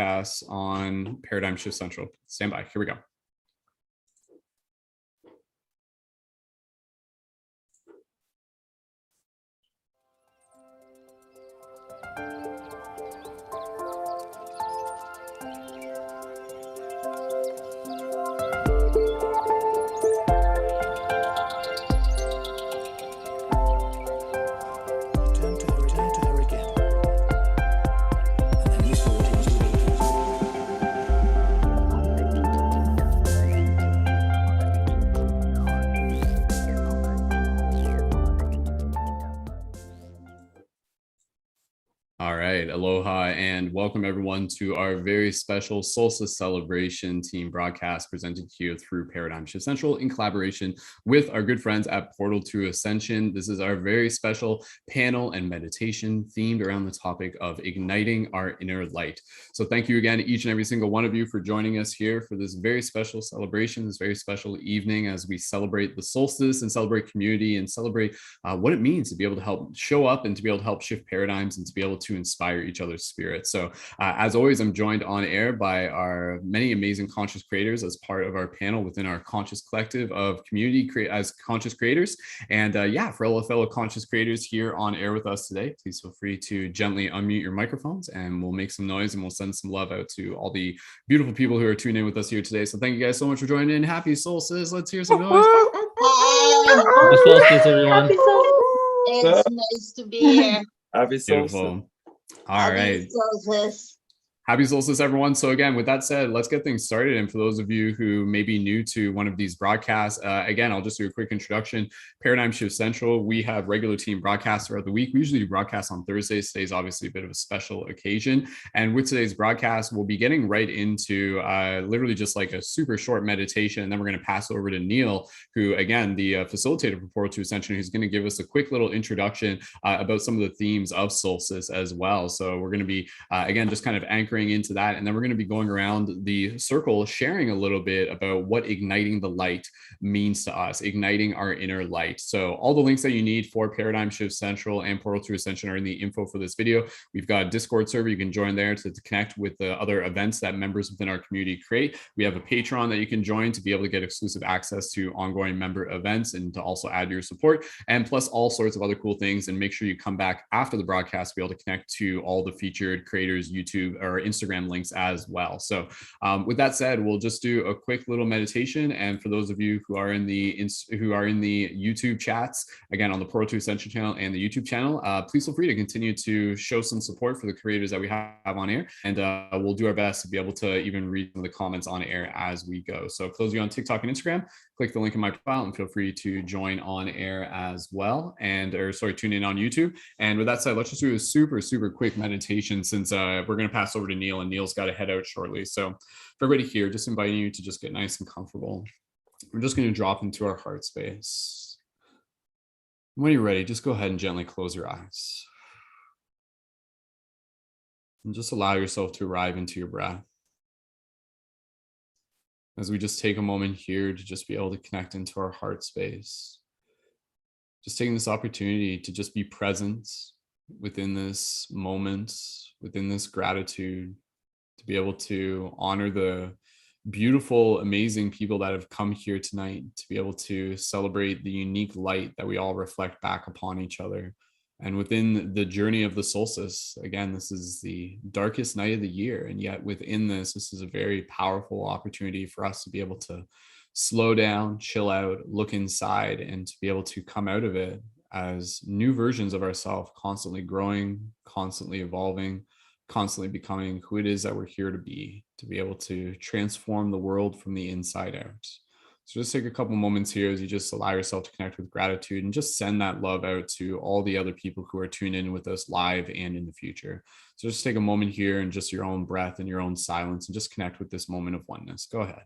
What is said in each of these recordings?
broadcasts on Paradigm Shift Central. Stand by. Here we go. All right, aloha and welcome everyone to our very special Solstice celebration team broadcast presented to you through Paradigm Shift Central in collaboration with our good friends at Portal to Ascension. This is our very special panel and meditation themed around the topic of igniting our inner light. So thank you again, each and every single one of you, for joining us here for this very special celebration, this very special evening as we celebrate the solstice and celebrate community and celebrate what it means to be able to help show up and to be able to help shift paradigms and to be able to inspire each other's spirit. So as always, I'm joined on air by our many amazing conscious creators as part of our panel within our conscious collective of community as conscious creators. And yeah, for all the fellow conscious creators here on air with us today, please feel free to gently unmute your microphones and we'll make some noise and we'll send some love out to all the beautiful people who are tuning in with us here today. So thank you guys so much for joining in. Happy solstice. Let's hear some noise. Happy solstice, everyone. Happy solstice. It's nice to be here. Happy solstice. Beautiful. All right. Solstice. Happy solstice, everyone. So again, with that said, let's get things started. And for those of you who may be new to one of these broadcasts, again, I'll just do a quick introduction. Paradigm Shift Central, we have regular team broadcasts throughout the week. We usually do broadcasts on Thursdays. Today's obviously a bit of a special occasion. And with today's broadcast, we'll be getting right into literally just like a super short meditation. And then we're going to pass over to Neil, who, again, the facilitator for Portal to Ascension, who's going to give us a quick little introduction about some of the themes of solstice as well. So we're going to be, again, just kind of anchoring into that, and then we're going to be going around the circle sharing a little bit about what igniting the light means to us, igniting our inner light. So all the links that you need for Paradigm Shift Central and Portal to Ascension are in the info for this video. We've got a Discord server you can join there to connect with the other events that members within our community create. We have a Patreon that you can join to be able to get exclusive access to ongoing member events and to also add your support, and plus all sorts of other cool things. And make sure you come back after the broadcast to be able to connect to all the featured creators, YouTube or Instagram links as well. So with that said, we'll just do a quick little meditation. And for those of you who are in the YouTube chats, again, on the Portal to Ascension channel and the YouTube channel, please feel free to continue to show some support for the creators that we have on air. And we'll do our best to be able to even read the comments on air as we go. So for those of you on TikTok and Instagram, click the link in my profile and feel free to join on air as well. And, tune in on YouTube. And with that said, let's just do a super quick meditation since we're going to pass over to Neil, and Neil's got to head out shortly. So for everybody here, just inviting you to just get nice and comfortable. We're just going to drop into our heart space. When you're ready, just go ahead and gently close your eyes. And just allow yourself to arrive into your breath. As we just take a moment here to just be able to connect into our heart space. Just taking this opportunity to just be present within this moment, within this gratitude, to be able to honor the beautiful, amazing people that have come here tonight, to be able to celebrate the unique light that we all reflect back upon each other. And within the journey of the solstice, again, this is the darkest night of the year. And yet within this is a very powerful opportunity for us to be able to slow down, chill out, look inside, and to be able to come out of it as new versions of ourselves, constantly growing, constantly evolving, constantly becoming who it is that we're here to be able to transform the world from the inside out. So just take a couple moments here as you just allow yourself to connect with gratitude and just send that love out to all the other people who are tuned in with us live and in the future. So just take a moment here and just your own breath and your own silence and just connect with this moment of oneness. Go ahead.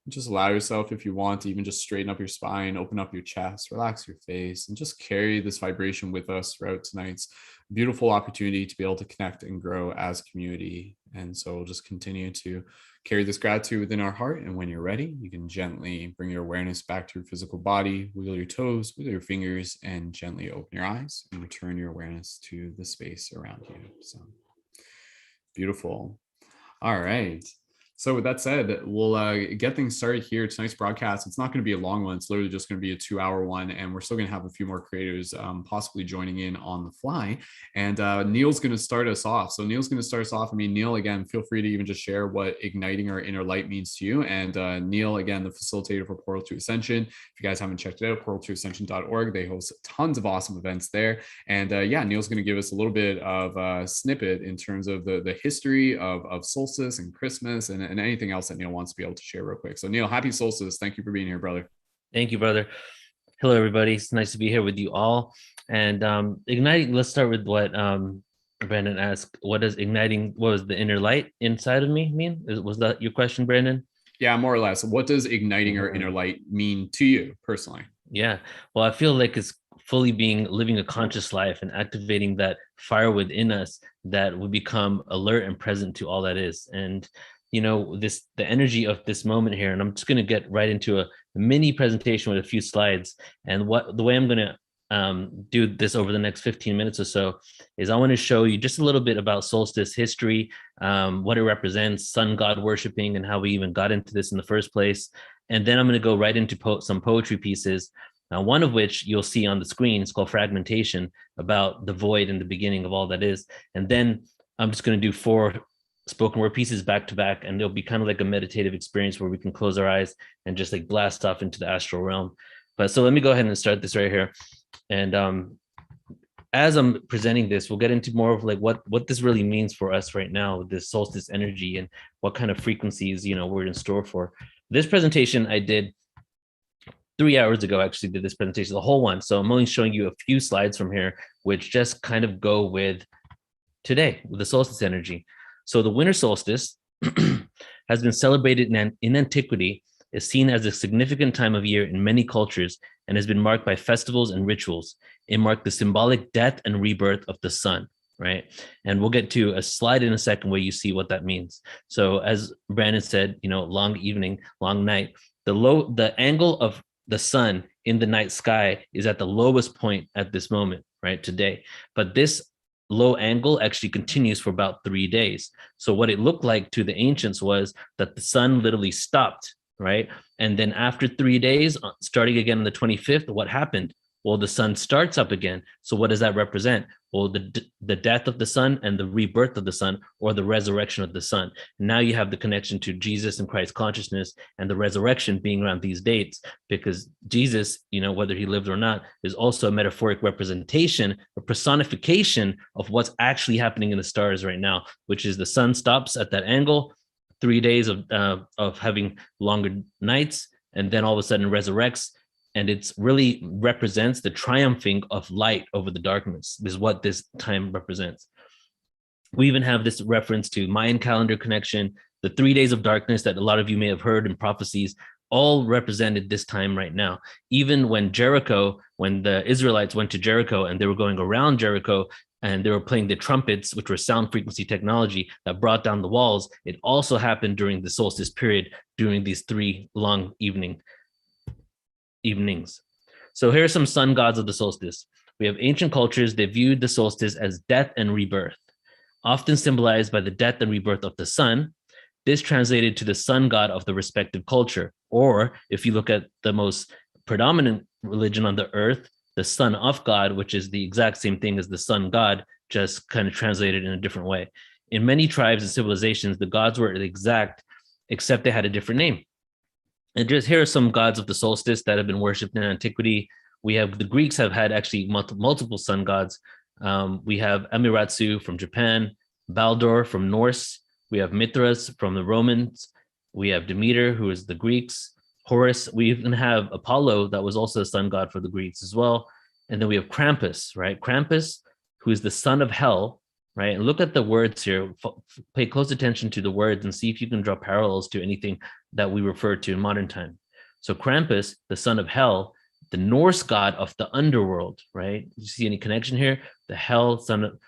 Just allow yourself, if you want, to even just straighten up your spine, open up your chest, relax your face, and just carry this vibration with us throughout tonight's beautiful opportunity to be able to connect and grow as a community. And so we'll just continue to carry this gratitude within our heart. And when you're ready, you can gently bring your awareness back to your physical body, wiggle your toes, wiggle your fingers, and gently open your eyes and return your awareness to the space around you. So beautiful. All right. So with that said, we'll get things started here. Tonight's broadcast, it's not going to be a long one. It's literally just going to be a 2-hour one. And we're still going to have a few more creators possibly joining in on the fly. And Neil's going to start us off. So Neil's going to start us off. I mean, Neil, again, feel free to even just share what igniting our inner light means to you. And Neil, again, the facilitator for Portal to Ascension. If you guys haven't checked it out, portaltoascension.org. They host tons of awesome events there. And yeah, Neil's going to give us a little bit of a snippet in terms of the history of Solstice and Christmas and anything else that Neil wants to be able to share real quick. So Neil, happy Solstice. Thank you for being here, brother. Thank you, brother. Hello, everybody. It's nice to be here with you all. And igniting, let's start with what Brandon asked. What does igniting, what was the inner light inside of me mean? Was that your question, Brandon? Yeah, more or less. What does igniting our inner light mean to you personally? Yeah, well, I feel like it's fully living a conscious life and activating that fire within us that we become alert and present to all that is. And you know, the energy of this moment here, and I'm just going to get right into a mini presentation with a few slides. And the way I'm going to do this over the next 15 minutes or so is I want to show you just a little bit about solstice history, what it represents, sun god worshiping, and how we even got into this in the first place. And then I'm going to go right into some poetry pieces, one of which you'll see on the screen. It's called Fragmentation, about the void and the beginning of all that is. And then I'm just going to do 4 spoken word pieces back to back, and it'll be kind of like a meditative experience where we can close our eyes and just like blast off into the astral realm. But so let me go ahead and start this right here. And as I'm presenting this, we'll get into more of like what this really means for us right now with this solstice energy and what kind of frequencies, you know, we're in store for. This presentation I did 3 hours ago, actually did this presentation, the whole one. So I'm only showing you a few slides from here, which just kind of go with today, with the solstice energy. So the winter solstice has been celebrated in antiquity, is seen as a significant time of year in many cultures, and has been marked by festivals and rituals. It marked the symbolic death and rebirth of the sun, right? And we'll get to a slide in a second where you see what that means. So as Brandon said, you know, long evening, long night, the angle of the sun in the night sky is at the lowest point at this moment, right, today. But this low angle actually continues for about 3 days. So what it looked like to the ancients was that the sun literally stopped, right? And then after 3 days, starting again on the 25th, what happened? Well, the sun starts up again. So what does that represent? Well, the death of the sun and the rebirth of the sun, or the resurrection of the sun. Now you have the connection to Jesus and Christ consciousness and the resurrection being around these dates, because Jesus, you know, whether he lived or not, is also a metaphoric representation, a personification of what's actually happening in the stars right now, which is the sun stops at that angle, 3 days of having longer nights, and then all of a sudden resurrects. And it's really represents the triumphing of light over the darkness. This is what this time represents. We even have this reference to Mayan calendar connection, the 3 days of darkness that a lot of you may have heard in prophecies, all represented this time right now. Even when the Israelites went to Jericho and they were going around Jericho and they were playing the trumpets, which were sound frequency technology that brought down the walls, it also happened during the solstice period, during these 3 long evenings. So here are some sun gods of the solstice. We have ancient cultures, they viewed the solstice as death and rebirth, often symbolized by the death and rebirth of the sun. This translated to the sun god of the respective culture. Or if you look at the most predominant religion on the earth, the son of God, which is the exact same thing as the sun god, just kind of translated in a different way. In many tribes and civilizations, the gods were exact, except they had a different name. And just here are some gods of the solstice that have been worshipped in antiquity. We have the Greeks have had actually multiple sun gods. We have Amaterasu from Japan, Baldur from Norse. We have Mithras from the Romans. We have Demeter, who is the Greeks. Horus. We even have Apollo, that was also a sun god for the Greeks as well. And then we have Krampus, right? Krampus, who is the son of hell, right? And look at the words here. Pay close attention to the words and see if you can draw parallels to anything that we refer to in modern time. So Krampus, the son of hell, the Norse god of the underworld, right? You see any connection here? The son of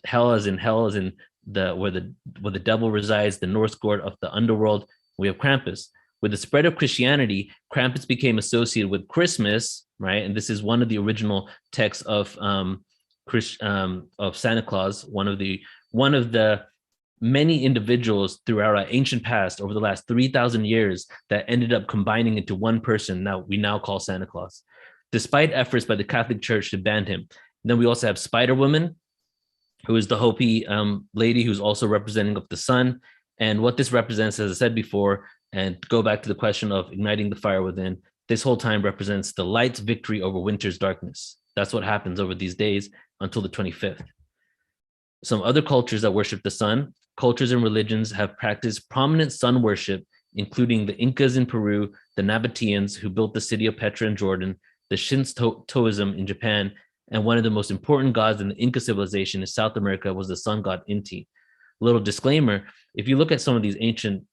hell, as in where the devil resides, the Norse god of the underworld. We have Krampus. With the spread of Christianity, Krampus became associated with Christmas, right? And this is one of the original texts of Santa Claus, one of the many individuals throughout our ancient past over the last 3,000 years that ended up combining into one person that we now call Santa Claus, despite efforts by the Catholic Church to ban him. And then we also have Spider Woman, who is the Hopi lady who's also representing of the sun. And what this represents, as I said before, and go back to the question of igniting the fire within, this whole time represents the light's victory over winter's darkness. That's what happens over these days until the 25th. Some other cultures that worship the sun, cultures and religions have practiced prominent sun worship, including the Incas in Peru, the Nabateans who built the city of Petra in Jordan, the Shintoism in Japan, and one of the most important gods in the Inca civilization in South America was the sun god Inti. Little disclaimer, if you look at some of these ancient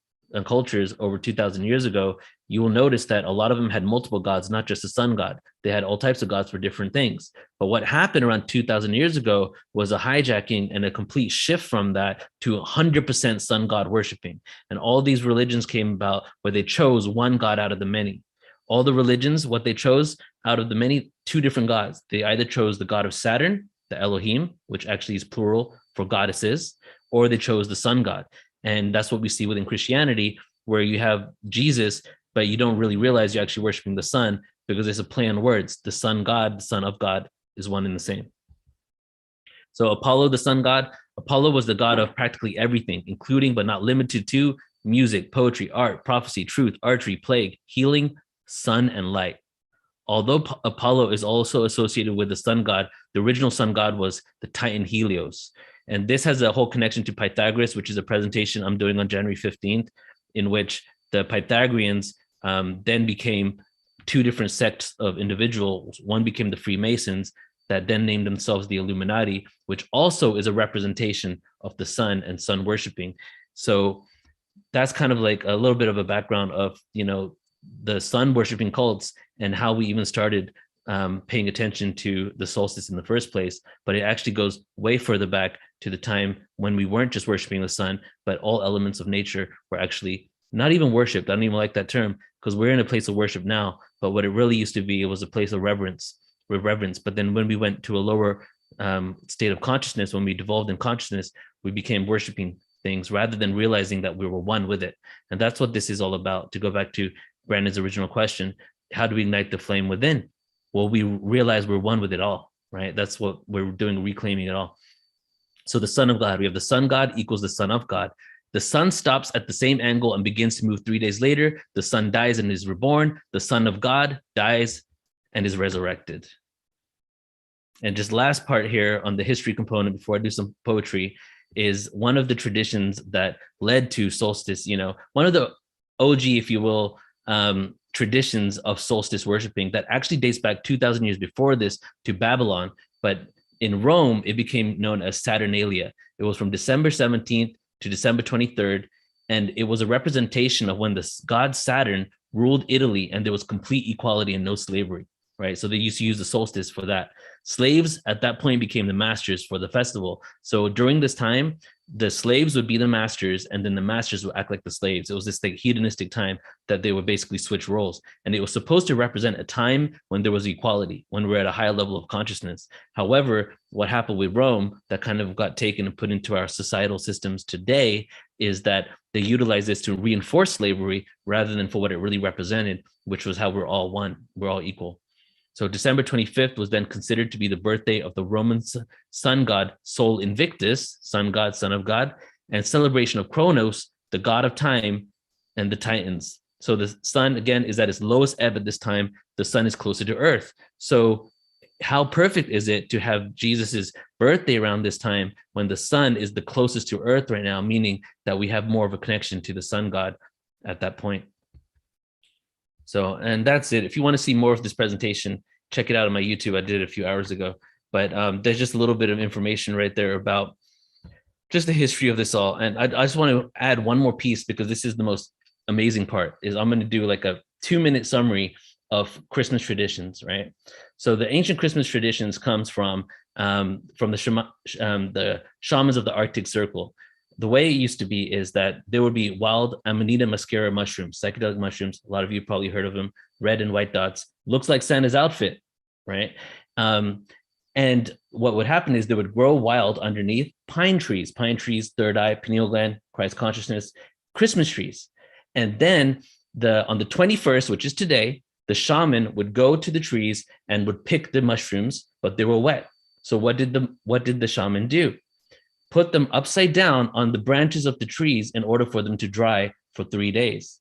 cultures over 2,000 years ago, you will notice that a lot of them had multiple gods, not just the sun god. They had all types of gods for different things. But what happened around 2,000 years ago was a hijacking and a complete shift from that to 100% sun god worshiping. And all these religions came about where they chose one god out of the many. All the religions, what they chose out of the many, two different gods. They either chose the god of Saturn, the Elohim, which actually is plural for goddesses, or they chose the sun god. And that's what we see within Christianity, where you have Jesus, but you don't really realize you're actually worshiping the sun because it's a play on words. The sun god, the son of God is one and the same. So Apollo, the sun god, Apollo was the god of practically everything, including but not limited to music, poetry, art, prophecy, truth, archery, plague, healing, sun, and light. Although Apollo is also associated with the sun god, the original sun god was the Titan Helios. And this has a whole connection to Pythagoras, which is a presentation I'm doing on January 15th, in which the Pythagoreans then became two different sects of individuals. One became the Freemasons that then named themselves the Illuminati, which also is a representation of the sun and sun worshiping. So that's kind of like a little bit of a background of, the sun worshiping cults and how we even started paying attention to the solstice in the first place. But it actually goes way further back to the time when we weren't just worshiping the sun, but all elements of nature were actually not even worshipped. I don't even like that term because we're in a place of worship now. But what it really used to be, it was a place of reverence. But then when we went to a lower state of consciousness, when we devolved in consciousness, we became worshiping things rather than realizing that we were one with it. And that's what this is all about. To go back to Brandon's original question, how do we ignite the flame within? Well, we realize we're one with it all, right? That's what we're doing, reclaiming it all. So the son of God, we have the sun god equals the son of God. The sun stops at the same angle and begins to move 3 days later. The sun dies and is reborn. The son of God dies and is resurrected. And just last part here on the history component before I do some poetry is one of the traditions that led to solstice, one of the OG, if you will, traditions of solstice worshiping that actually dates back 2,000 years before this to Babylon. But in Rome, it became known as Saturnalia. It was from December 17th to December 23rd. And it was a representation of when the god Saturn ruled Italy and there was complete equality and no slavery, right? So they used to use the solstice for that. Slaves at that point became the masters for the festival. So during this time, the slaves would be the masters and then the masters would act like the slaves. It was this like hedonistic time that they would basically switch roles. And it was supposed to represent a time when there was equality, when we're at a higher level of consciousness. However, what happened with Rome that kind of got taken and put into our societal systems today is that they utilize this to reinforce slavery rather than for what it really represented, which was how we're all one, we're all equal. So December 25th was then considered to be the birthday of the Roman sun god Sol Invictus, sun god, son of God, and celebration of Kronos, the god of time, and the Titans. So the sun, again, is at its lowest ebb at this time. The sun is closer to Earth. So how perfect is it to have Jesus's birthday around this time when the sun is the closest to Earth right now, meaning that we have more of a connection to the sun god at that point. So, and that's it. If you want to see more of this presentation, check it out on my YouTube. I did it a few hours ago, but there's just a little bit of information right there about just the history of this all. And I just want to add one more piece, because this is the most amazing part, is I'm going to do like a 2-minute summary of Christmas traditions, right? So the ancient Christmas traditions comes from the shamans of the Arctic Circle. The way it used to be is that there would be wild Amanita muscaria mushrooms, psychedelic mushrooms. A lot of you probably heard of them, red and white dots. Looks like Santa's outfit, right? And what would happen is they would grow wild underneath pine trees, third eye, pineal gland, Christ consciousness, Christmas trees. And then on the 21st, which is today, the shaman would go to the trees and would pick the mushrooms, but they were wet. So what did the shaman do? Put them upside down on the branches of the trees in order for them to dry for 3 days.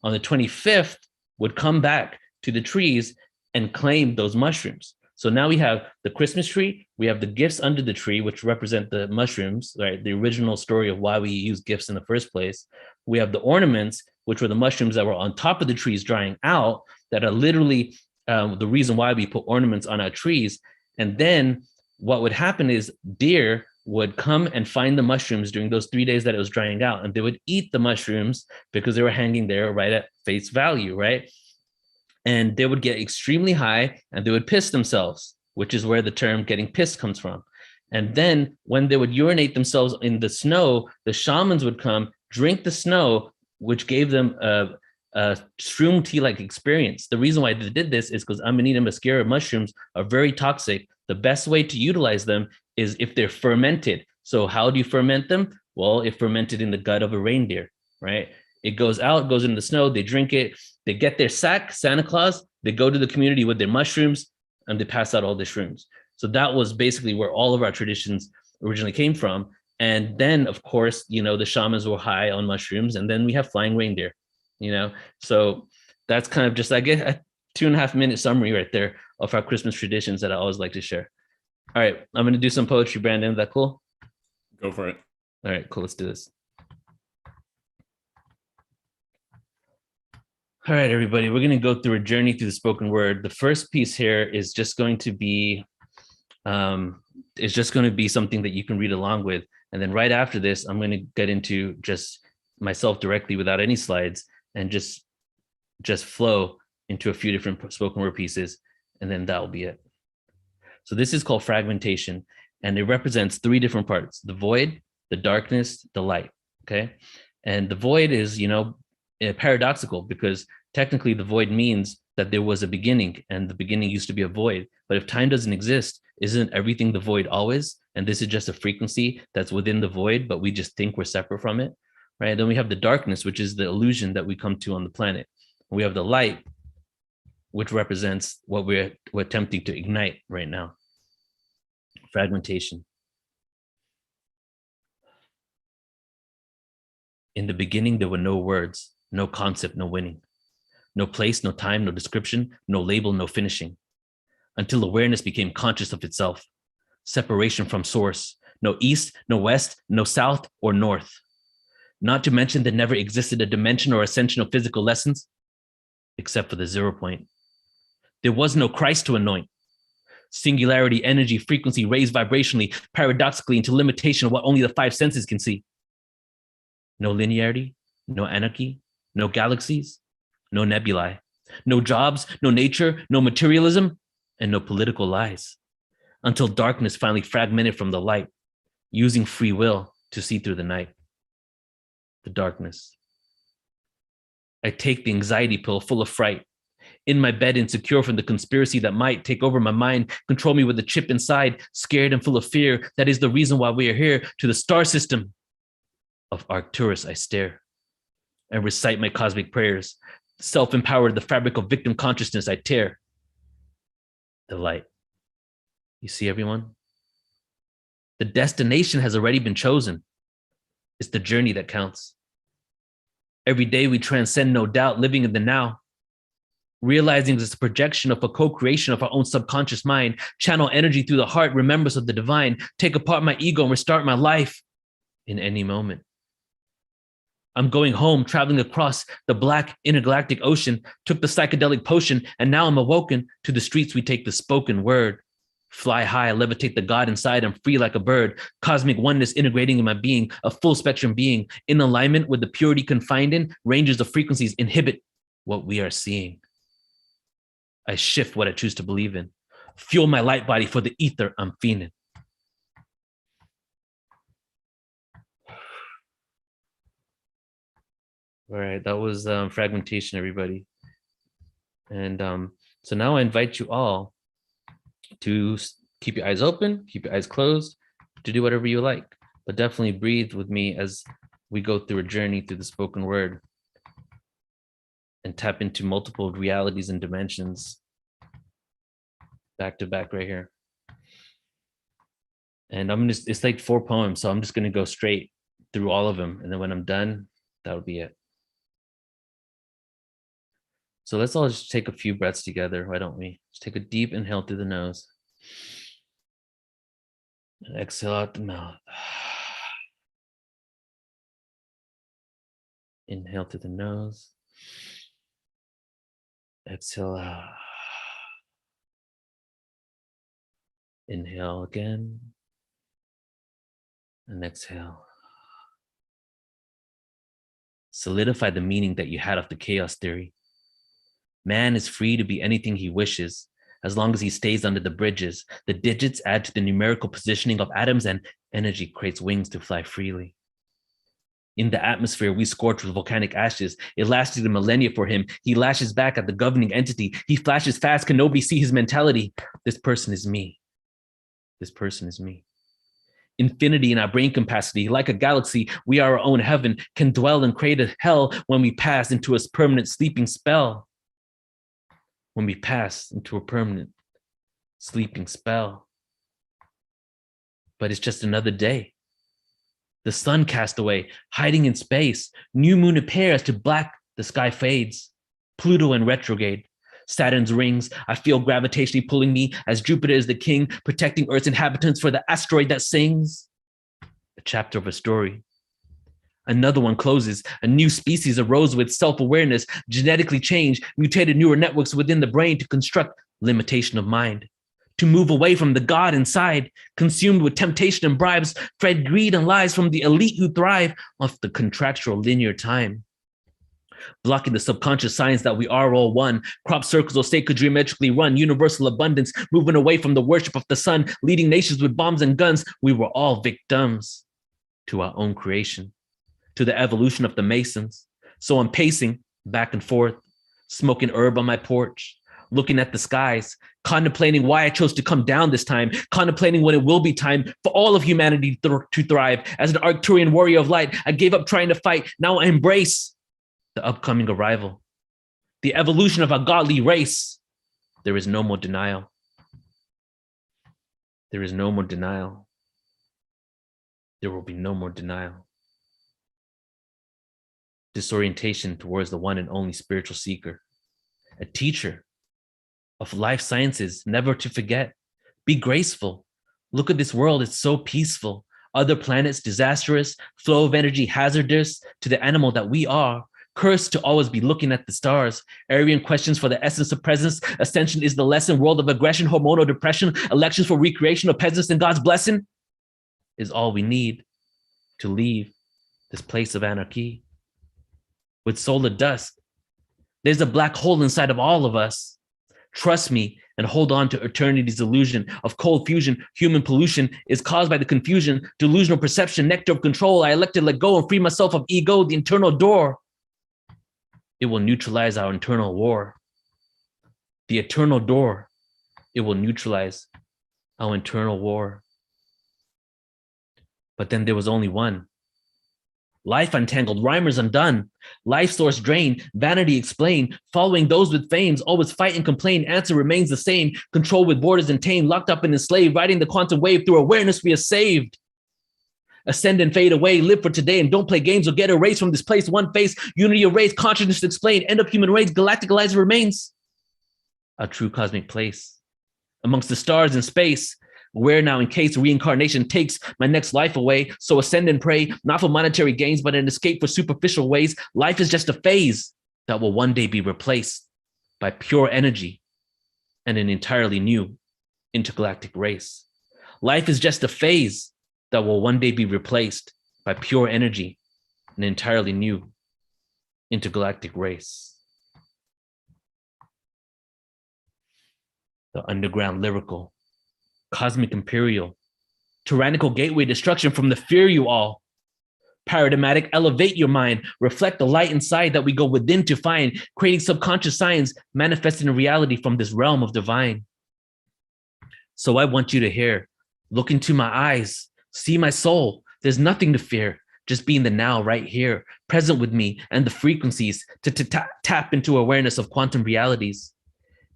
On the 25th, would come back to the trees and claim those mushrooms. So now we have the Christmas tree, we have the gifts under the tree, which represent the mushrooms, right? The original story of why we use gifts in the first place. We have the ornaments, which were the mushrooms that were on top of the trees drying out, that are literally the reason why we put ornaments on our trees. And then what would happen is deer would come and find the mushrooms during those 3 days that it was drying out, and they would eat the mushrooms because they were hanging there right at face value, right? And they would get extremely high and they would piss themselves, which is where the term getting pissed comes from. And then when they would urinate themselves in the snow, the shamans would come, drink the snow, which gave them a shroom tea-like experience. The reason why they did this is because Amanita muscaria mushrooms are very toxic. The best way to utilize them is if they're fermented. So how do you ferment them? Well, it fermented in the gut of a reindeer, right? It goes out, goes into the snow, they drink it, they get their sack, Santa Claus, they go to the community with their mushrooms, and they pass out all the shrooms. So that was basically where all of our traditions originally came from. And then, of course, the shamans were high on mushrooms, and then we have flying reindeer, So that's kind of just, I guess, a 2.5-minute summary right there of our Christmas traditions that I always like to share. All right, I'm going to do some poetry, Brandon. Is that cool? Go for it. All right, cool. Let's do this. All right, everybody, we're going to go through a journey through the spoken word. The first piece here is just going to be something that you can read along with. And then right after this, I'm going to get into just myself directly without any slides and just flow into a few different spoken word pieces. And then that will be it. So this is called fragmentation, and it represents 3 different parts: the void, the darkness, the light. Okay. And the void is, paradoxical, because technically the void means that there was a beginning, and the beginning used to be a void. But if time doesn't exist, isn't everything the void always? And this is just a frequency that's within the void, but we just think we're separate from it, right? Then we have the darkness, which is the illusion that we come to on the planet. And we have the light, which represents what we're attempting to ignite right now. Fragmentation. In the beginning, there were no words, no concept, no winning, no place, no time, no description, no label, no finishing, until awareness became conscious of itself. Separation from source, no east, no west, no south or north. Not to mention there never existed a dimension or ascension of physical lessons, except for the 0 point. There was no Christ to anoint. Singularity, energy, frequency raised vibrationally, paradoxically into limitation of what only the 5 senses can see. No linearity, no anarchy, no galaxies, no nebulae, no jobs, no nature, no materialism, and no political lies. Until darkness finally fragmented from the light, using free will to see through the night. The darkness. I take the anxiety pill full of fright. In my bed, insecure from the conspiracy that might take over my mind, control me with a chip inside, scared and full of fear. That is the reason why we are here. To the star system of Arcturus I stare and recite my cosmic prayers. Self-empowered, the fabric of victim consciousness I tear. The light. You see, everyone? The destination has already been chosen. It's the journey that counts. Every day we transcend, no doubt, living in the now. Realizing it's a projection of a co-creation of our own subconscious mind. Channel energy through the heart, remembrance of the divine. Take apart my ego and restart my life in any moment. I'm going home, traveling across the black intergalactic ocean, took the psychedelic potion, and now I'm awoken. To the streets we take the spoken word. Fly high, levitate the God inside. I'm free like a bird. Cosmic oneness integrating in my being, a full spectrum being. In alignment with the purity confined in, ranges of frequencies inhibit what we are seeing. I shift what I choose to believe in. Fuel my light body for the ether I'm feeling. All right, that was fragmentation, everybody. And so now I invite you all to keep your eyes open, keep your eyes closed, to do whatever you like, but definitely breathe with me as we go through a journey through the spoken word and tap into multiple realities and dimensions back to back right here. And it's like 4 poems, so I'm just gonna go straight through all of them. And then when I'm done, that'll be it. So let's all just take a few breaths together, why don't we? Just take a deep inhale through the nose. And exhale out the mouth. Inhale through the nose. Exhale out. Inhale again. And exhale. Solidify the meaning that you had of the chaos theory. Man is free to be anything he wishes, as long as he stays under the bridges. The digits add to the numerical positioning of atoms, and energy creates wings to fly freely. In the atmosphere, we scorch with volcanic ashes. It lasted a millennia for him. He lashes back at the governing entity. He flashes fast. Can nobody see his mentality? This person is me. This person is me. Infinity in our brain capacity, like a galaxy, we are our own heaven, can dwell and create a hell when we pass into a permanent sleeping spell. When we pass into a permanent sleeping spell. But it's just another day. The sun cast away, hiding in space. New moon appears to black, the sky fades. Pluto in retrograde. Saturn's rings, I feel gravitationally pulling me as Jupiter is the king, protecting Earth's inhabitants for the asteroid that sings. A chapter of a story. Another one closes. A new species arose with self-awareness, genetically changed, mutated neural networks within the brain to construct limitation of mind, to move away from the God inside, consumed with temptation and bribes, fed greed and lies from the elite who thrive off the contractual linear time. Blocking the subconscious science that we are all one. Crop circles or stay could geometrically run. Universal abundance, moving away from the worship of the sun, leading nations with bombs and guns. We were all victims to our own creation, to the evolution of the Masons. So I'm pacing back and forth, smoking herb on my porch, looking at the skies, contemplating why I chose to come down this time, contemplating when it will be time for all of humanity to thrive. As an Arcturian warrior of light, I gave up trying to fight. Now I embrace the upcoming arrival, the evolution of our godly race. There is no more denial. There is no more denial. There will be no more denial. Disorientation towards the one and only spiritual seeker, a teacher of life sciences, never to forget. Be graceful. Look at this world, it's so peaceful. Other planets disastrous, flow of energy hazardous to the animal that we are. Cursed to always be looking at the stars. Aryan questions for the essence of presence. Ascension is the lesson. World of aggression, hormonal depression. Elections for recreation of peasants and God's blessing is all we need to leave this place of anarchy. With solar dust, there's a black hole inside of all of us. Trust me and hold on to eternity's illusion of cold fusion. Human pollution is caused by the confusion, delusional perception, nectar of control. I elect to let go and free myself of ego, the internal door. It will neutralize our internal war. The eternal door, it will neutralize our internal war. But then there was only one. Life untangled, rhymers undone, life source drained, vanity explained, following those with fames, always fight and complain, answer remains the same, control with borders and tame, locked up and enslaved, riding the quantum wave through awareness we are saved. Ascend and fade away, live for today and don't play games or get erased from this place, one face, unity erased, consciousness explained, end of human race, galactic lives remains. Our true cosmic place, amongst the stars in space, where now in case reincarnation takes my next life away, so ascend and pray, not for monetary gains, but an escape for superficial ways. Life is just a phase that will one day be replaced by pure energy and an entirely new intergalactic race. Life is just a phase that will one day be replaced by pure energy, an entirely new intergalactic race. The underground lyrical, cosmic imperial, tyrannical gateway destruction from the fear you all. Paradigmatic, elevate your mind, reflect the light inside that we go within to find, creating subconscious science manifesting in reality from this realm of divine. So I want you to hear, look into my eyes, see my soul. There's nothing to fear, just being the now right here, present with me and the frequencies to tap into awareness of quantum realities.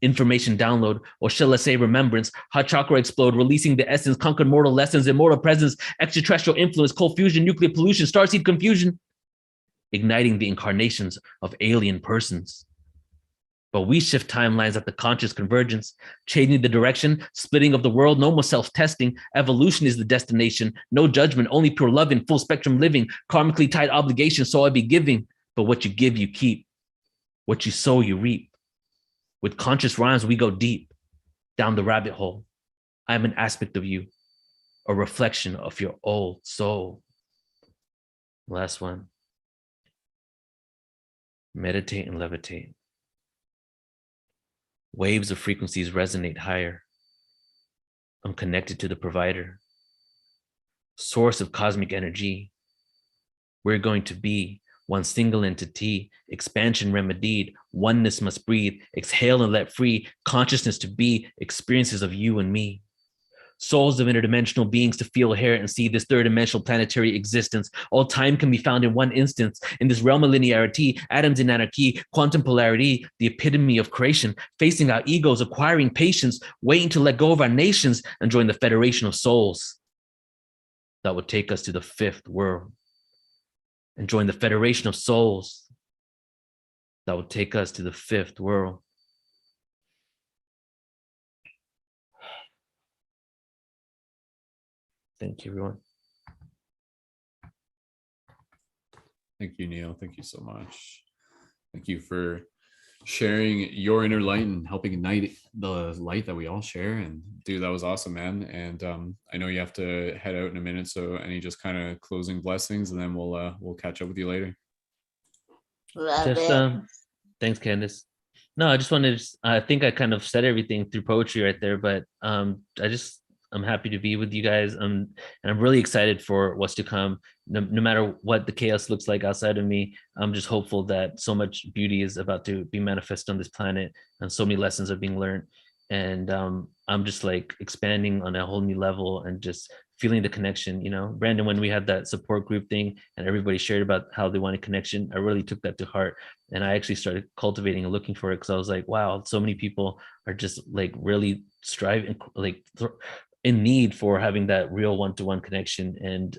Information download, or shall I say remembrance, hot chakra explode, releasing the essence, conquered mortal lessons, immortal presence, extraterrestrial influence, cold fusion, nuclear pollution, starseed confusion, igniting the incarnations of alien persons. But we shift timelines at the conscious convergence, changing the direction, splitting of the world, no more self-testing. Evolution is the destination, no judgment, only pure loving, full spectrum living, karmically tied obligation, so I be giving. But what you give, you keep. What you sow, you reap. With conscious rhymes, we go deep down the rabbit hole. I am an aspect of you, a reflection of your old soul. Last one. Meditate and levitate. Waves of frequencies resonate higher. I'm connected to the provider, source of cosmic energy. We're going to be one single entity, expansion remedied, oneness must breathe, exhale and let free, consciousness to be, experiences of you and me. Souls of interdimensional beings to feel, hear, and see this third dimensional planetary existence. All time can be found in one instance. In this realm of linearity, atoms in anarchy, quantum polarity, the epitome of creation, facing our egos, acquiring patience, waiting to let go of our nations and join the federation of souls that would take us to the fifth world. And join the federation of souls that will take us to the fifth world. Thank you, everyone. Thank you, Neil. Thank you so much. Thank you for sharing your inner light and helping ignite the light that we all share. And dude, that was awesome, man. And I know you have to head out in a minute, so any just kind of closing blessings, and then we'll catch up with you later. Love it. Thanks, Candace. No, I just wanted to, I think I kind of said everything through poetry right there, but I'm happy to be with you guys. And I'm really excited for what's to come. No matter what the chaos looks like outside of me, I'm just hopeful that so much beauty is about to be manifest on this planet, and so many lessons are being learned. And I'm just like expanding on a whole new level and just feeling the connection. You know, Brandon, when we had that support group thing and everybody shared about how they wanted connection, I really took that to heart. And I actually started cultivating and looking for it, because I was like, wow, so many people are just like really striving, like in need for having that real one-to-one connection. And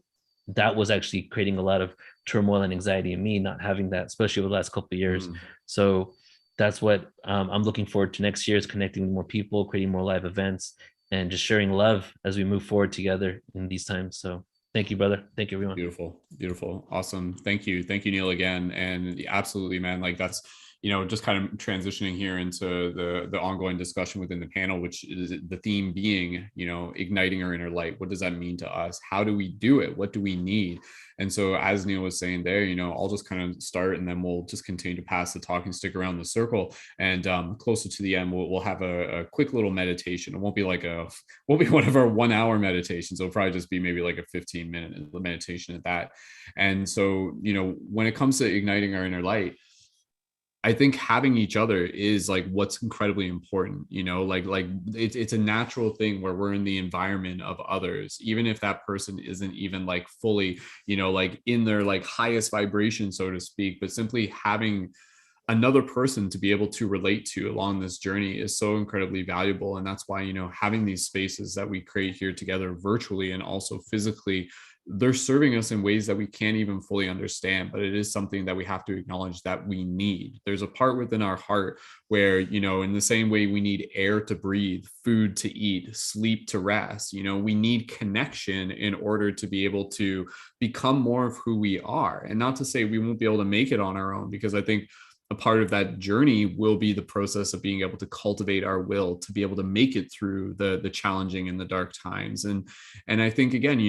that was actually creating a lot of turmoil and anxiety in me, not having that, especially over the last couple of years. So that's what I'm looking forward to next year, is connecting with more people, creating more live events, and just sharing love as we move forward together in these times. So thank you, brother. Thank you, everyone. Beautiful, beautiful. Awesome. Thank you, Neil, again. And absolutely, man, like that's, you know, just kind of transitioning here into the ongoing discussion within the panel, which is the theme being, you know, igniting our inner light. What does that mean to us? How do we do it? What do we need? And so, as Neil was saying there, you know, I'll just kind of start, and then we'll just continue to pass the talking stick around the circle. And closer to the end, we'll have a quick little meditation. It won't be one of our 1 hour meditations. It'll probably just be maybe like a 15-minute meditation at that. And so, you know, when it comes to igniting our inner light, I think having each other is like what's incredibly important, you know, like it's a natural thing where we're in the environment of others, even if that person isn't even like fully, you know, like in their like highest vibration, so to speak, but simply having another person to be able to relate to along this journey is so incredibly valuable. And that's why, you know, having these spaces that we create here together virtually and also physically, they're serving us in ways that we can't even fully understand, but it is something that we have to acknowledge that we need. There's a part within our heart where, you know, in the same way we need air to breathe, food to eat, sleep to rest, you know, we need connection in order to be able to become more of who we are. And not to say we won't be able to make it on our own, because I think a part of that journey will be the process of being able to cultivate our will to be able to make it through the challenging and the dark times. And I think, again,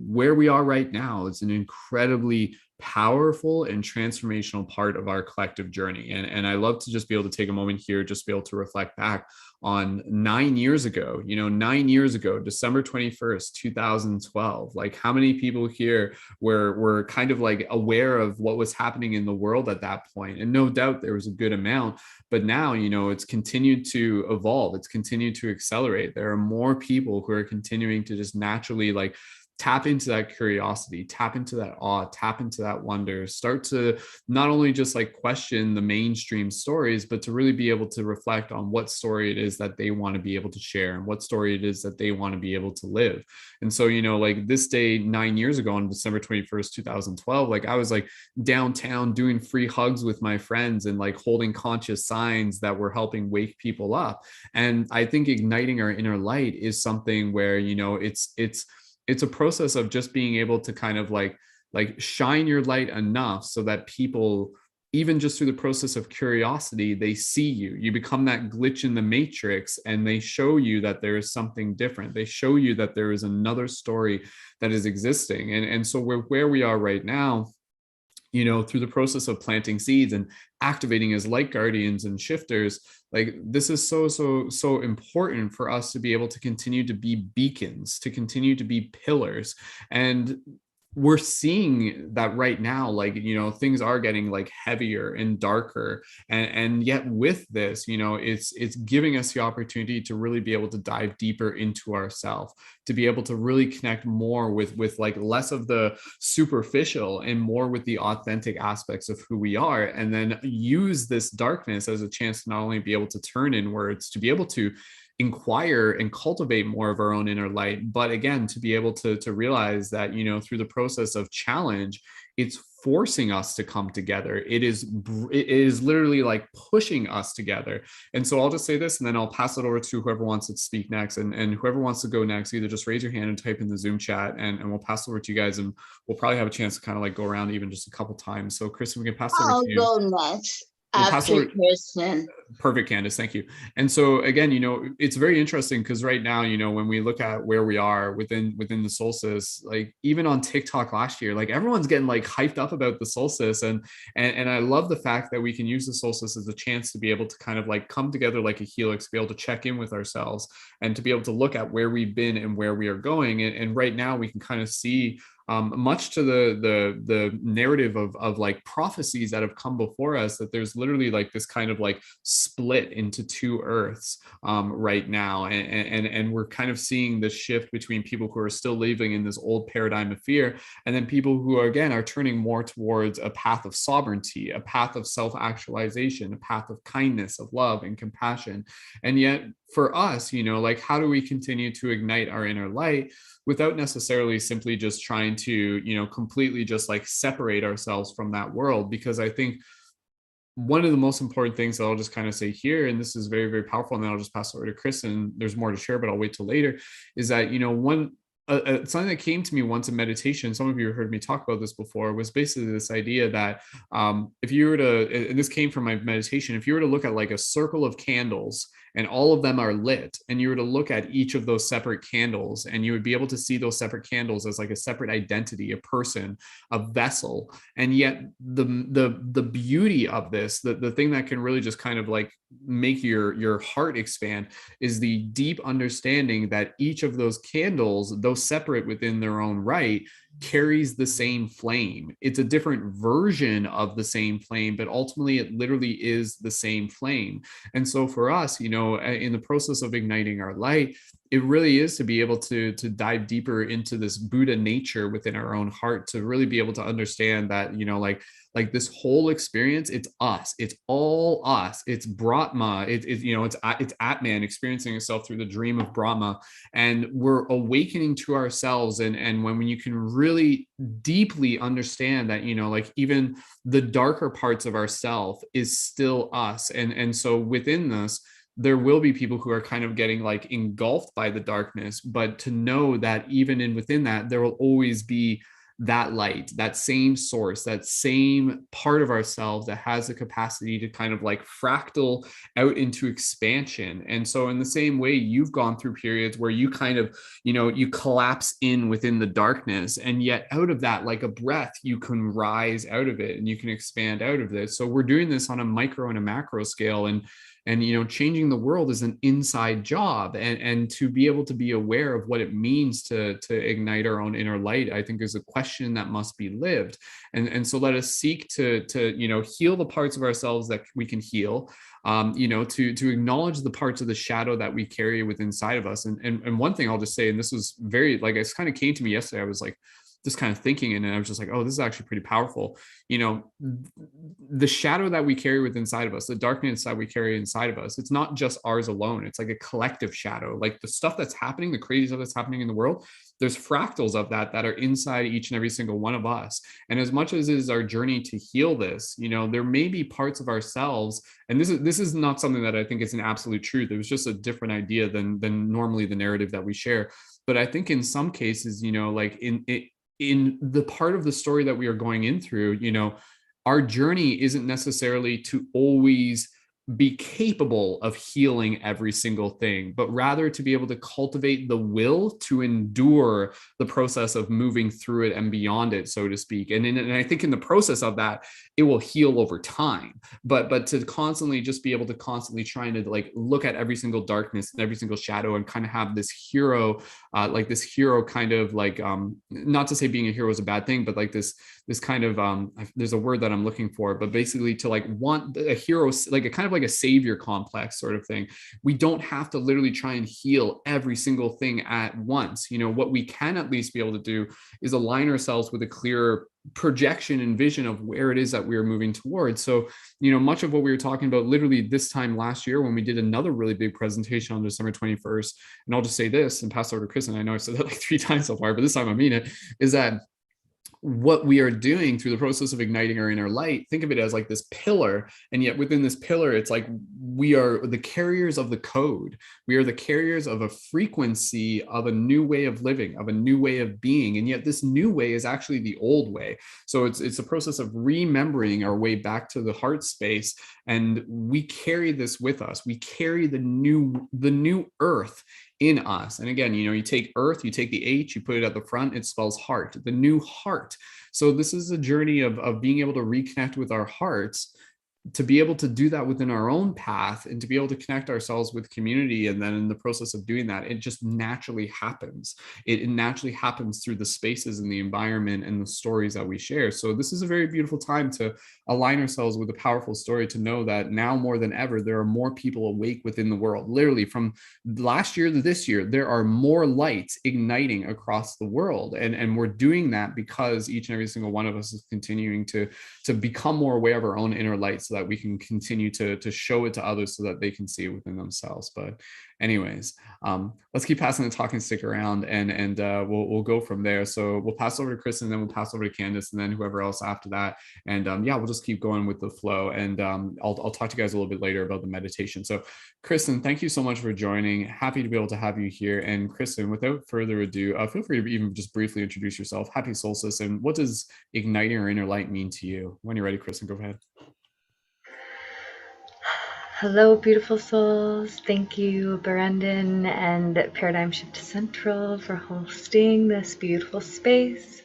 where we are right now is an incredibly powerful and transformational part of our collective journey. And I love to just be able to take a moment here, just be able to reflect back on 9 years ago, 9 years ago, December 21st, 2012. Like, how many people here were kind of like aware of what was happening in the world at that point? And no doubt there was a good amount, but now, it's continued to evolve. It's continued to accelerate. There are more people who are continuing to just naturally like tap into that curiosity, tap into that awe, tap into that wonder, start to not only just like question the mainstream stories, but to really be able to reflect on what story it is that they want to be able to share and what story it is that they want to be able to live. And so, like this day 9 years ago on December 21st, 2012, like I was like downtown doing free hugs with my friends and like holding conscious signs that were helping wake people up. And I think igniting our inner light is something where, it's a process of just being able to kind of like shine your light enough so that people, even just through the process of curiosity, they see you become that glitch in the matrix, and they show you that there is something different. They show you that there is another story that is existing. And so where we are right now, through the process of planting seeds and activating as light guardians and shifters, like this is so important for us to be able to continue to be beacons, to continue to be pillars. And we're seeing that right now, like, things are getting like heavier and darker. And yet with this, it's giving us the opportunity to really be able to dive deeper into ourselves, to be able to really connect more with like less of the superficial and more with the authentic aspects of who we are. And then use this darkness as a chance to not only be able to turn inwards, to be able to inquire and cultivate more of our own inner light, but again, to be able to realize that, through the process of challenge, it's forcing us to come together. It is literally like pushing us together. And so I'll just say this, and then I'll pass it over to whoever wants to speak next. And whoever wants to go next, either just raise your hand and type in the Zoom chat, and we'll pass it over to you guys, and we'll probably have a chance to kind of like go around even just a couple times. So Kristen, we can pass it over to you. I'll go next. We'll Kristen. Perfect, Candace. Thank you. And so again, it's very interesting because right now, when we look at where we are within the solstice, like even on TikTok last year, like everyone's getting like hyped up about the solstice. And I love the fact that we can use the solstice as a chance to be able to kind of like come together like a helix, be able to check in with ourselves and to be able to look at where we've been and where we are going. And right now we can kind of see much to the narrative of like prophecies that have come before us, that there's literally like this kind of like split into two earths right now, and we're kind of seeing this shift between people who are still living in this old paradigm of fear, and then people who are turning more towards a path of sovereignty, a path of self-actualization, a path of kindness, of love and compassion. And yet for us, like how do we continue to ignite our inner light without necessarily simply just trying to, completely just like separate ourselves from that world? Because I think one of the most important things that I'll just kind of say here, and this is very, very powerful, and then I'll just pass it over to Chris, and there's more to share, but I'll wait till later, is that, something that came to me once in meditation, some of you heard me talk about this before, was basically this idea that if you were to, and this came from my meditation, if you were to look at like a circle of candles and all of them are lit, and you were to look at each of those separate candles, and you would be able to see those separate candles as like a separate identity, a person, a vessel. And yet the beauty of this, the thing that can really just kind of like make your heart expand, is the deep understanding that each of those candles, though separate within their own right, carries the same flame. It's a different version of the same flame, but ultimately it literally is the same flame. And so for us, in the process of igniting our light, it really is to be able to dive deeper into this Buddha nature within our own heart, to really be able to understand that, like this whole experience, it's us, it's all us, it's Brahma, it's Atman experiencing itself through the dream of Brahma, and we're awakening to ourselves. And when you can really deeply understand that, like even the darker parts of ourself is still us, and so within this, there will be people who are kind of getting like engulfed by the darkness, but to know that even within that, there will always be that light, that same source, that same part of ourselves that has the capacity to kind of like fractal out into expansion. And so in the same way, you've gone through periods where you kind of, you collapse in within the darkness, and yet out of that, like a breath, you can rise out of it and you can expand out of this. So we're doing this on a micro and a macro scale, and changing the world is an inside job, and to be able to be aware of what it means to ignite our own inner light, I think is a question that must be lived. And so let us seek to heal the parts of ourselves that we can heal, to acknowledge the parts of the shadow that we carry within inside of us. And one thing I'll just say, and this was very, like, it kind of came to me yesterday, I was like just kind of thinking, and I was just like, oh, this is actually pretty powerful. The shadow that we carry within inside of us, the darkness that we carry inside of us, it's not just ours alone. It's like a collective shadow. Like the stuff that's happening, the crazy stuff that's happening in the world, there's fractals of that are inside each and every single one of us. And as much as it is our journey to heal this, there may be parts of ourselves, and this is not something that I think is an absolute truth. It was just a different idea than normally the narrative that we share. But I think in some cases, like in the part of the story that we are going in through, our journey isn't necessarily to always be capable of healing every single thing, but rather to be able to cultivate the will to endure the process of moving through it and beyond it, so to speak. And I think in the process of that, it will heal over time. But to constantly just be able to constantly trying to like look at every single darkness and every single shadow and kind of have this hero, kind of like, not to say being a hero is a bad thing, but like this kind of, there's a word that I'm looking for, but basically to like want a hero, like a kind of like a savior complex sort of thing. We don't have to literally try and heal every single thing at once. What we can at least be able to do is align ourselves with a clearer projection and vision of where it is that we are moving towards. So, much of what we were talking about literally this time last year when we did another really big presentation on December 21st, and I'll just say this and pass over to Chris, and I know I've said that like 3 times so far, but this time I mean it, is that what we are doing through the process of igniting our inner light, think of it as like this pillar. And yet within this pillar, it's like we are the carriers of the code. We are the carriers of a frequency of a new way of living, of a new way of being. And yet this new way is actually the old way. So it's a process of remembering our way back to the heart space. And we carry this with us. We carry the new earth in us. And again, you take earth, you take the H, you put it at the front, it spells heart, the new heart. So this is a journey of being able to reconnect with our hearts, to be able to do that within our own path, and to be able to connect ourselves with community. And then in the process of doing that, it just naturally happens. It naturally happens through the spaces and the environment and the stories that we share. So this is a very beautiful time to align ourselves with a powerful story, to know that now more than ever, there are more people awake within the world. Literally from last year to this year, there are more lights igniting across the world. And we're doing that because each and every single one of us is continuing to become more aware of our own inner light, so that we can continue to show it to others so that they can see it within themselves. But anyways, let's keep passing the talking stick around, and we'll go from there. So we'll pass over to Chris, and then we'll pass over to Candace, and then whoever else after that. And we'll just keep going with the flow. And I'll talk to you guys a little bit later about the meditation. So Kristen, thank you so much for joining. Happy to be able to have you here. And Kristen, without further ado, feel free to even just briefly introduce yourself. Happy solstice, and what does igniting our inner light mean to you? When you're ready, Kristen, go ahead. Hello, beautiful souls. Thank you, Brendan and Paradigm Shift Central, for hosting this beautiful space.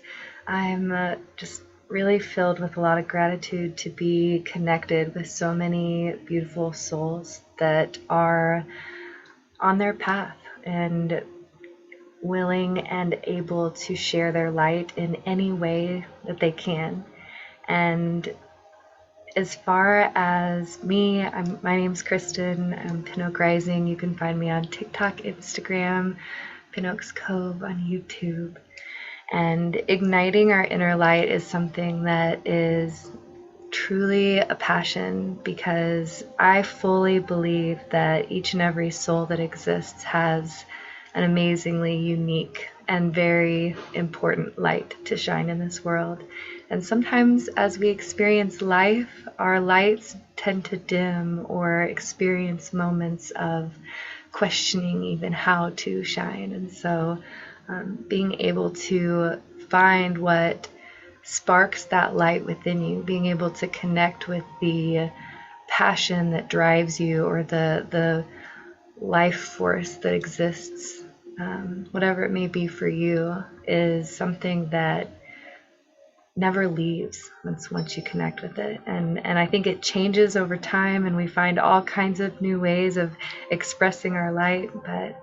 I'm just really filled with a lot of gratitude to be connected with so many beautiful souls that are on their path and willing and able to share their light in any way that they can. And as far as me, my name's Kristen. I'm Pinnock Rising. You can find me on TikTok, Instagram, Pinnock's Cove on YouTube. And igniting our inner light is something that is truly a passion, because I fully believe that each and every soul that exists has an amazingly unique and very important light to shine in this world. And sometimes as we experience life, our lights tend to dim, or experience moments of questioning even how to shine. And so being able to find what sparks that light within you, being able to connect with the passion that drives you, or the life force that exists, whatever it may be for you, is something that never leaves once you connect with it. And I think it changes over time, and we find all kinds of new ways of expressing our light. But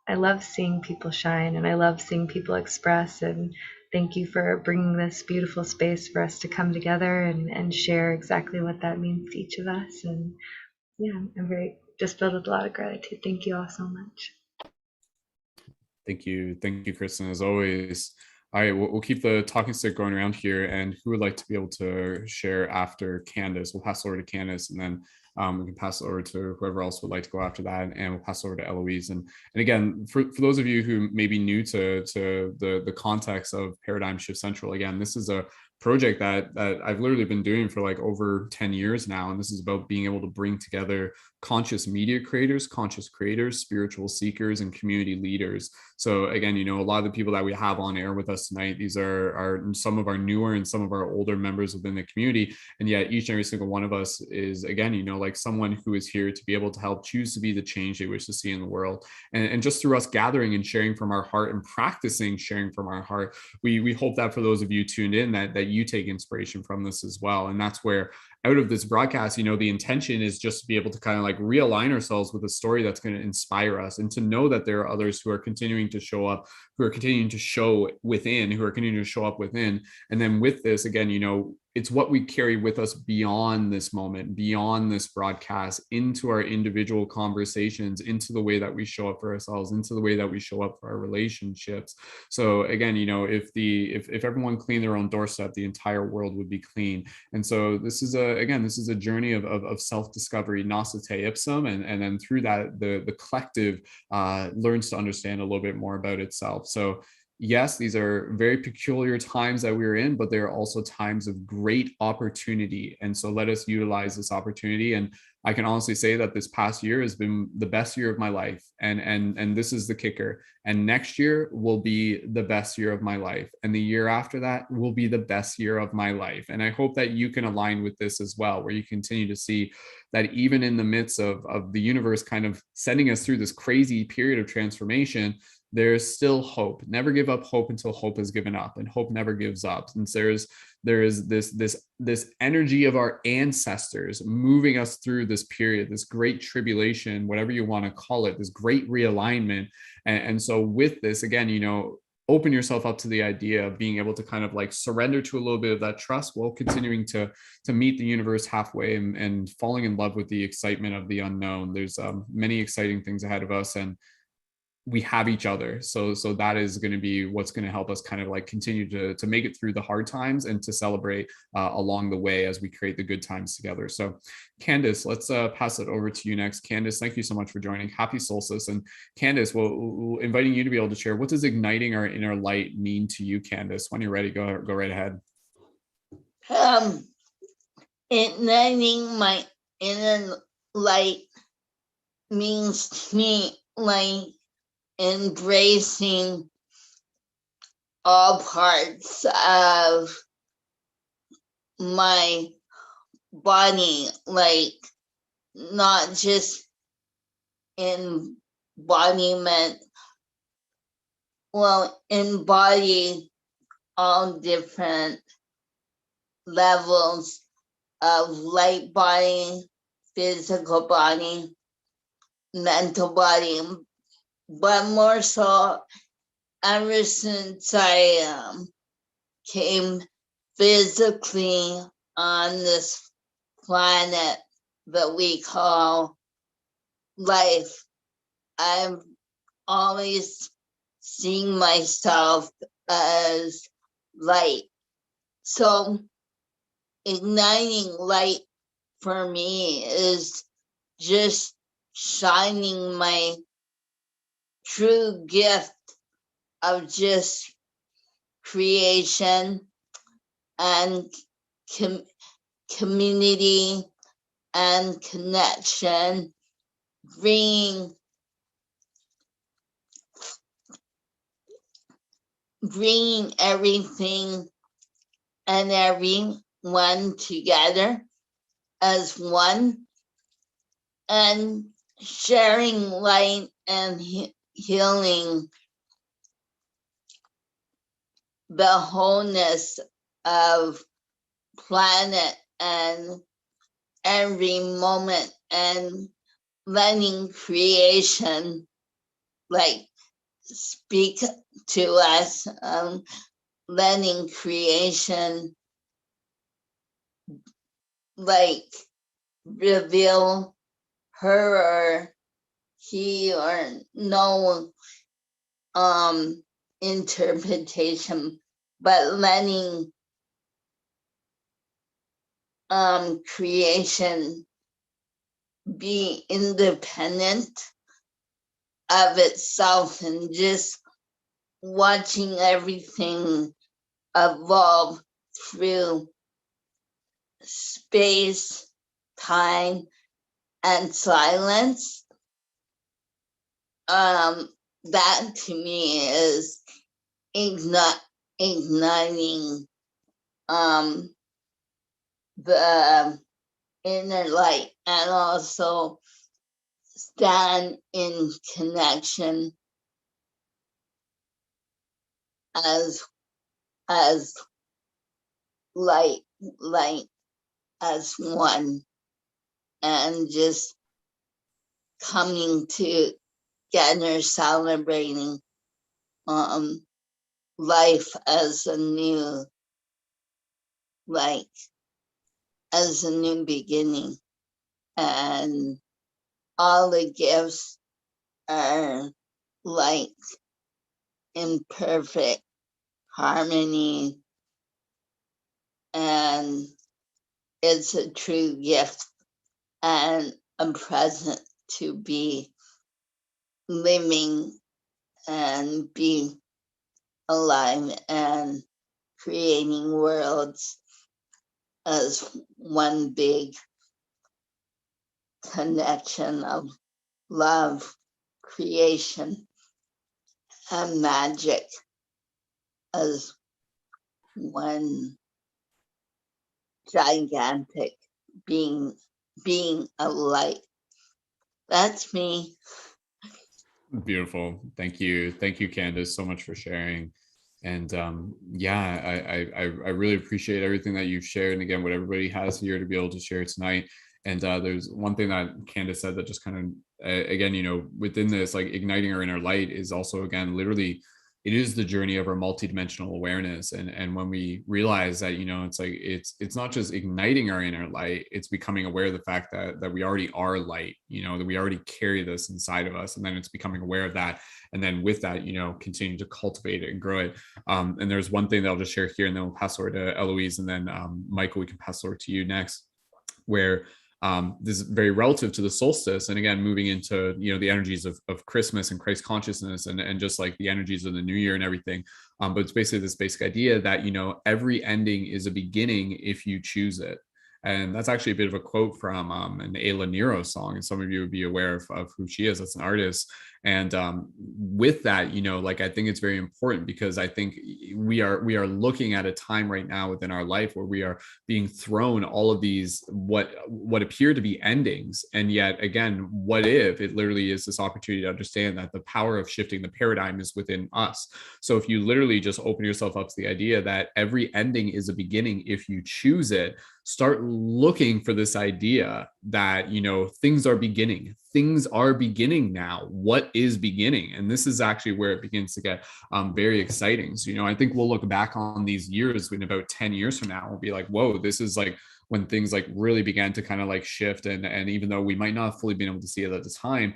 I love seeing people shine, and I love seeing people express. And thank you for bringing this beautiful space for us to come together and share exactly what that means to each of us. And yeah, I'm very just filled with a lot of gratitude. Thank you all so much. Thank you, Kristen, as always. All right, we'll keep the talking stick going around here. And who would like to be able to share after Candace? We'll pass over to Candace, and then we can pass over to whoever else would like to go after that, and we'll pass over to Eloise. And again, for those of you who may be new to the context of Paradigm Shift Central, again, this is a project that I've literally been doing for like over 10 years now. And this is about being able to bring together conscious media creators, conscious creators, spiritual seekers, and community leaders. So again, a lot of the people that we have on air with us tonight, these are some of our newer and some of our older members within the community. And yet each and every single one of us is, again, like someone who is here to be able to help choose to be the change they wish to see in the world. And just through us gathering and sharing from our heart and practicing sharing from our heart, we hope that for those of you tuned in, that you take inspiration from this as well. And that's where, out of this broadcast, the intention is just to be able to kind of like realign ourselves with a story that's going to inspire us, and to know that there are others who are continuing to show up, who are continuing to show within, who are continuing to show up within. And then with this, again, it's what we carry with us beyond this moment, beyond this broadcast, into our individual conversations, into the way that we show up for ourselves, into the way that we show up for our relationships. So again, if everyone cleaned their own doorstep, the entire world would be clean. And so this is a journey of self-discovery, nosce ipsum, and then through that, the collective learns to understand a little bit more about itself. So yes, these are very peculiar times that we're in, but they're also times of great opportunity. And so let us utilize this opportunity. And I can honestly say that this past year has been the best year of my life. And this is the kicker. And next year will be the best year of my life. And the year after that will be the best year of my life. And I hope that you can align with this as well, where you continue to see that even in the midst of the universe kind of sending us through this crazy period of transformation, there's still hope. Never give up hope until hope is given up, and hope never gives up. And there is this energy of our ancestors moving us through this period, this great tribulation, whatever you want to call it, this great realignment. And so with this, again, open yourself up to the idea of being able to kind of like surrender to a little bit of that trust, while continuing to meet the universe halfway, and falling in love with the excitement of the unknown. There's many exciting things ahead of us, and we have each other. So that is going to be what's going to help us kind of like continue to make it through the hard times, and to celebrate along the way as we create the good times together. So Candace, let's pass it over to you next. Candace, thank you so much for joining. Happy solstice. And Candace, we'll inviting you to be able to share, what does igniting our inner light mean to you, Candace? When you're ready, go right ahead. Igniting my inner light means to me like embracing all parts of my body, like not just embodiment, embody all different levels of light body, physical body, mental body. But more so, ever since I came physically on this planet that we call life, I've always seen myself as light. So igniting light for me is just shining my true gift of just creation and community and connection, bringing bringing everything and everyone together as one, and sharing light and healing the wholeness of planet and every moment, and letting creation like speak to us, letting creation like reveal her or he or no interpretation, but letting creation be independent of itself, and just watching everything evolve through space, time, and silence. That to me is igniting the inner light, and also stand in connection as light as one, and just coming together, celebrating life as a new, like as a new beginning, and all the gifts are like in perfect harmony, and it's a true gift and a present to be living and be alive and creating worlds as one big connection of love, creation, and magic as one gigantic being of light. That's me. Beautiful. Thank you, Candace, so much for sharing. And yeah, I really appreciate everything that you've shared, and again, what everybody has here to be able to share tonight. And there's one thing that Candace said that just kind of again, you know, within this, like igniting our inner light is also, again, literally, it is the journey of our multidimensional awareness. And when we realize that, you know, it's like it's not just igniting our inner light, it's becoming aware of the fact that we already are light, you know, that we already carry this inside of us, and then it's becoming aware of that, and then with that, you know, continue to cultivate it and grow it. And there's one thing that I'll just share here, and then we'll pass over to Eloise, and then Michael, we can pass over to you next, where this is very relative to the solstice, and again, moving into, you know, the energies of Christmas and Christ consciousness, and just like the energies of the new year and everything. But it's basically this basic idea that, you know, every ending is a beginning if you choose it. And that's actually a bit of a quote from an Ayla Nero song, and some of you would be aware of who she is. That's an artist. And with that, you know, like, I think it's very important, because I think we are looking at a time right now within our life where we are being thrown all of these what appear to be endings, and yet again, what if it literally is this opportunity to understand that the power of shifting the paradigm is within us. So if you literally just open yourself up to the idea that every ending is a beginning if you choose it, start looking for this idea that, you know, things are beginning now. What is beginning? And this is actually where it begins to get very exciting. So, you know, I think we'll look back on these years in about 10 years from now, we'll be like, whoa, this is like when things like really began to kind of like shift. And even though we might not have fully been able to see it at the time,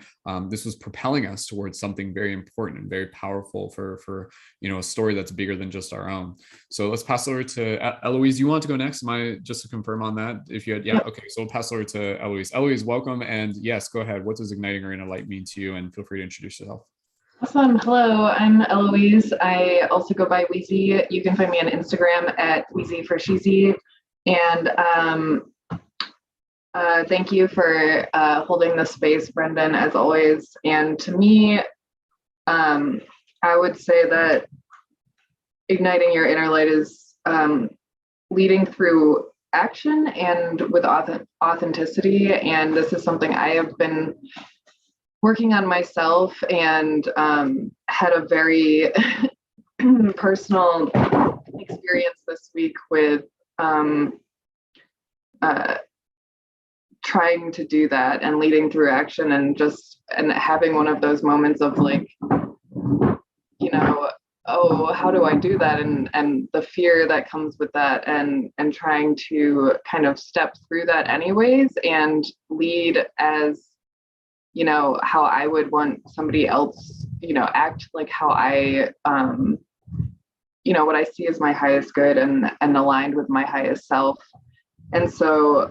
this was propelling us towards something very important and very powerful for, you know, a story that's bigger than just our own. So let's pass over to Eloise. You want to go next? Am I, just to confirm on that? If you had, yeah, okay. So we'll pass over to Eloise. Eloise, welcome. And yes, go ahead. What does igniting our inner light mean to you? And feel free to introduce yourself. Awesome. Hello, I'm Eloise. I also go by Wheezy. You can find me on Instagram at Wheezy for Sheezy. And thank you for holding this space, Brendan, as always. And to me, I would say that igniting your inner light is leading through action and with authenticity. And this is something I have been working on myself, and had a very personal experience this week with trying to do that and leading through action, and having one of those moments of like, you know, oh, how do I do that? And the fear that comes with that, and trying to kind of step through that anyways, and lead as, you know, how I would want somebody else, you know, act like how I, you know, what I see as my highest good and aligned with my highest self. And so,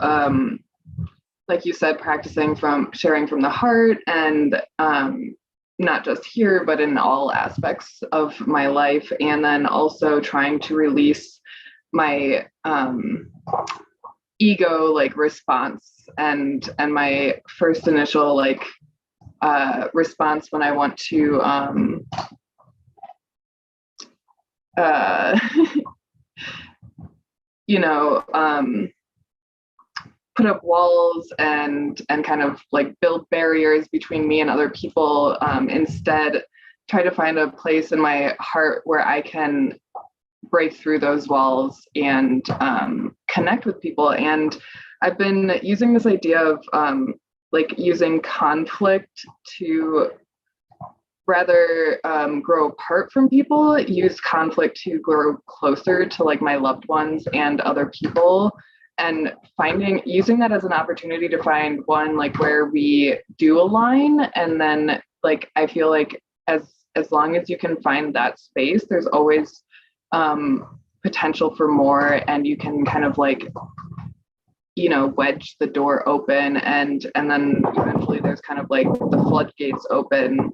like you said, practicing from sharing from the heart, and not just here, but in all aspects of my life. And then also trying to release my ego like response, and my first initial like response when I want to you know, put up walls and kind of like build barriers between me and other people. Instead, try to find a place in my heart where I can break through those walls and connect with people. And I've been using this idea of like using conflict to, rather grow apart from people, use conflict to grow closer to like my loved ones and other people. And using that as an opportunity to find one, like where we do align. And then like, I feel like as long as you can find that space, there's always potential for more, and you can kind of like, you know, wedge the door open, and then eventually there's kind of like the floodgates open.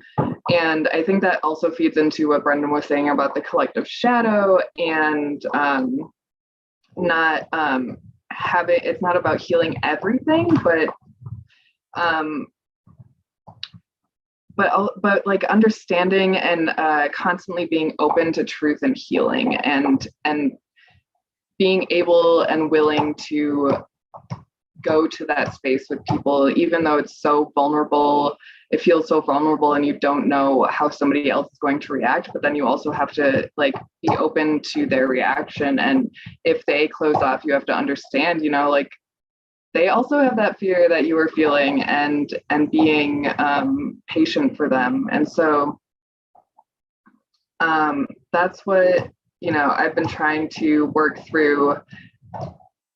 And I think that also feeds into what Brendan was saying about the collective shadow, and not it's not about healing everything, but like understanding and constantly being open to truth and healing, and being able and willing to go to that space with people, even though it's so vulnerable. It feels so vulnerable, and you don't know how somebody else is going to react, but then you also have to like be open to their reaction. And if they close off, you have to understand, you know, like they also have that fear that you were feeling, and being patient for them. And so that's what, you know, I've been trying to work through.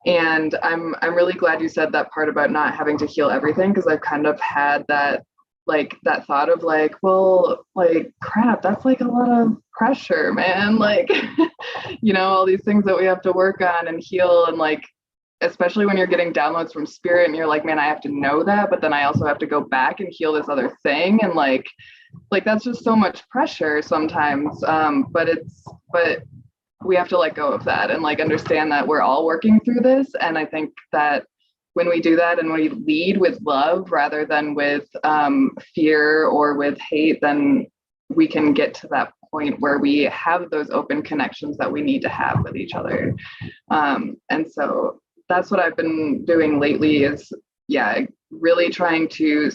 And I'm really glad you said that part about not having to heal everything, because I've kind of had that thought of like, well, like crap, that's like a lot of pressure, man. Like, you know, all these things that we have to work on and heal, and like, especially when you're getting downloads from spirit and you're like, man, I have to know that, but then I also have to go back and heal this other thing. And like that's just so much pressure sometimes. But we have to let go of that and like understand that we're all working through this. And I think that when we do that and we lead with love rather than with fear or with hate, then we can get to that point where we have those open connections that we need to have with each other. And so that's what I've been doing lately is, yeah, really trying to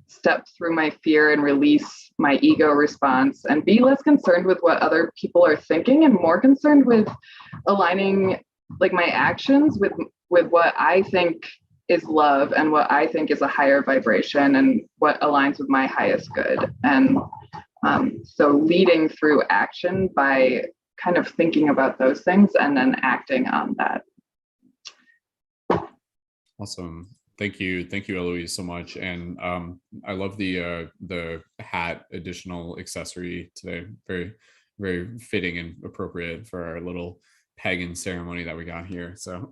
step through my fear and release my ego response, and be less concerned with what other people are thinking and more concerned with aligning like my actions with what I think is love and what I think is a higher vibration and what aligns with my highest good. And so leading through action by kind of thinking about those things and then acting on that. Awesome. Thank you, Eloise, so much. And I love the hat additional accessory today. Very, very fitting and appropriate for our little pagan ceremony that we got here. So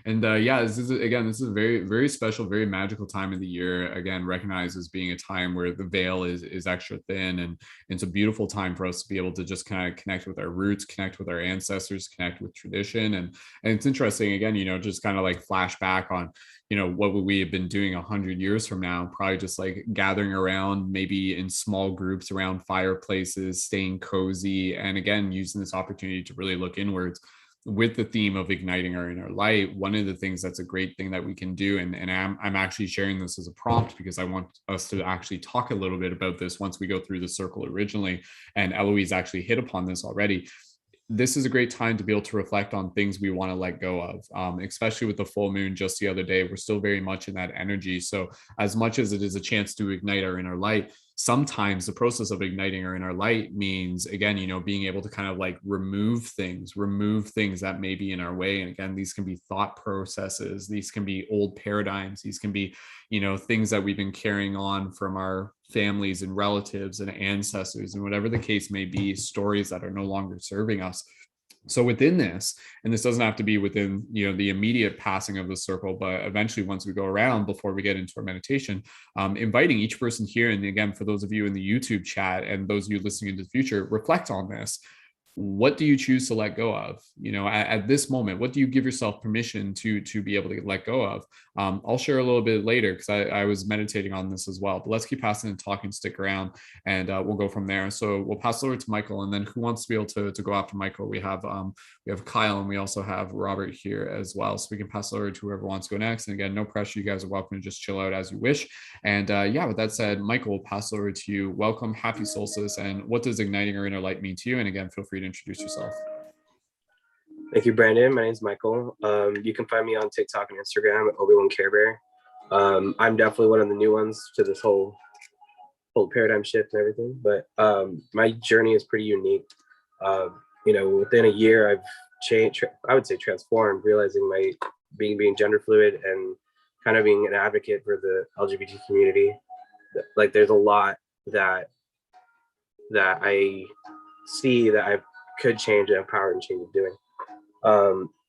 And yeah, this is a very, very special, very magical time of the year. Again, recognized as being a time where the veil is extra thin, and it's a beautiful time for us to be able to just kind of connect with our roots, connect with our ancestors, connect with tradition. And it's interesting, again, just kind of like flash back on, what would we have been doing 100 years from now? Probably just like gathering around, maybe in small groups around fireplaces, staying cozy, and again, using this opportunity to really look inwards with the theme of igniting our inner light. One of the things that's a great thing that we can do, and I'm actually sharing this as a prompt because I want us to actually talk a little bit about this once we go through the circle originally, and Eloise actually hit upon this already. This is a great time to be able to reflect on things we want to let go of, especially with the full moon just the other day. We're still very much in that energy. So as much as it is a chance to ignite our inner light, sometimes the process of igniting our inner light means, again, being able to kind of like remove things that may be in our way. And again, these can be thought processes, these can be old paradigms, these can be, things that we've been carrying on from our families and relatives and ancestors, and whatever the case may be, stories that are no longer serving us. So within this, and this doesn't have to be within the immediate passing of the circle, but eventually once we go around, before we get into our meditation, inviting each person here, and again, for those of you in the YouTube chat and those of you listening into the future, reflect on this. What do you choose to let go of? At this moment, what do you give yourself permission to be able to let go of? I'll share a little bit later because I was meditating on this as well. But let's keep passing and talking, stick around, and we'll go from there. So we'll pass it over to Michael, and then who wants to be able to go after Michael? We have Kyle, and we also have Robert here as well. So we can pass it over to whoever wants to go next. And again, no pressure. You guys are welcome to just chill out as you wish. And yeah, with that said, Michael, we'll pass it over to you. Welcome, happy solstice, and what does igniting our inner light mean to you? And again, feel free to introduce yourself. Thank you, Brandon. My name is Michael. You can find me on TikTok and Instagram at Obi-Wan Care Bear. I'm definitely one of the new ones to this whole paradigm shift and everything, but my journey is pretty unique. Within a year, I've changed, I would say transformed, realizing my being gender fluid and kind of being an advocate for the LGBT community. Like there's a lot that I see that I could change and have power and change of doing.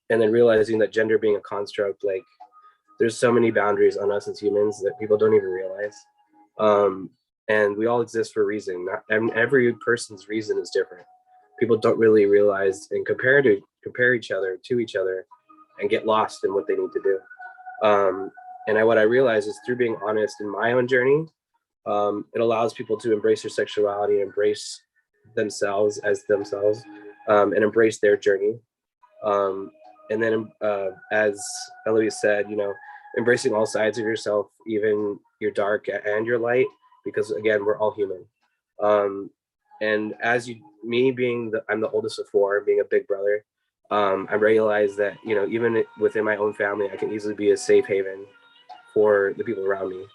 And then realizing that gender being a construct, like there's so many boundaries on us as humans that people don't even realize. And we all exist for a reason. Every person's reason is different. People don't really realize and compare each other to each other and get lost in what they need to do. What I realized is through being honest in my own journey, it allows people to embrace their sexuality, embrace themselves as themselves, and embrace their journey. And then as Eloise said, embracing all sides of yourself, even your dark and your light, because again, we're all human. And as I'm the oldest of four, being a big brother, I realized that, even within my own family, I can easily be a safe haven for the people around me.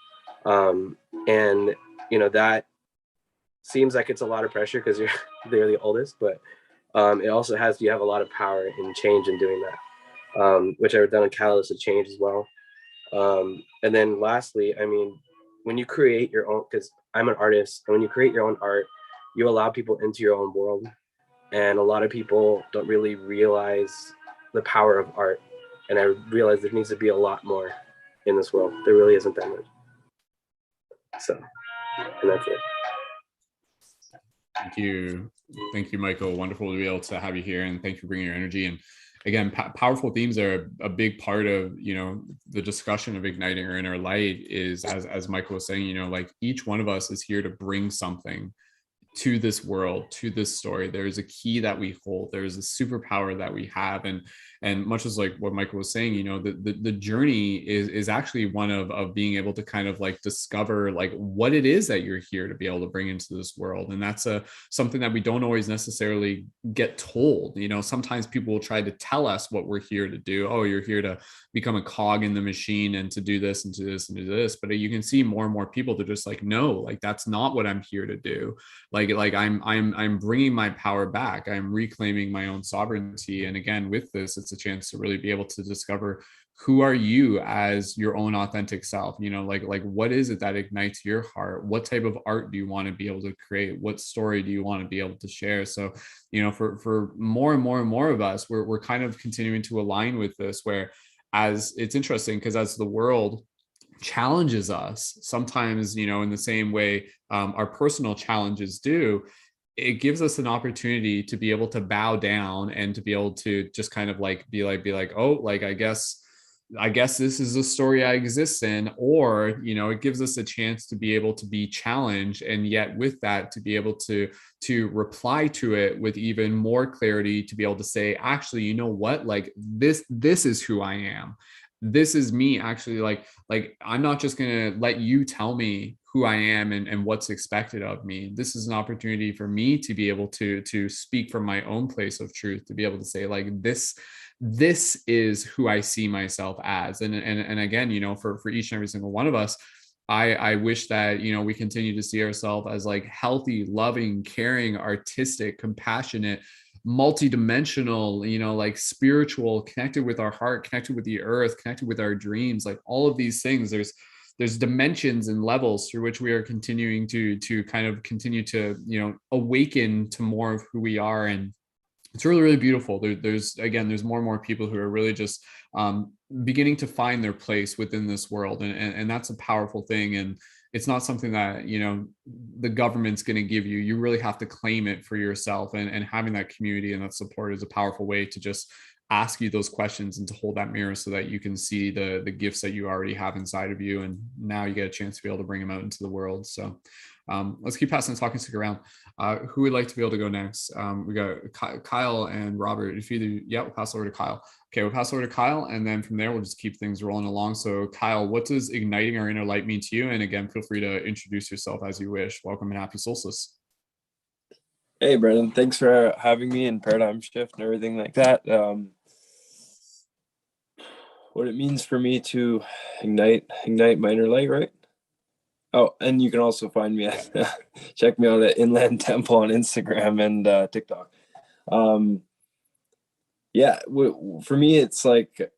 That seems like it's a lot of pressure because they're the oldest, but it also you have a lot of power in change in doing that, which I've done a catalyst of change as well. And then lastly, when you create your own, because I'm an artist, and when you create your own art, you allow people into your own world. And a lot of people don't really realize the power of art. And I realized there needs to be a lot more in this world. There really isn't that much. So, and that's it. Thank you, Michael. Wonderful to be able to have you here, and thank you for bringing your energy. And again, powerful themes are a big part of the discussion of igniting our inner light. Is as Michael was saying, like each one of us is here to bring something to this world, to this story. There's a key that we hold. There's a superpower that we have, and much as like what Michael was saying, the journey is actually one of being able to kind of like discover like what it is that you're here to be able to bring into this world. And that's something that we don't always necessarily get told. Sometimes people will try to tell us what we're here to do. Oh, you're here to become a cog in the machine and to do this and do this and do this. But you can see more and more people that just like, no, like that's not what I'm here to do. Like I'm bringing my power back. I'm reclaiming my own sovereignty. And again, with this, it's a chance to really be able to discover who are you as your own authentic self. Like what is it that ignites your heart? What type of art do you want to be able to create? What story do you want to be able to share? So, for more and more and more of us, we're kind of continuing to align with this, where as it's interesting because as the world challenges us sometimes, you know, in the same way our personal challenges do, it gives us an opportunity to be able to bow down and to be able to just kind of like be like, oh, like I guess this is the story I exist in. Or, you know, it gives us a chance to be able to be challenged, and yet with that to be able to reply to it with even more clarity, to be able to say, actually, you know what, like this is who I am. This is me, actually. Like I'm not just gonna let you tell me who I am and what's expected of me. This is an opportunity for me to be able to speak from my own place of truth, to be able to say like this is who I see myself as. And again, you know, for each and every single one of us, I wish that, you know, we continue to see ourselves as like healthy, loving, caring, artistic, compassionate, multidimensional, you know, like spiritual, connected with our heart, connected with the earth, connected with our dreams, like all of these things. There's dimensions and levels through which we are continuing to kind of continue to, you know, awaken to more of who we are. And it's really, really beautiful. There's more and more people who are really just beginning to find their place within this world. And that's a powerful thing. And it's not something that, you know, the government's going to give you. You really have to claim it for yourself. And having that community and that support is a powerful way to just ask you those questions and to hold that mirror so that you can see the gifts that you already have inside of you. And now you get a chance to be able to bring them out into the world. So let's keep passing the talking stick around. Who would like to be able to go next? We got Kyle and Robert. If either, we'll pass over to Kyle. Okay, we'll pass over to Kyle, and then from there we'll just keep things rolling along. So Kyle, what does igniting our inner light mean to you? And again, feel free to introduce yourself as you wish. Welcome and happy solstice. Hey, Brendan. Thanks for having me in Paradigm Shift and everything like that. What it means for me to ignite my inner light, right? Oh, and you can also find me at check me out at Inland Temple on Instagram and TikTok. For me, it's like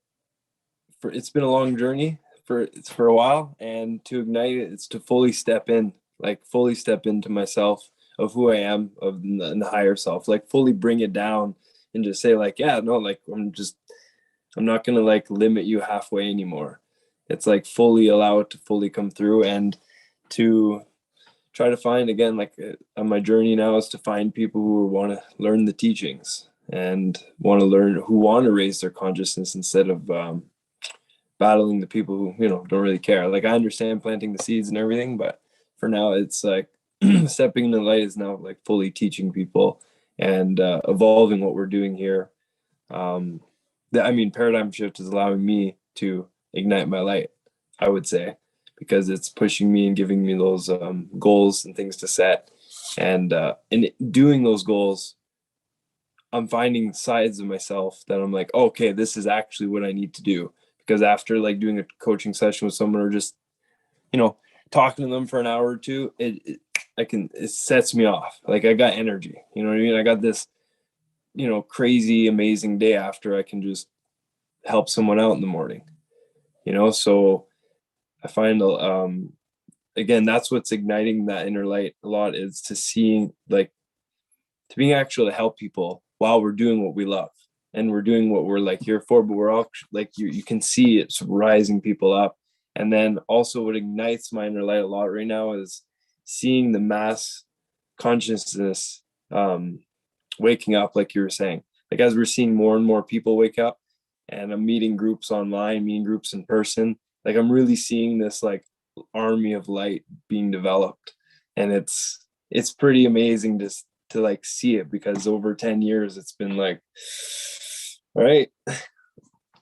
it's been a long journey for a while, and to ignite it, it's to fully step into myself, of who I am, of the higher self, like fully bring it down and just say like, yeah, no, like I'm not gonna like limit you halfway anymore. It's like fully allow it to fully come through, and to try to find, again, like on my journey now, is to find people who want to learn the teachings and want to raise their consciousness instead of battling the people who, you know, don't really care. Like I understand planting the seeds and everything, but for now it's like stepping in the light is now like fully teaching people and evolving what we're doing here. Paradigm Shift is allowing me to ignite my light, I would say, because it's pushing me and giving me those goals and things to set. And in doing those goals, I'm finding sides of myself that I'm like, okay, this is actually what I need to do. Because after like doing a coaching session with someone, or just, you know, talking to them for an hour or two, it sets me off. Like I got energy, you know what I mean? I got this, you know, crazy, amazing day after I can just help someone out in the morning, you know? So I find, again, that's what's igniting that inner light a lot, is to being actually to help people while we're doing what we love and we're doing what we're like here for, but we're all like, you can see it's rising people up. And then also what ignites my inner light a lot right now is seeing the mass consciousness waking up, like you were saying, like as we're seeing more and more people wake up, and I'm meeting groups online, meeting groups in person, like I'm really seeing this like army of light being developed. And it's pretty amazing to like see it, because over 10 years it's been like, all right,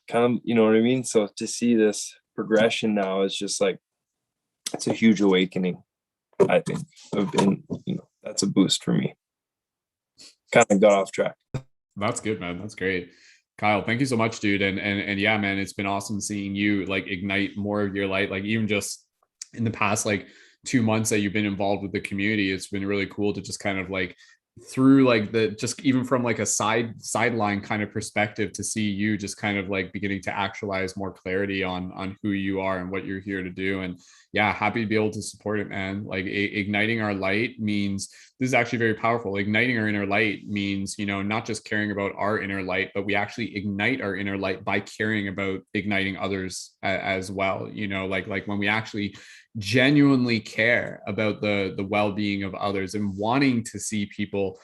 kind of, you know what I mean? So to see this progression now is just like, it's a huge awakening, I think. You know, that's a boost for me. Kind of got off track. That's good, man. That's great. Kyle, thank you so much, dude. And yeah, man, it's been awesome seeing you like ignite more of your light. Like even just in the past like 2 months that you've been involved with the community, it's been really cool to just kind of like through like the, just even from like a sideline kind of perspective, to see you just kind of like beginning to actualize more clarity on who you are and what you're here to do. And yeah, happy to be able to support it, man. Like igniting our light means, this is actually very powerful. Igniting our inner light means, you know, not just caring about our inner light, but we actually ignite our inner light by caring about igniting others as well. You know, like when we actually genuinely care about the well-being of others and wanting to see people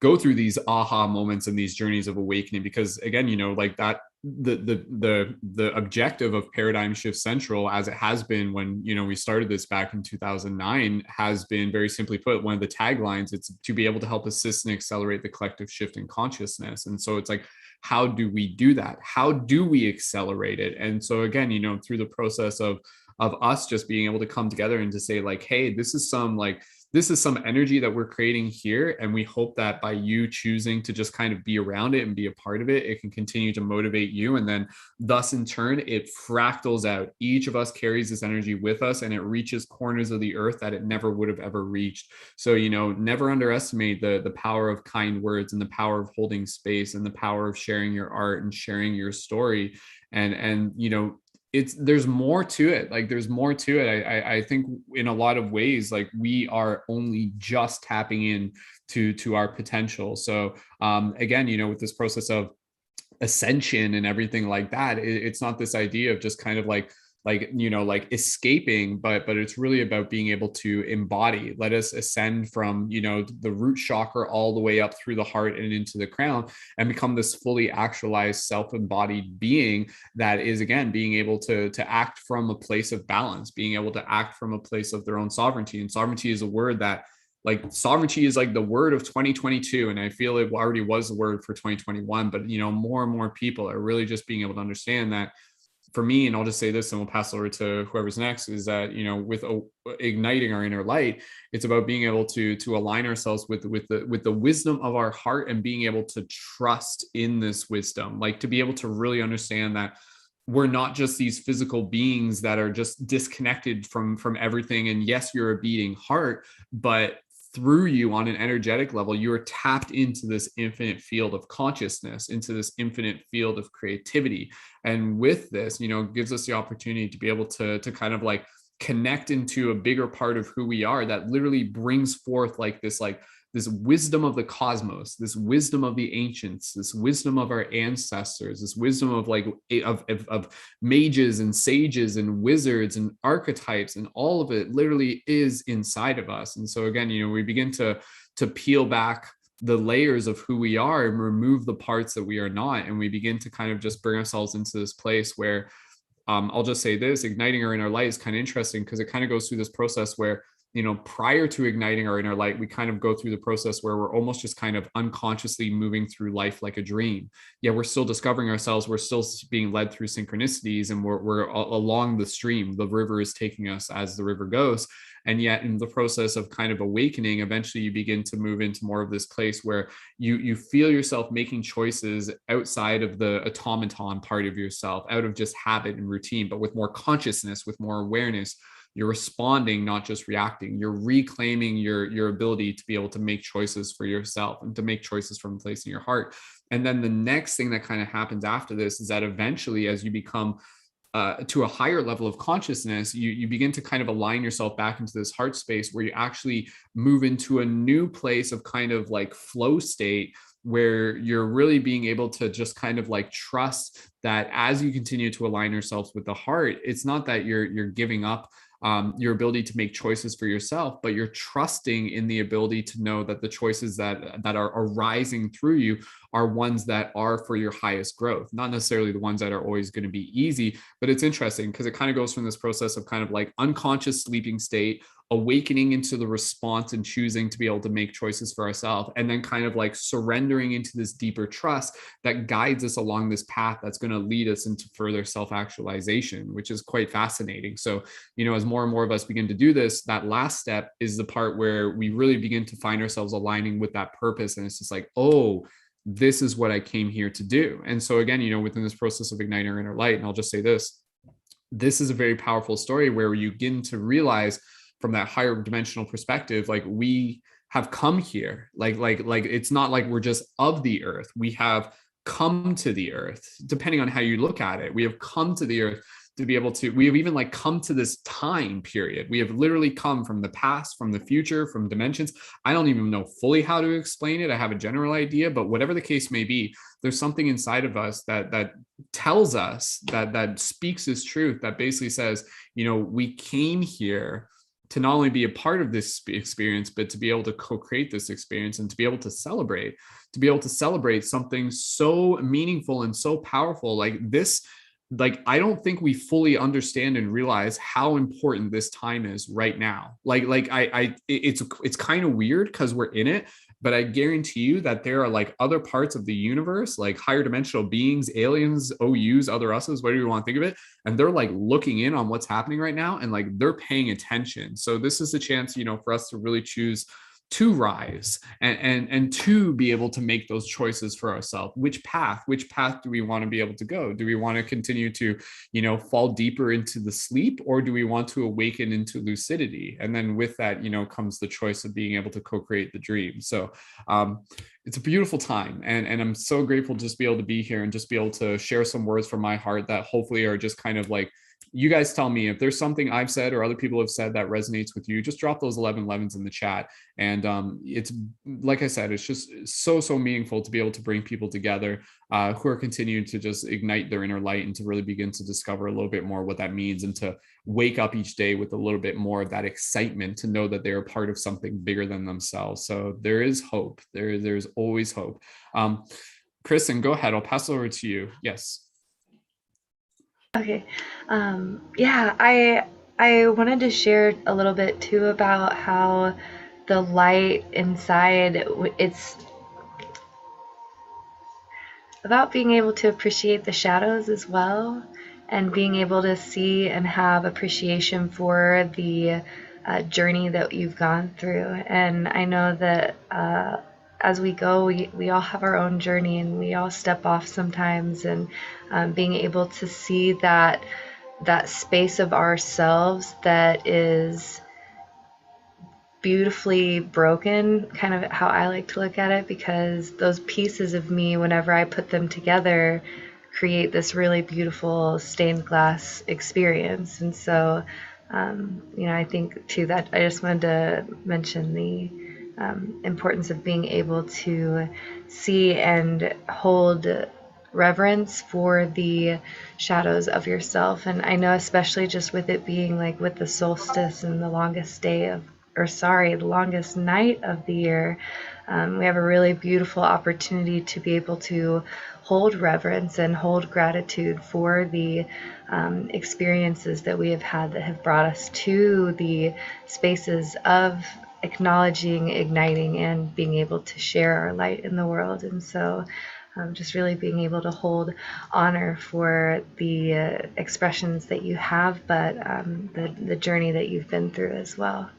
go through these aha moments and these journeys of awakening. Because again, you know, like that, the objective of Paradigm Shift Central, as it has been when, you know, we started this back in 2009, has been, very simply put, one of the taglines, it's to be able to help assist and accelerate the collective shift in consciousness. And so it's like, how do we do that? How do we accelerate it? And so again, you know, through the process of us just being able to come together and to say like, hey, this is some energy that we're creating here. And we hope that by you choosing to just kind of be around it and be a part of it, it can continue to motivate you. And then thus in turn, it fractals out. Each of us carries this energy with us, and it reaches corners of the earth that it never would have ever reached. So, you know, never underestimate the power of kind words and the power of holding space and the power of sharing your art and sharing your story. And, you know, there's more to it. Like there's more to it. I think in a lot of ways, like we are only just tapping in to our potential. So again, you know, with this process of ascension and everything like that, it's not this idea of just kind of like you know, like escaping, but it's really about being able to embody. Let us ascend from, you know, the root chakra all the way up through the heart and into the crown, and become this fully actualized self-embodied being that is, again, being able to act from a place of balance, being able to act from a place of their own sovereignty. And sovereignty is a word that, like, sovereignty is like the word of 2022, and I feel it already was the word for 2021. But you know, more and more people are really just being able to understand that. For me, and I'll just say this and we'll pass over to whoever's next, is that, you know, with igniting our inner light, it's about being able to align ourselves with the wisdom of our heart, and being able to trust in this wisdom, like to be able to really understand that we're not just these physical beings that are just disconnected from everything. And yes, you're a beating heart, but through you on an energetic level, you are tapped into this infinite field of consciousness, into this infinite field of creativity. And with this, you know, gives us the opportunity to be able to kind of like connect into a bigger part of who we are, that literally brings forth like this wisdom of the cosmos, this wisdom of the ancients, this wisdom of our ancestors, this wisdom of like of mages and sages and wizards and archetypes, and all of it literally is inside of us. And so again, you know, we begin to peel back the layers of who we are and remove the parts that we are not, and we begin to kind of just bring ourselves into this place where I'll just say this, igniting our inner light is kind of interesting, because it kind of goes through this process where, you know, prior to igniting our inner light, we kind of go through the process where we're almost just kind of unconsciously moving through life like a dream. Yeah, we're still discovering ourselves. We're still being led through synchronicities, and we're along the stream. The river is taking us as the river goes. And yet in the process of kind of awakening, eventually you begin to move into more of this place where you feel yourself making choices outside of the automaton part of yourself, out of just habit and routine, but with more consciousness, with more awareness. You're responding, not just reacting. You're reclaiming your ability to be able to make choices for yourself and to make choices from a place in your heart. And then the next thing that kind of happens after this is that eventually, as you become to a higher level of consciousness, you begin to kind of align yourself back into this heart space where you actually move into a new place of kind of like flow state, where you're really being able to just kind of like trust that as you continue to align yourselves with the heart, it's not that you're giving up your ability to make choices for yourself, but you're trusting in the ability to know that the choices that are arising through you are ones that are for your highest growth, not necessarily the ones that are always going to be easy. But it's interesting because it kind of goes from this process of kind of like unconscious sleeping state, awakening into the response and choosing to be able to make choices for ourselves, and then kind of like surrendering into this deeper trust that guides us along this path that's going to lead us into further self-actualization, which is quite fascinating. So, you know, as more and more of us begin to do this, that last step is the part where we really begin to find ourselves aligning with that purpose. And it's just like, oh, this is what I came here to do. And so again, you know, within this process of igniting our inner light, and I'll just say this is a very powerful story where you begin to realize from that higher dimensional perspective, like we have come here. Like it's not like we're just of the earth. We have come to the earth, depending on how you look at it. We have come to the earth to be able to, we have even like come to this time period. We have literally come from the past, from the future, from dimensions. I don't even know fully how to explain it. I have a general idea, but whatever the case may be, there's something inside of us that tells us, that speaks this truth, that basically says, you know, we came here to not only be a part of this experience, but to be able to co-create this experience and to be able to celebrate something so meaningful and so powerful like this. Like, I don't think we fully understand and realize how important this time is right now. It's kind of weird because we're in it, but I guarantee you that there are like other parts of the universe, like higher dimensional beings, aliens, OUs, other us's, whatever you want to think of it. And they're like looking in on what's happening right now and like they're paying attention. So this is the chance, you know, for us to really choose to rise and to be able to make those choices for ourselves. Which path do we want to be able to go? Do we want to continue to, you know, fall deeper into the sleep, or do we want to awaken into lucidity? And then with that, you know, comes the choice of being able to co-create the dream. So it's a beautiful time, and I'm so grateful to just be able to be here and just be able to share some words from my heart that hopefully are just kind of like, you guys tell me if there's something I've said or other people have said that resonates with you. Just drop those 1111s in the chat. And it's, like I said, it's just so meaningful to be able to bring people together who are continuing to just ignite their inner light and to really begin to discover a little bit more what that means, and to wake up each day with a little bit more of that excitement to know that they're a part of something bigger than themselves. So there is hope. There's always hope. Kristen, go ahead. I'll pass it over to you. Yes. Okay. Yeah, I wanted to share a little bit too about how the light inside, it's about being able to appreciate the shadows as well, and being able to see and have appreciation for the journey that you've gone through. And I know that as we go, we all have our own journey, and we all step off sometimes, and being able to see that space of ourselves that is beautifully broken, kind of how I like to look at it, because those pieces of me, whenever I put them together, create this really beautiful stained glass experience. And so, you know, I think too that I just wanted to mention the importance of being able to see and hold reverence for the shadows of yourself. And I know, especially just with it being like with the solstice and the longest day the longest night of the year, we have a really beautiful opportunity to be able to hold reverence and hold gratitude for the experiences that we have had that have brought us to the spaces of acknowledging, igniting, and being able to share our light in the world. And so just really being able to hold honor for the expressions that you have, but the journey that you've been through as well.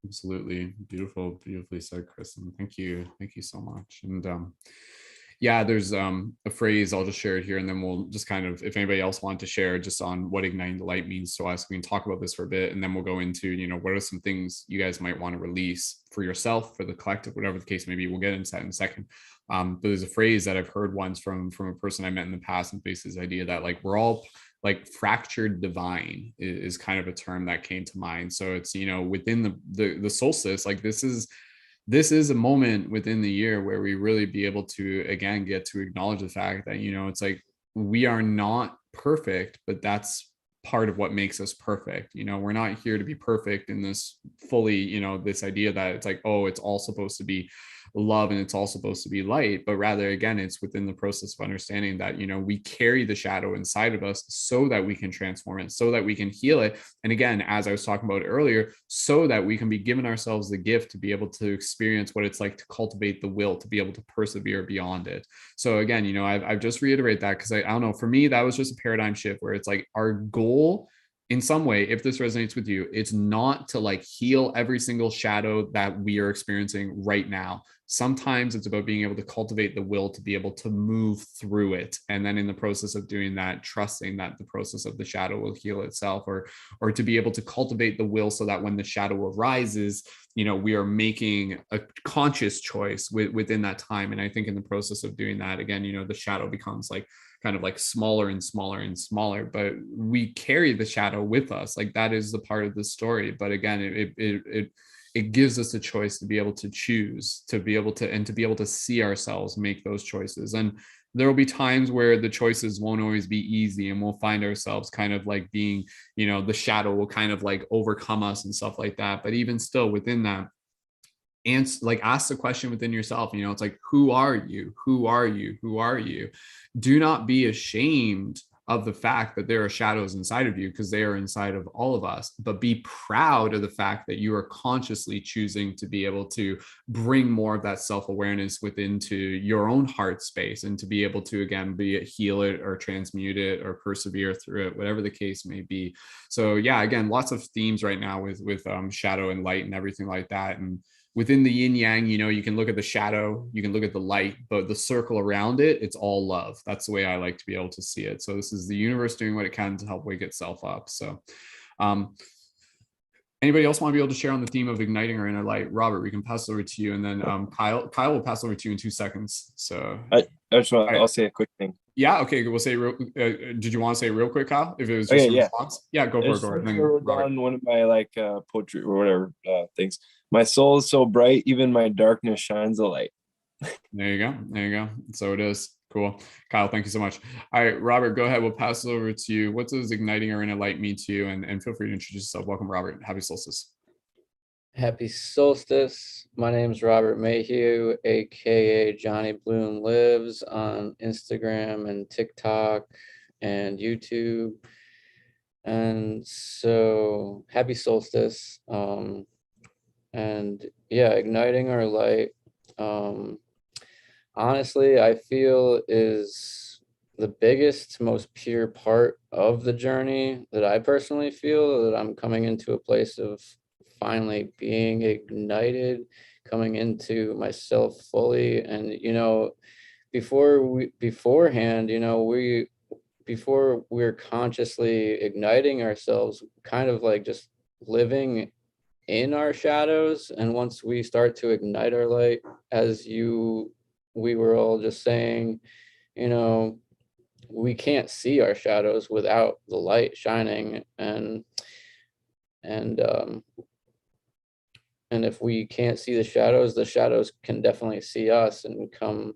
Absolutely. Beautifully said, Kristen. Thank you so much. And yeah, there's a phrase, I'll just share it here, and then we'll just kind of, if anybody else wants to share just on what igniting the light means to us, we can talk about this for a bit, and then we'll go into, you know, what are some things you guys might want to release for yourself, for the collective, whatever the case may be. We'll get into that in a second. But there's a phrase that I've heard once from a person I met in the past, and basically this idea that like we're all like fractured divine is kind of a term that came to mind. So it's, you know, within the solstice, like this is a moment within the year where we really be able to, again, get to acknowledge the fact that, you know, it's like we are not perfect, but that's part of what makes us perfect. You know, we're not here to be perfect in this fully, you know, this idea that it's like, oh, it's all supposed to be love and it's all supposed to be light, but rather, again, it's within the process of understanding that, you know, we carry the shadow inside of us so that we can transform it, so that we can heal it. And again, as I was talking about earlier, so that we can be given ourselves the gift to be able to experience what it's like to cultivate the will, to be able to persevere beyond it. So again, you know, I've just reiterated that because I don't know, for me, that was just a paradigm shift where it's like our goal in some way, if this resonates with you, it's not to like heal every single shadow that we are experiencing right now. Sometimes it's about being able to cultivate the will to be able to move through it. And then in the process of doing that, trusting that the process of the shadow will heal itself, or to be able to cultivate the will so that when the shadow arises, we are making a conscious choice within that time. And I think in the process of doing that, again, the shadow becomes like kind of like smaller and smaller and smaller, but we carry the shadow with us. Like that is the part of the story. But again, it gives us a choice to be able to choose, to be able to see ourselves make those choices. And there will be times where the choices won't always be easy, and we'll find ourselves kind of like being, the shadow will kind of like overcome us and stuff like that. But even still within that, ask the question within yourself, it's like, who are you? Who are you? Who are you? Do not be ashamed of the fact that there are shadows inside of you, because they are inside of all of us, but be proud of the fact that you are consciously choosing to be able to bring more of that self-awareness into your own heart space, and to be able to, again, be it heal it or transmute it or persevere through it, whatever the case may be. So yeah, again, lots of themes right now with shadow and light and everything like that. And within the yin yang, you can look at the shadow, you can look at the light, but the circle around it, it's all love. That's the way I like to be able to see it. So this is the universe doing what it can to help wake itself up. So anybody else want to be able to share on the theme of igniting our inner light? Robert, we can pass it over to you, and then Kyle will pass over to you in 2 seconds. So I'll say a quick thing. Yeah, okay, we'll say did you want to say real quick, Kyle, if it was just a response? Yeah, go for it. I wrote down one of my poetry or whatever things. My soul is so bright, even my darkness shines a light. There you go. So it is. Cool. Kyle, thank you so much. All right, Robert, go ahead. We'll pass it over to you. What does igniting our inner light mean to you? And feel free to introduce yourself. Welcome, Robert. Happy solstice. Happy solstice. My name is Robert Mayhew, aka Johnny Bloom Lives, on Instagram and TikTok and YouTube. And so happy solstice. And yeah, igniting our light, honestly, I feel is the biggest, most pure part of the journey that I personally feel that I'm coming into a place of finally being ignited, coming into myself fully. And before we're consciously igniting ourselves, kind of like just living in our shadows. And once we start to ignite our light, as we were all just saying, we can't see our shadows without the light shining. And if we can't see the shadows can definitely see us and come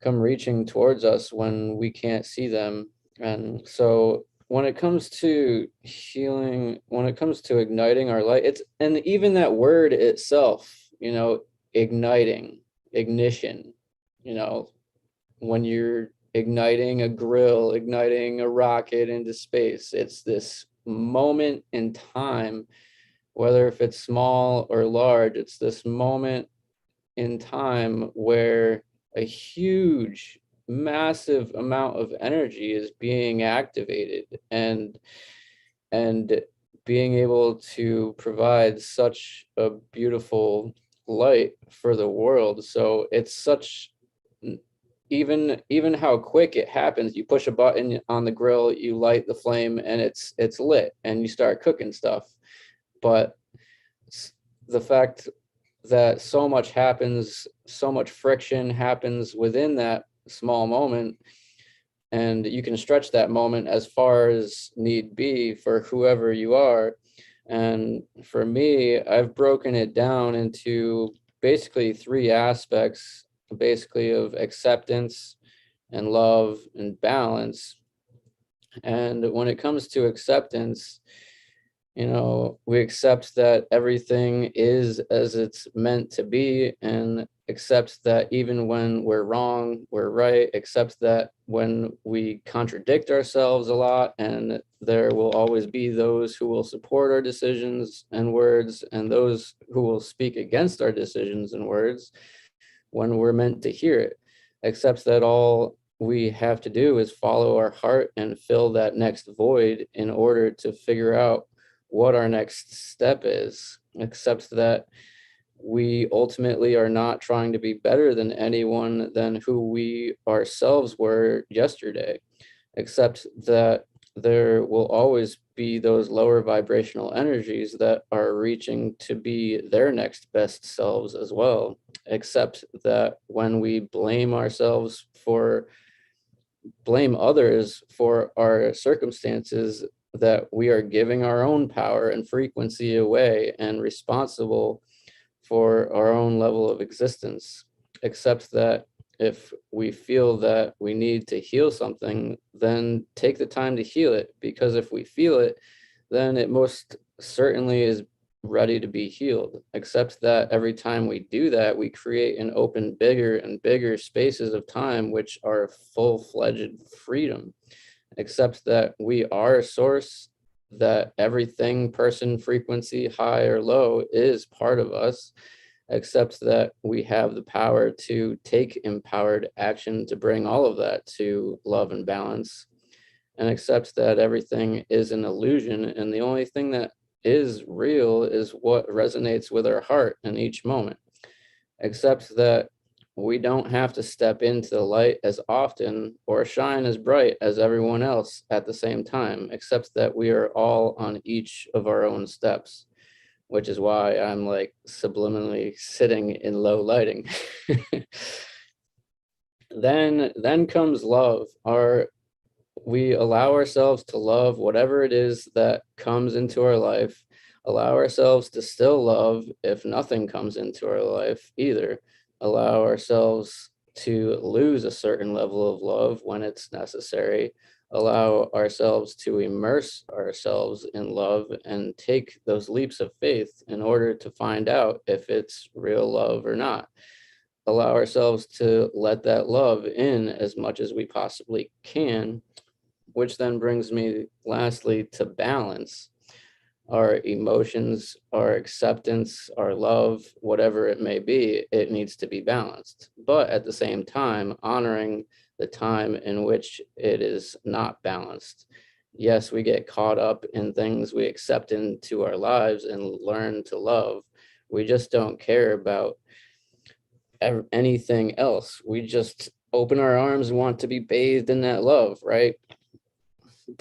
reaching towards us when we can't see them. And so when it comes to healing, when it comes to igniting our light, and even that word itself, igniting, ignition, when you're igniting a grill, igniting a rocket into space, it's this moment in time, whether if it's small or large, it's this moment in time where a huge, massive amount of energy is being activated, and being able to provide such a beautiful light for the world. So it's such, even how quick it happens. You push a button on the grill, you light the flame, and it's lit, and you start cooking stuff. But the fact that so much happens, so much friction happens within that small moment, and you can stretch that moment as far as need be for whoever you are. And for me, I've broken it down into basically 3 aspects, basically of acceptance and love and balance. And when it comes to acceptance, we accept that everything is as it's meant to be, and accept that even when we're wrong, we're right. Accept that when we contradict ourselves a lot, and there will always be those who will support our decisions and words, and those who will speak against our decisions and words when we're meant to hear it. Accept that all we have to do is follow our heart and fill that next void in order to figure out what our next step is. Accept that we ultimately are not trying to be better than anyone than who we ourselves were yesterday, except that there will always be those lower vibrational energies that are reaching to be their next best selves as well, except that when we blame others for our circumstances, that we are giving our own power and frequency away and responsible for our own level of existence, except that if we feel that we need to heal something, then take the time to heal it, because if we feel it, then it most certainly is ready to be healed, except that every time we do that, we create and open bigger and bigger spaces of time, which are full-fledged freedom, except that we are a source, that everything, person, frequency, high or low, is part of us, except that we have the power to take empowered action to bring all of that to love and balance, and accept that everything is an illusion, and the only thing that is real is what resonates with our heart in each moment, except that we don't have to step into the light as often or shine as bright as everyone else at the same time, except that we are all on each of our own steps, which is why I'm like subliminally sitting in low lighting. Then comes love. We allow ourselves to love whatever it is that comes into our life, allow ourselves to still love if nothing comes into our life either, allow ourselves to lose a certain level of love when it's necessary, allow ourselves to immerse ourselves in love and take those leaps of faith in order to find out if it's real love or not. Allow ourselves to let that love in as much as we possibly can, which then brings me lastly to balance. Our emotions, our acceptance, our love, whatever it may be, it needs to be balanced. But at the same time, honoring the time in which it is not balanced. Yes, we get caught up in things we accept into our lives and learn to love. We just don't care about anything else. We just open our arms and want to be bathed in that love, right?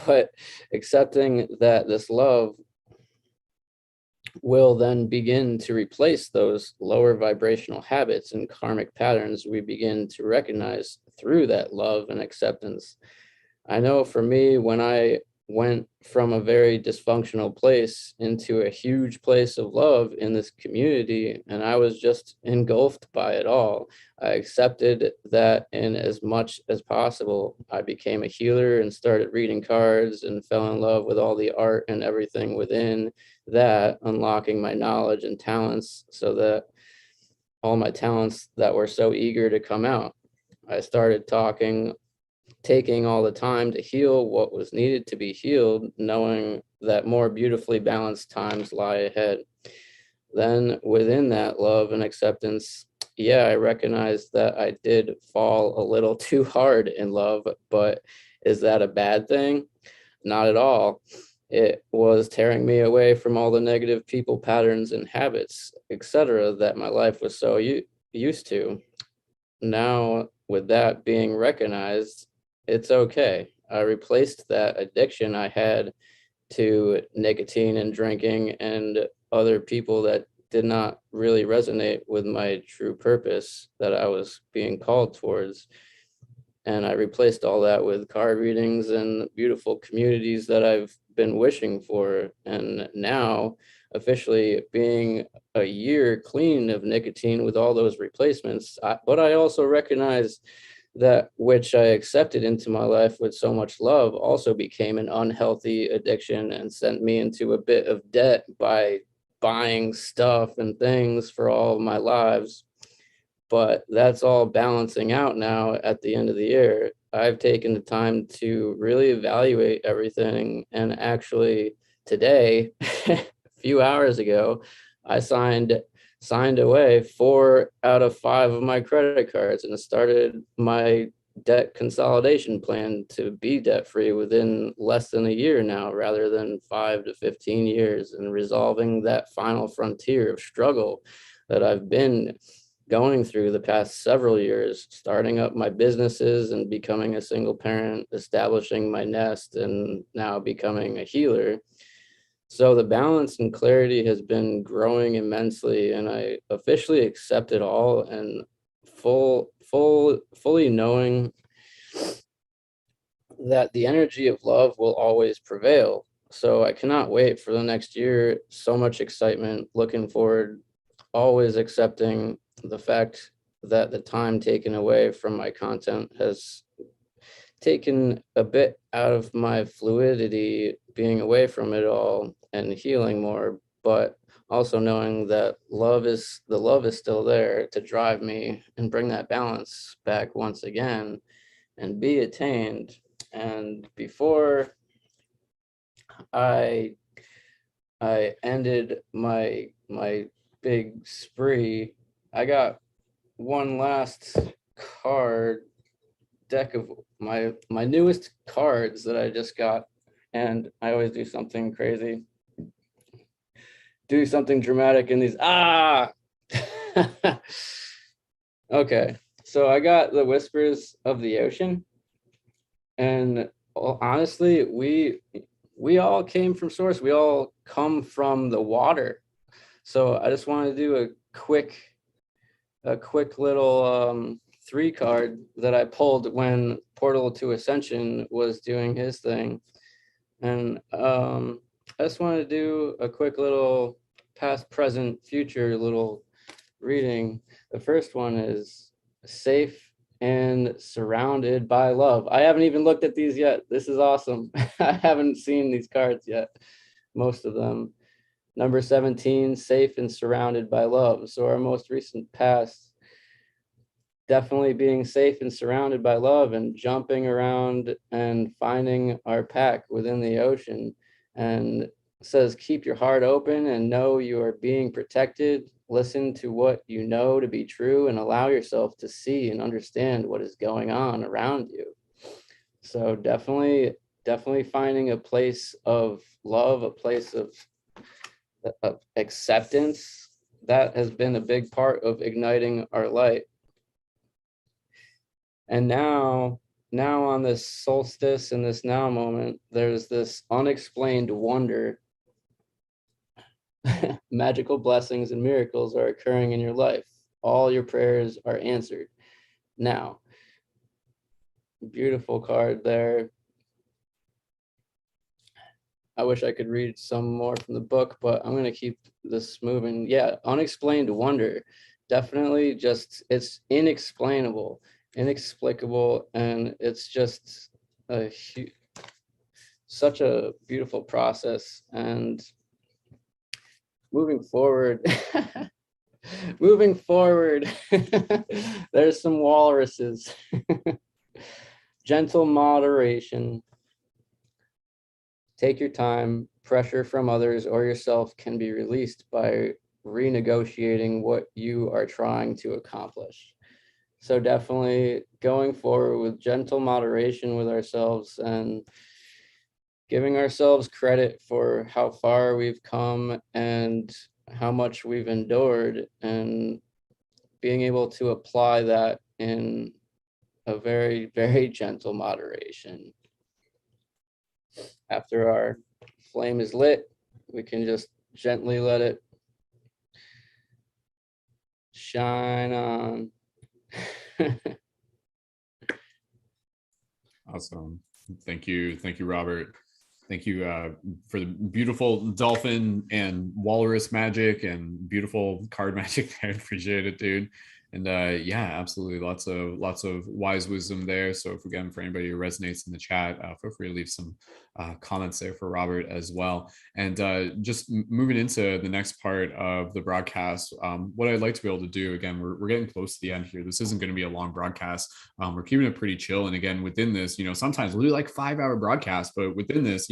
But accepting that this love will then begin to replace those lower vibrational habits and karmic patterns we begin to recognize through that love and acceptance. I know for me, when I went from a very dysfunctional place into a huge place of love in this community, and I was just engulfed by it all. I accepted that in as much as possible. I became a healer and started reading cards and fell in love with all the art and everything within that, unlocking my knowledge and talents so that all my talents that were so eager to come out. I started taking all the time to heal what was needed to be healed, knowing that more beautifully balanced times lie ahead. Then within that love and acceptance, yeah, I recognized that I did fall a little too hard in love, but is that a bad thing? Not at all. It was tearing me away from all the negative people patterns and habits, etc., that my life was so used to. Now, with that being recognized, it's okay. I replaced that addiction I had to nicotine and drinking and other people that did not really resonate with my true purpose that I was being called towards. And I replaced all that with card readings and beautiful communities that I've been wishing for. And now, officially being a year clean of nicotine with all those replacements, but I also recognize that which I accepted into my life with so much love also became an unhealthy addiction and sent me into a bit of debt by buying stuff and things for all of my lives. But that's all balancing out now at the end of the year. I've taken the time to really evaluate everything. And actually today, a few hours ago, I signed away 4 out of 5 of my credit cards and started my debt consolidation plan to be debt free within less than a year now, rather than 5 to 15 years, and resolving that final frontier of struggle that I've been going through the past several years, starting up my businesses and becoming a single parent, establishing my nest, and now becoming a healer. So the balance and clarity has been growing immensely, and I officially accept it all and fully knowing that the energy of love will always prevail. So I cannot wait for the next year. So much excitement, looking forward, always accepting the fact that the time taken away from my content has taken a bit out of my fluidity, being away from it all and healing more, but also knowing that the love is still there to drive me and bring that balance back once again and be attained. And before I ended my big spree, I got one last card deck of my newest cards that I just got, and I always do something crazy, do something dramatic in these. Okay, so I got the Whispers of the Ocean, and honestly, we all came from source. We all come from the water. So I just wanted to do a quick little 3 card that I pulled when Portal to Ascension was doing his thing. And I just wanted to do a quick little past, present, future little reading. The first one is Safe and Surrounded by Love. I haven't even looked at these yet. This is awesome. I haven't seen these cards yet, most of them. Number 17, Safe and Surrounded by Love. So our most recent past, definitely being safe and surrounded by love and jumping around and finding our pack within the ocean. And says, keep your heart open and know you are being protected. Listen to what you know to be true and allow yourself to see and understand what is going on around you. So definitely finding a place of love, a place of acceptance. That has been a big part of igniting our light. And now on this solstice and this now moment, there's this unexplained wonder. Magical blessings and miracles are occurring in your life. All your prayers are answered. Now, beautiful card there. I wish I could read some more from the book, but I'm going to keep this moving. Yeah, unexplained wonder. Definitely just, it's inexplainable, inexplicable, and it's just such a beautiful process. And moving forward, there's some walruses. Gentle moderation. Take your time. Pressure from others or yourself can be released by renegotiating what you are trying to accomplish. So definitely going forward with gentle moderation with ourselves and giving ourselves credit for how far we've come and how much we've endured, and being able to apply that in a very, very gentle moderation. After our flame is lit, we can just gently let it shine on. Awesome. Thank you, Robert. Thank you for the beautiful dolphin and walrus magic and beautiful card magic. I appreciate it, dude. And yeah, absolutely, lots of wise wisdom there. So if, again, for anybody who resonates in the chat, feel free to leave some comments there for Robert as well. And just moving into the next part of the broadcast, what I'd like to be able to do, again, we're getting close to the end here. This isn't going to be a long broadcast. We're keeping it pretty chill. And again, within this, sometimes we'll do like 5-hour broadcasts, but within this,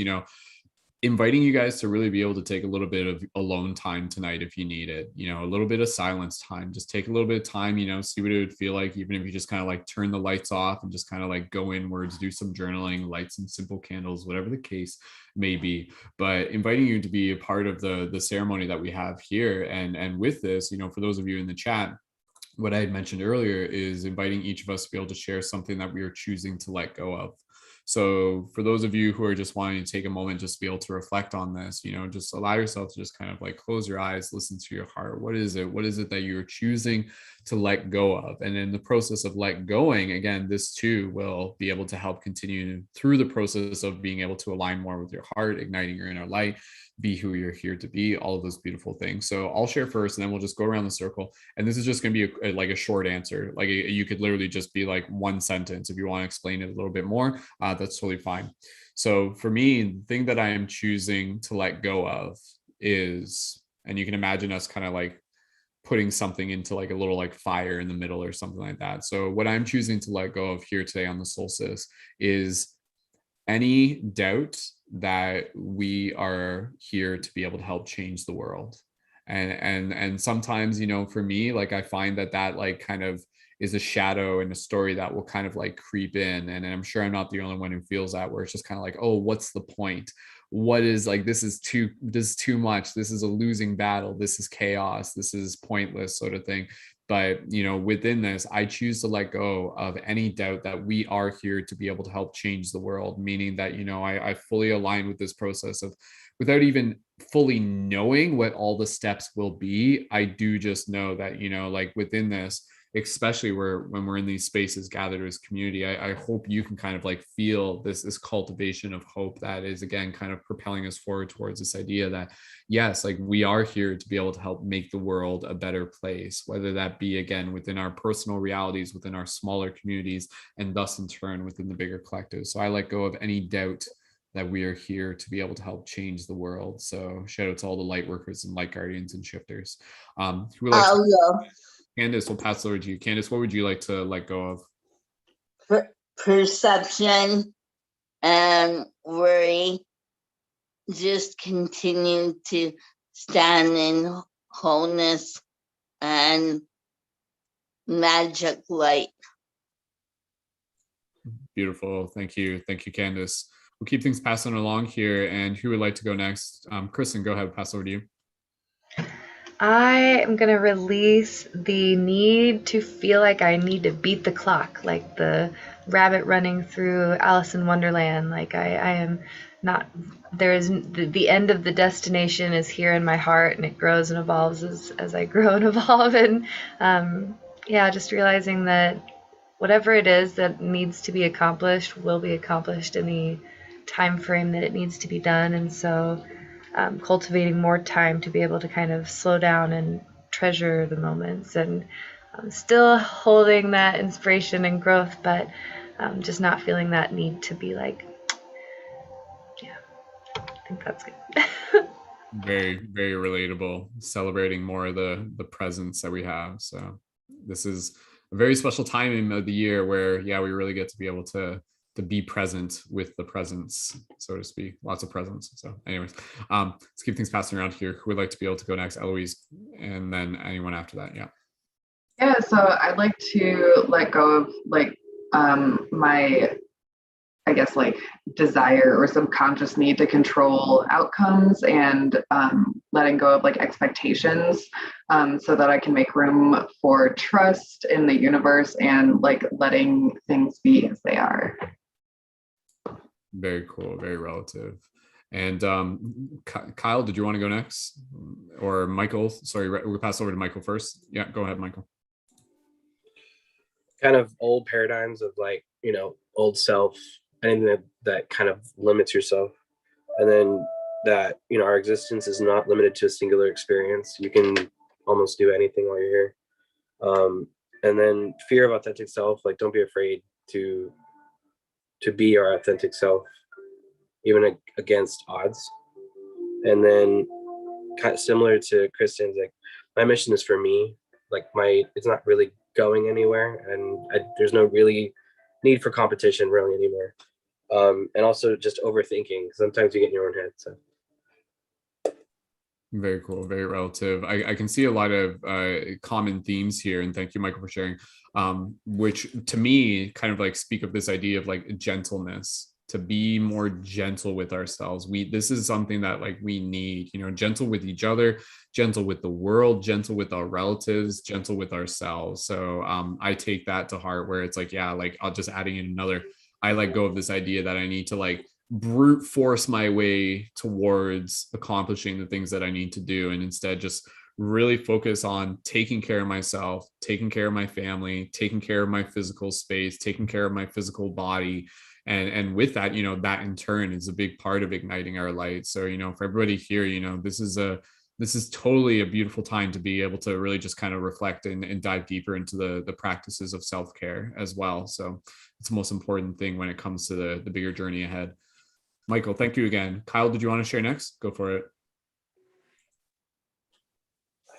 inviting you guys to really be able to take a little bit of alone time tonight if you need it, a little bit of silence time. Just take a little bit of time, see what it would feel like, even if you just kind of like turn the lights off and just kind of like go inwards, do some journaling, light some simple candles, whatever the case may be. But inviting you to be a part of the ceremony that we have here. And with this, for those of you in the chat, what I had mentioned earlier is inviting each of us to be able to share something that we are choosing to let go of. So for those of you who are just wanting to take a moment just to be able to reflect on this, just allow yourself to just kind of like close your eyes, listen to your heart. What is it? What is it that you're choosing to let go of? And in the process of let going, again, this too will be able to help continue through the process of being able to align more with your heart, igniting your inner light, be who you're here to be, all of those beautiful things. So I'll share first, and then we'll just go around the circle. And this is just going to be like a short answer. Like you could literally just be like one sentence. If you want to explain it a little bit more, that's totally fine. So for me, the thing that I am choosing to let go of is, and you can imagine us kind of like putting something into like a little like fire in the middle or something like that. So what I'm choosing to let go of here today on the solstice is any doubt that we are here to be able to help change the world. And sometimes, for me, like I find that like kind of is a shadow and a story that will kind of like creep in. And I'm sure I'm not the only one who feels that, where it's just kind of like, oh, what's the point? What is like, this is too much. This is a losing battle. This is chaos. This is pointless sort of thing. But, within this, I choose to let go of any doubt that we are here to be able to help change the world, meaning that, I fully align with this process of, without even fully knowing what all the steps will be. I do just know that, like within this, especially when we're in these spaces gathered as community, I hope you can kind of like feel this cultivation of hope that is, again, kind of propelling us forward towards this idea that, yes, like we are here to be able to help make the world a better place, whether that be, again, within our personal realities, within our smaller communities, and thus in turn within the bigger collective. So I let go of any doubt that we are here to be able to help change the world. So shout out to all the light workers and light guardians and shifters. Who would like to- Candace, we'll pass it over to you. Candace, what would you like to let go of? Perception and worry. Just continue to stand in wholeness and magic light. Beautiful. Thank you. Thank you, Candace. We'll keep things passing along here. And who would like to go next? Kristen, go ahead. Pass over to you. I am going to release the need to feel like I need to beat the clock, like the rabbit running through Alice in Wonderland. Like I am not, there is the end of the destination is here in my heart, and it grows and evolves as I grow and evolve. And just realizing that whatever it is that needs to be accomplished will be accomplished in the time frame that it needs to be done. And so cultivating more time to be able to kind of slow down and treasure the moments, and still holding that inspiration and growth, but just not feeling that need to be like, I think that's good. Very, very relatable. Celebrating more of the presence that we have. So this is a very special time of the year where, we really get to be able to be present with the presence, so to speak. Lots of presence. So anyways, let's keep things passing around here. Who would like to be able to go next? Eloise, and then anyone after that. Yeah, so I'd like to let go of like my, I guess, like desire or subconscious need to control outcomes, and letting go of like expectations, so that I can make room for trust in the universe and like letting things be as they are. Very cool. Very relative. And Kyle, did you want to go next? Or Michael? Sorry, we'll pass over to Michael first. Yeah, go ahead, Michael. Kind of old paradigms of like, old self, anything that kind of limits yourself. And then that, our existence is not limited to a singular experience. You can almost do anything while you're here. And then fear of authentic self, like don't be afraid to be your authentic self, even against odds. And then kind of similar to Kristen's, like my mission is for me, like it's not really going anywhere, and there's no really need for competition really anymore. And also just overthinking. Sometimes you get in your own head. So Very cool, very relative. I can see a lot of common themes here, and thank you, Michael, for sharing. Which to me kind of like speak of this idea of like gentleness, to be more gentle with ourselves. This is something that like we need, you know, gentle with each other, gentle with the world, gentle with our relatives, gentle with ourselves. So I take that to heart, where it's like, yeah, like I'll just adding in another, I let go of this idea that I need to like brute force my way towards accomplishing the things that I need to do, and instead just really focus on taking care of myself, taking care of my family, taking care of my physical space, taking care of my physical body. And with that, you know, that in turn is a big part of igniting our light. So, you know, for everybody here, you know, this is totally a beautiful time to be able to really just kind of reflect and dive deeper into the practices of self-care as well. So it's the most important thing when it comes to the bigger journey ahead. Michael, thank you again. Kyle, did you want to share next? Go for it.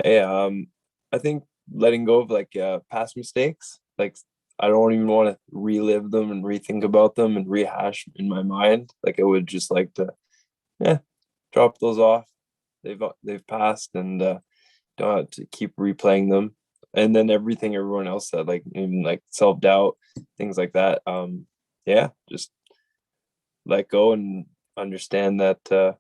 Hey, I think letting go of like past mistakes, like I don't even want to relive them and rethink about them and rehash in my mind. Like I would just like to, drop those off. They've passed, and don't have to keep replaying them. And then everything everyone else said, like even like self-doubt, things like that. Just let go and understand that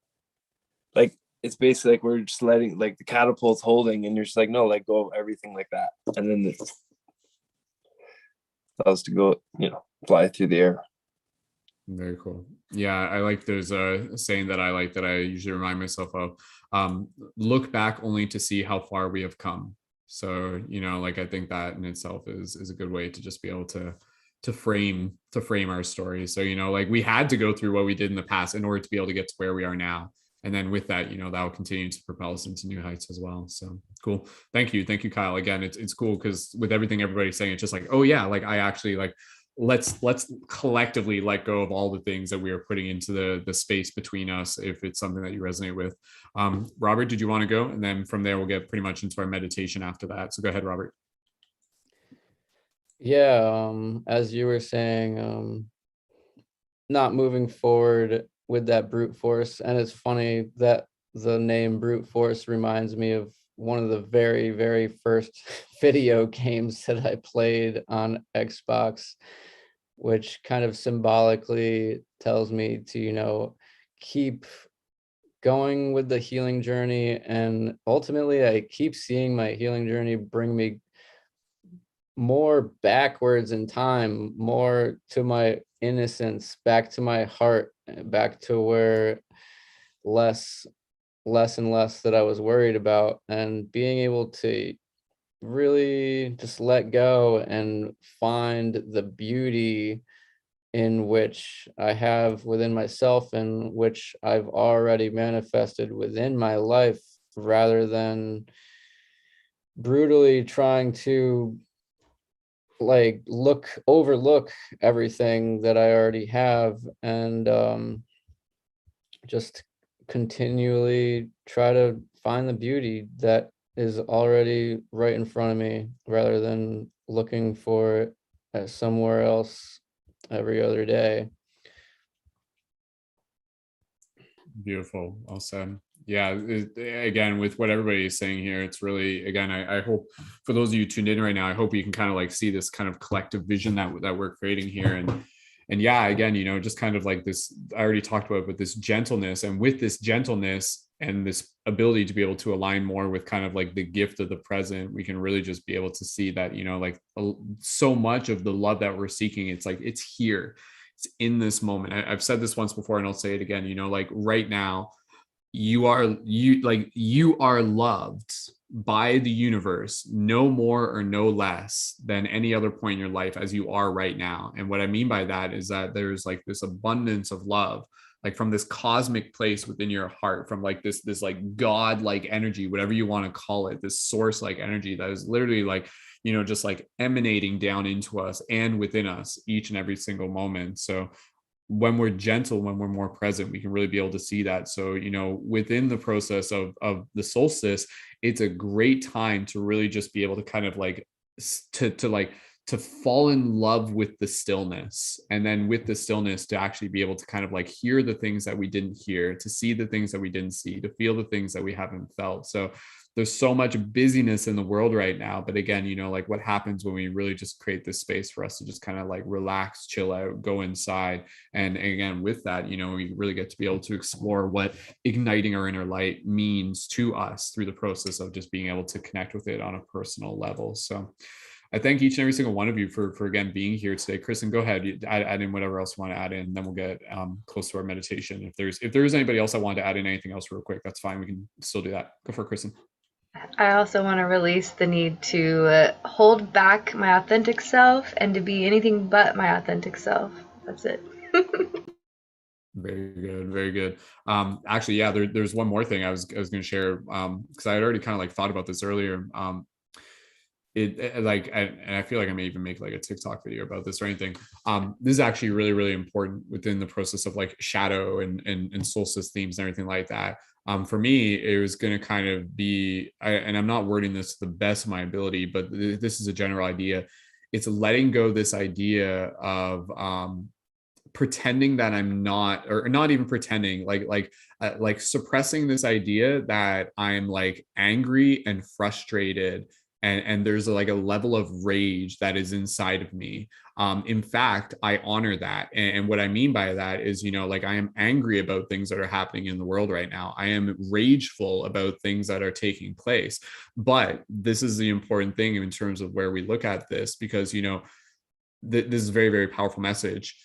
like it's basically like we're just letting like the catapult's holding, and you're just like, no, let go of everything like that, and then it allows to go, fly through the air. Very cool. Yeah, I like there's a saying that I like that I usually remind myself of. Look back only to see how far we have come. So, like I think that in itself is a good way to just be able to frame our story. So, like we had to go through what we did in the past in order to be able to get to where we are now. And then with that, that will continue to propel us into new heights as well. So cool. Thank you, Kyle. Again, it's cool because with everything everybody's saying, it's just like, oh yeah, like I actually like let's collectively let go of all the things that we are putting into the space between us, if it's something that you resonate with. Robert, did you want to go? And then from there, we'll get pretty much into our meditation after that. So go ahead, Robert. Yeah, as you were saying, not moving forward with that brute force. And it's funny that the name brute force reminds me of one of the very, very first video games that I played on Xbox, which kind of symbolically tells me to, keep going with the healing journey. And ultimately, I keep seeing my healing journey bring me more backwards in time, more to my innocence, back to my heart, back to where less and less that I was worried about, and being able to really just let go and find the beauty in which I have within myself and which I've already manifested within my life, rather than brutally trying to like overlook everything that I already have, and just continually try to find the beauty that is already right in front of me, rather than looking for it somewhere else every other day. Beautiful. Well said. Yeah, again, with what everybody is saying here, it's really, again, I hope for those of you tuned in right now, I hope you can kind of like see this kind of collective vision that we're creating here. And yeah, again, just kind of like this, I already talked about it, but this gentleness, and with this gentleness and this ability to be able to align more with kind of like the gift of the present, we can really just be able to see that, like so much of the love that we're seeking, it's like, it's here, it's in this moment. I've said this once before and I'll say it again, like right now, you are loved by the universe, no more or no less than any other point in your life as you are right now. And what I mean by that is that there's like this abundance of love, like from this cosmic place within your heart, from like this like God-like energy, whatever you want to call it, this source-like energy that is literally like, just like emanating down into us and within us each and every single moment. So when we're gentle, when we're more present, we can really be able to see that. So, within the process of the solstice, it's a great time to really just be able to kind of like to fall in love with the stillness, and then with the stillness to actually be able to kind of like hear the things that we didn't hear, to see the things that we didn't see, to feel the things that we haven't felt. So there's so much busyness in the world right now, but again, you know, like what happens when we really just create this space for us to just kind of like relax, chill out, go inside. And again, with that, you know, we really get to be able to explore what igniting our inner light means to us through the process of just being able to connect with it on a personal level. So I thank each and every single one of you for again being here today. Kristen, go ahead, add in whatever else you want to add in, and then we'll get close to our meditation. If there's anybody else that wanted to add in anything else real quick, that's fine. We can still do that. Go for it, Kristen. I also want to release the need to hold back my authentic self and to be anything but my authentic self. That's it. Very good, very good. Actually, yeah, there's one more thing I was going to share, because I had already kind of like thought about this earlier. And I feel like I may even make like a TikTok video about this or anything. This is actually really, really important within the process of like shadow and solstice themes and everything like that. For me, it was going to kind of be, and I'm not wording this to the best of my ability, but this is a general idea. It's letting go this idea of pretending that I'm not, or not even pretending, like suppressing this idea that I'm like angry and frustrated. And there's like a level of rage that is inside of me. In fact, I honor that. And what I mean by that is, you know, like I am angry about things that are happening in the world right now. I am rageful about things that are taking place. But this is the important thing in terms of where we look at this, because, you know, this is a very, very powerful message.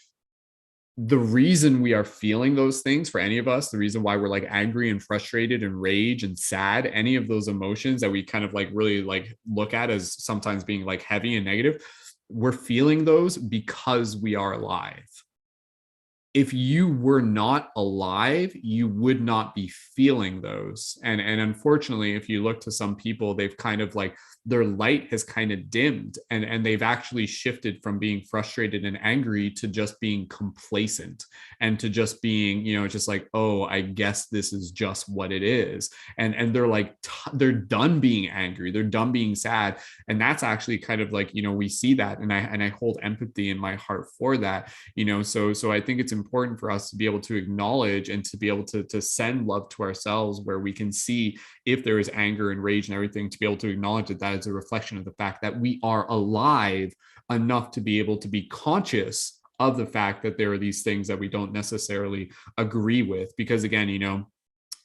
The reason we are feeling those things, for any of us, the reason why we're like angry and frustrated and rage and sad, any of those emotions that we kind of like really like look at as sometimes being like heavy and negative, we're feeling those because we are alive. If you were not alive, you would not be feeling those. And unfortunately, if you look to some people, they've kind of like, their light has kind of dimmed, and they've actually shifted from being frustrated and angry to just being complacent, and to just being, you know, just like, oh, I guess this is just what it is. And they're like, they're done being angry, they're done being sad. And that's actually kind of like, you know, we see that, and I hold empathy in my heart for that, you know. So I think it's important for us to be able to acknowledge and to be able to send love to ourselves, where we can see if there is anger and rage and everything, to be able to acknowledge that is a reflection of the fact that we are alive enough to be able to be conscious of the fact that there are these things that we don't necessarily agree with. Because again, you know,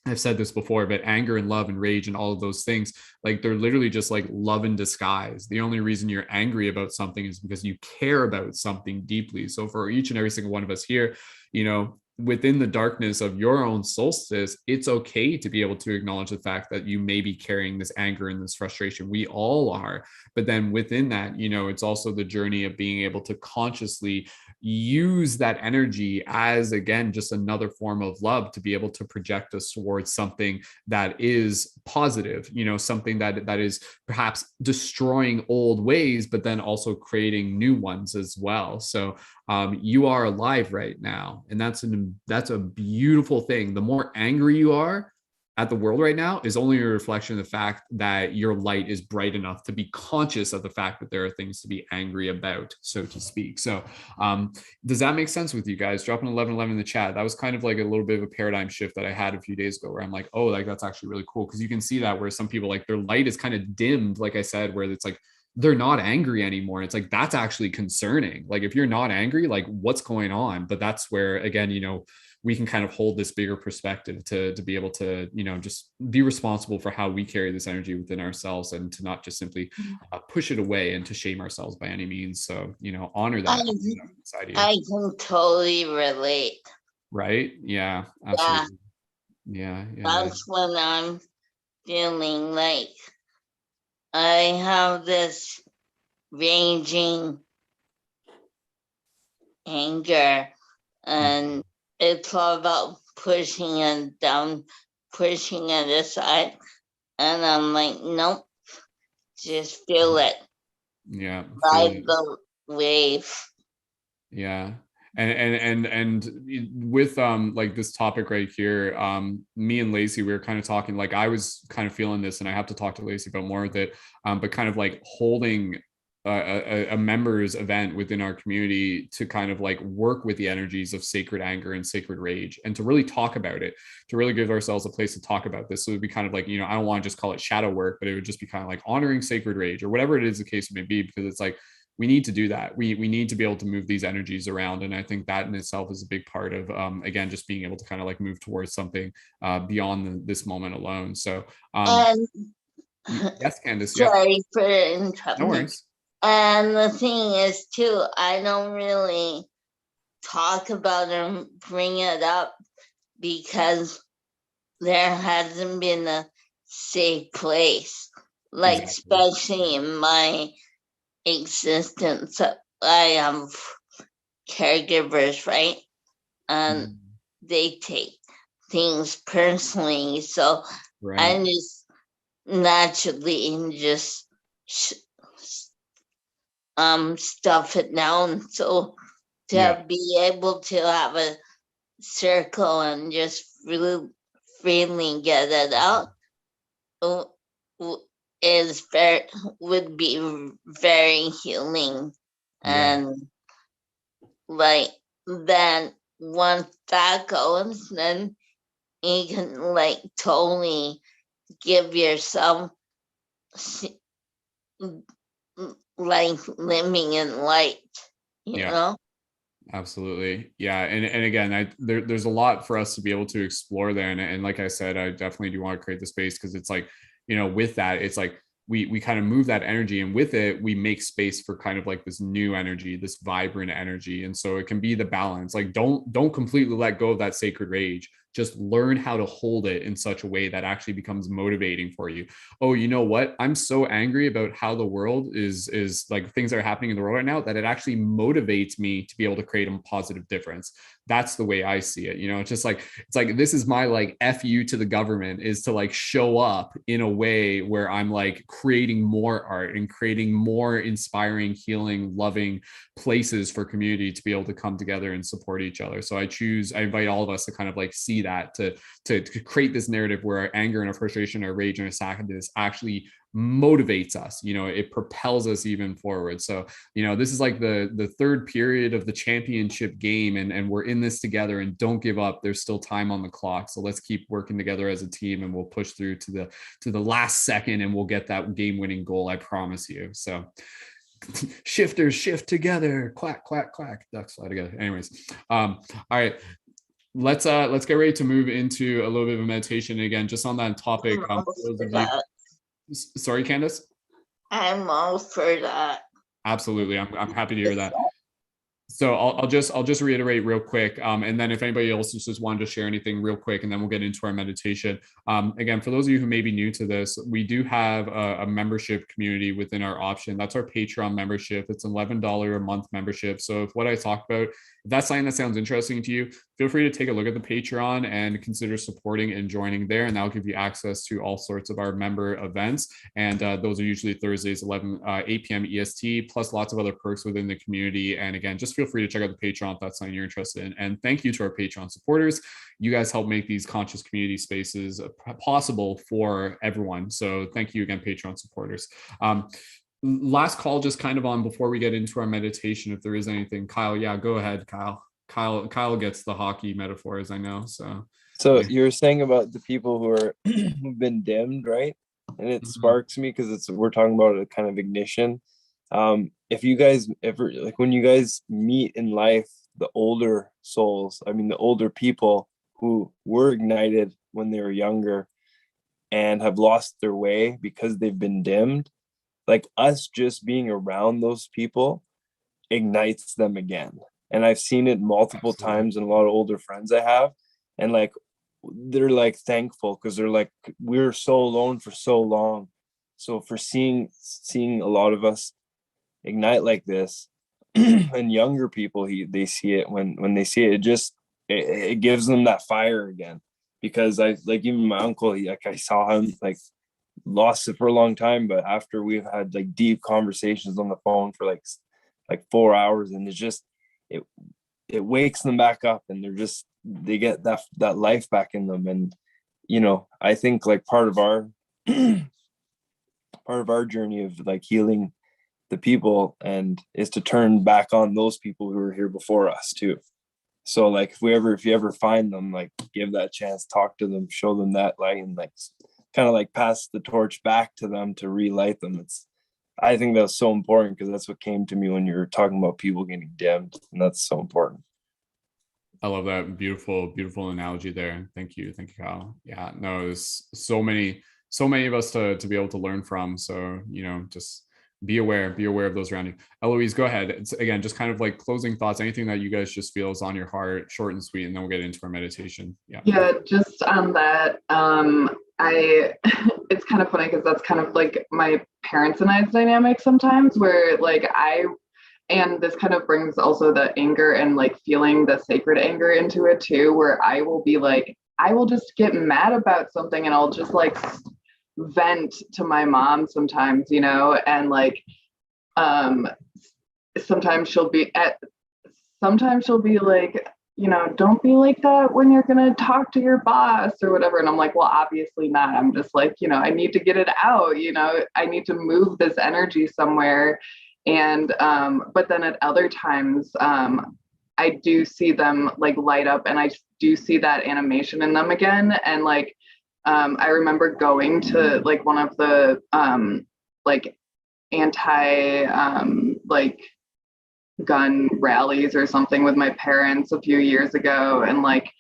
I've said this before, but anger and love and rage and all of those things, like they're literally just like love in disguise. The only reason you're angry about something is because you care about something deeply. So for each and every single one of us here, you know, within the darkness of your own solstice, it's okay to be able to acknowledge the fact that you may be carrying this anger and this frustration. We all are. But then within that, you know, it's also the journey of being able to consciously use that energy as, again, just another form of love, to be able to project us towards something that is positive, you know, something that is perhaps destroying old ways, but then also creating new ones as well. So you are alive right now, and that's a beautiful thing. The more angry you are at the world right now is only a reflection of the fact that your light is bright enough to be conscious of the fact that there are things to be angry about, so to speak. So does that make sense with you guys? Drop an 1111 in the chat. That was kind of like a little bit of a paradigm shift that I had a few days ago, where I'm like, oh, like that's actually really cool, because you can see that where some people, like their light is kind of dimmed, like I said, where it's like they're not angry anymore. It's like, that's actually concerning. Like if you're not angry, like what's going on? But that's where, again, you know, we can kind of hold this bigger perspective to be able to, you know, just be responsible for how we carry this energy within ourselves, and to not just simply push it away and to shame ourselves by any means. So, you know, honor that inside you. I can totally relate. Right? Yeah, absolutely. Yeah. That's when I'm feeling like I have this raging anger, and it's all about pushing it down, pushing it aside. And I'm like, nope, just feel it. Yeah. Ride the wave. Yeah. And with like this topic right here, me and Lacey, we were kind of talking, like I was kind of feeling this, and I have to talk to Lacey about more of it, but kind of like holding a members event within our community to kind of like work with the energies of sacred anger and sacred rage, and to really talk about it, to really give ourselves a place to talk about this. So it would be kind of like, I don't want to just call it shadow work, but it would just be kind of like honoring sacred rage or whatever it is the case may be, because it's like, we need to do that. We need to be able to move these energies around. And I think that in itself is a big part of, again, just being able to kind of like move towards something beyond this moment alone. So And yes, Candace. sorry for No interrupting. worries. And the thing is too, I don't really talk about or bring it up because there hasn't been a safe place, like Exactly. especially in my existence. I have caregivers, right? And they take things personally, so Right. I just naturally just stuff it down. So to Yeah. be able to have a circle and just really freely get it out is very, would be very healing. Yeah. And like then once that goes, then you can like totally give yourself like living in light, you Yeah. know? Absolutely. Yeah. And again, there's a lot for us to be able to explore there. And like I said, I definitely do want to create the space, because it's like, with that, it's like we kind of move that energy, and with it, we make space for kind of like this new energy, this vibrant energy. And so it can be the balance. Like, don't completely let go of that sacred rage. Just learn how to hold it in such a way that actually becomes motivating for you. Oh, you know what? I'm so angry about how the world is like, things that are happening in the world right now, that it actually motivates me to be able to create a positive difference. That's the way I see it. It's just like, this is my like FU to the government, is to like show up in a way where I'm like creating more art and creating more inspiring, healing, loving places for community to be able to come together and support each other. So I invite all of us to kind of like see that, to create this narrative where our anger and our frustration, our rage and our sadness actually motivates us. It propels us even forward. So this is like the third period of the championship game, and we're in this together, and don't give up. There's still time on the clock, so let's keep working together as a team, and we'll push through to the last second, and we'll get that game-winning goal, I promise you. So shifters shift together, quack quack quack, ducks fly together. Anyways, all right, let's get ready to move into a little bit of a meditation. Again, just on that topic, sorry, Candace. I'm all for that. Absolutely, I'm happy to hear that. So I'll just reiterate real quick, and then if anybody else just wanted to share anything real quick, and then we'll get into our meditation. Again, for those of you who may be new to this, we do have a membership community within our option. That's our Patreon membership. It's $11 a month membership. So if what I talk about, if that's something that sounds interesting to you, feel free to take a look at the Patreon and consider supporting and joining there, and that'll give you access to all sorts of our member events. And those are usually Thursdays, 8 p.m. EST, plus lots of other perks within the community. And again, just feel free to check out the Patreon if that's something you're interested in. And thank you to our Patreon supporters. You guys help make these conscious community spaces possible for everyone. So thank you again, Patreon supporters. Last call, just kind of on before we get into our meditation, if there is anything. Kyle, yeah, go ahead, Kyle. Kyle gets the hockey metaphors, I know. So yeah. You were saying about the people who are who've been dimmed, right? And it sparks me because we're talking about a kind of ignition. If you guys ever, like, when you guys meet in life, the older souls, the older people who were ignited when they were younger and have lost their way because they've been dimmed, like, us just being around those people ignites them again. And I've seen it multiple times in a lot of older friends I have, and like, they're like thankful because they're like, we're so alone for so long. So for seeing a lot of us ignite like this, and younger people, they see it, when they see it, it gives them that fire again. Because I, like, even my uncle, I saw him, like, lost it for a long time, but after we've had like deep conversations on the phone for like 4 hours, and it wakes them back up, and they get that life back in them. And I think like part of our journey of like healing the people, and is to turn back on those people who were here before us too. So like if you ever find them, like give that chance, talk to them, show them that light, and like kind of like pass the torch back to them to relight them. I think that's so important, because that's what came to me when you were talking about people getting dimmed, and that's so important. I love that. Beautiful analogy there. Thank you, Kyle. Yeah, no, there's so many of us to be able to learn from. So, just be aware of those around you. Eloise, go ahead. It's, again, just kind of like closing thoughts, anything that you guys just feel is on your heart, short and sweet, and then we'll get into our meditation. Yeah, just on that, it's kind of funny because that's kind of like my parents and I's dynamic sometimes, where like and this kind of brings also the anger and like feeling the sacred anger into it too, where I will be like, I will just get mad about something and I'll just like vent to my mom sometimes, and like sometimes she'll be like, don't be like that when you're gonna talk to your boss or whatever. And I'm like, well, obviously not. I'm just like, I need to get it out, I need to move this energy somewhere. And but then at other times I do see them like light up, and I do see that animation in them again. And like I remember going to like one of the like anti like gun rallies or something with my parents a few years ago, and like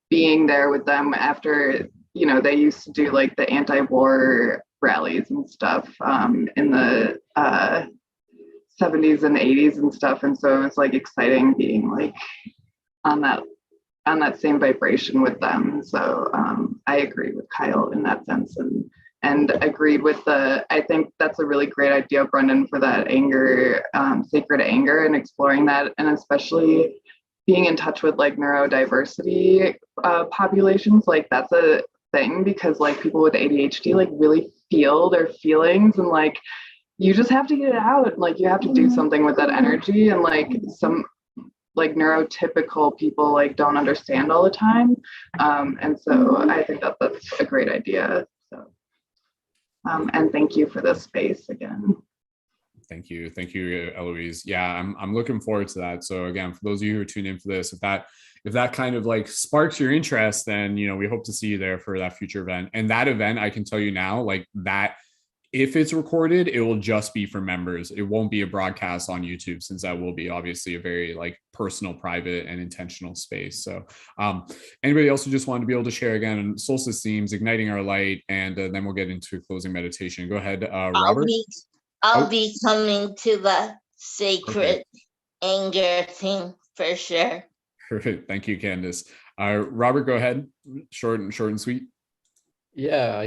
being there with them after, they used to do like the anti-war rallies and stuff in the 70s and 80s and stuff. And so it's like exciting being like on that same vibration with them. So I agree with Kyle in that sense, and agreed with I think that's a really great idea, Brendan, for that anger, sacred anger, and exploring that, and especially being in touch with like neurodiversity populations. Like that's a thing, because like people with ADHD like really feel their feelings, and like you just have to get it out. Like you have to do something with that energy, and like some like neurotypical people like don't understand all the time. And so I think that that's a great idea. So and thank you for this space again. Thank you, Eloise. Yeah, I'm looking forward to that. So again, for those of you who are tuned in for this, if that kind of like sparks your interest, then we hope to see you there for that future event. And that event, I can tell you now, like that, if it's recorded, it will just be for members. It won't be a broadcast on YouTube, since that will be obviously a very like personal, private, and intentional space. So anybody else who just wanted to be able to share again, Solstice themes, igniting our light, and then we'll get into closing meditation. Go ahead, Robert. I'll be coming to the sacred anger thing for sure. Perfect. Thank you, Candace. Robert, go ahead. Short and sweet. Yeah.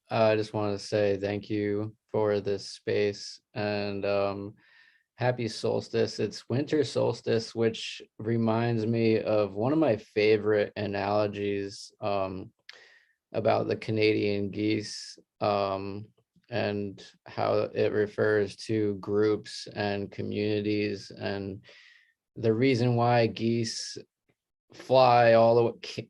I just want to say thank you for this space, and happy solstice. It's winter solstice, which reminds me of one of my favorite analogies about the Canadian geese, and how it refers to groups and communities. And the reason why geese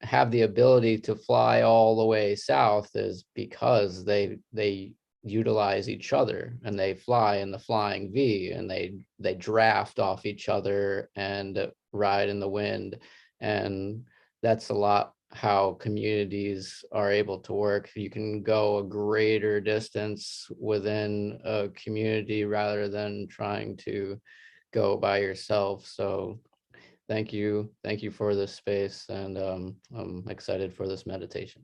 have the ability to fly all the way south is because they utilize each other, and they fly in the flying V, and they draft off each other and ride in the wind. And that's a lot how communities are able to work. You can go a greater distance within a community rather than trying to go by yourself. So thank you for this space, and I'm excited for this meditation.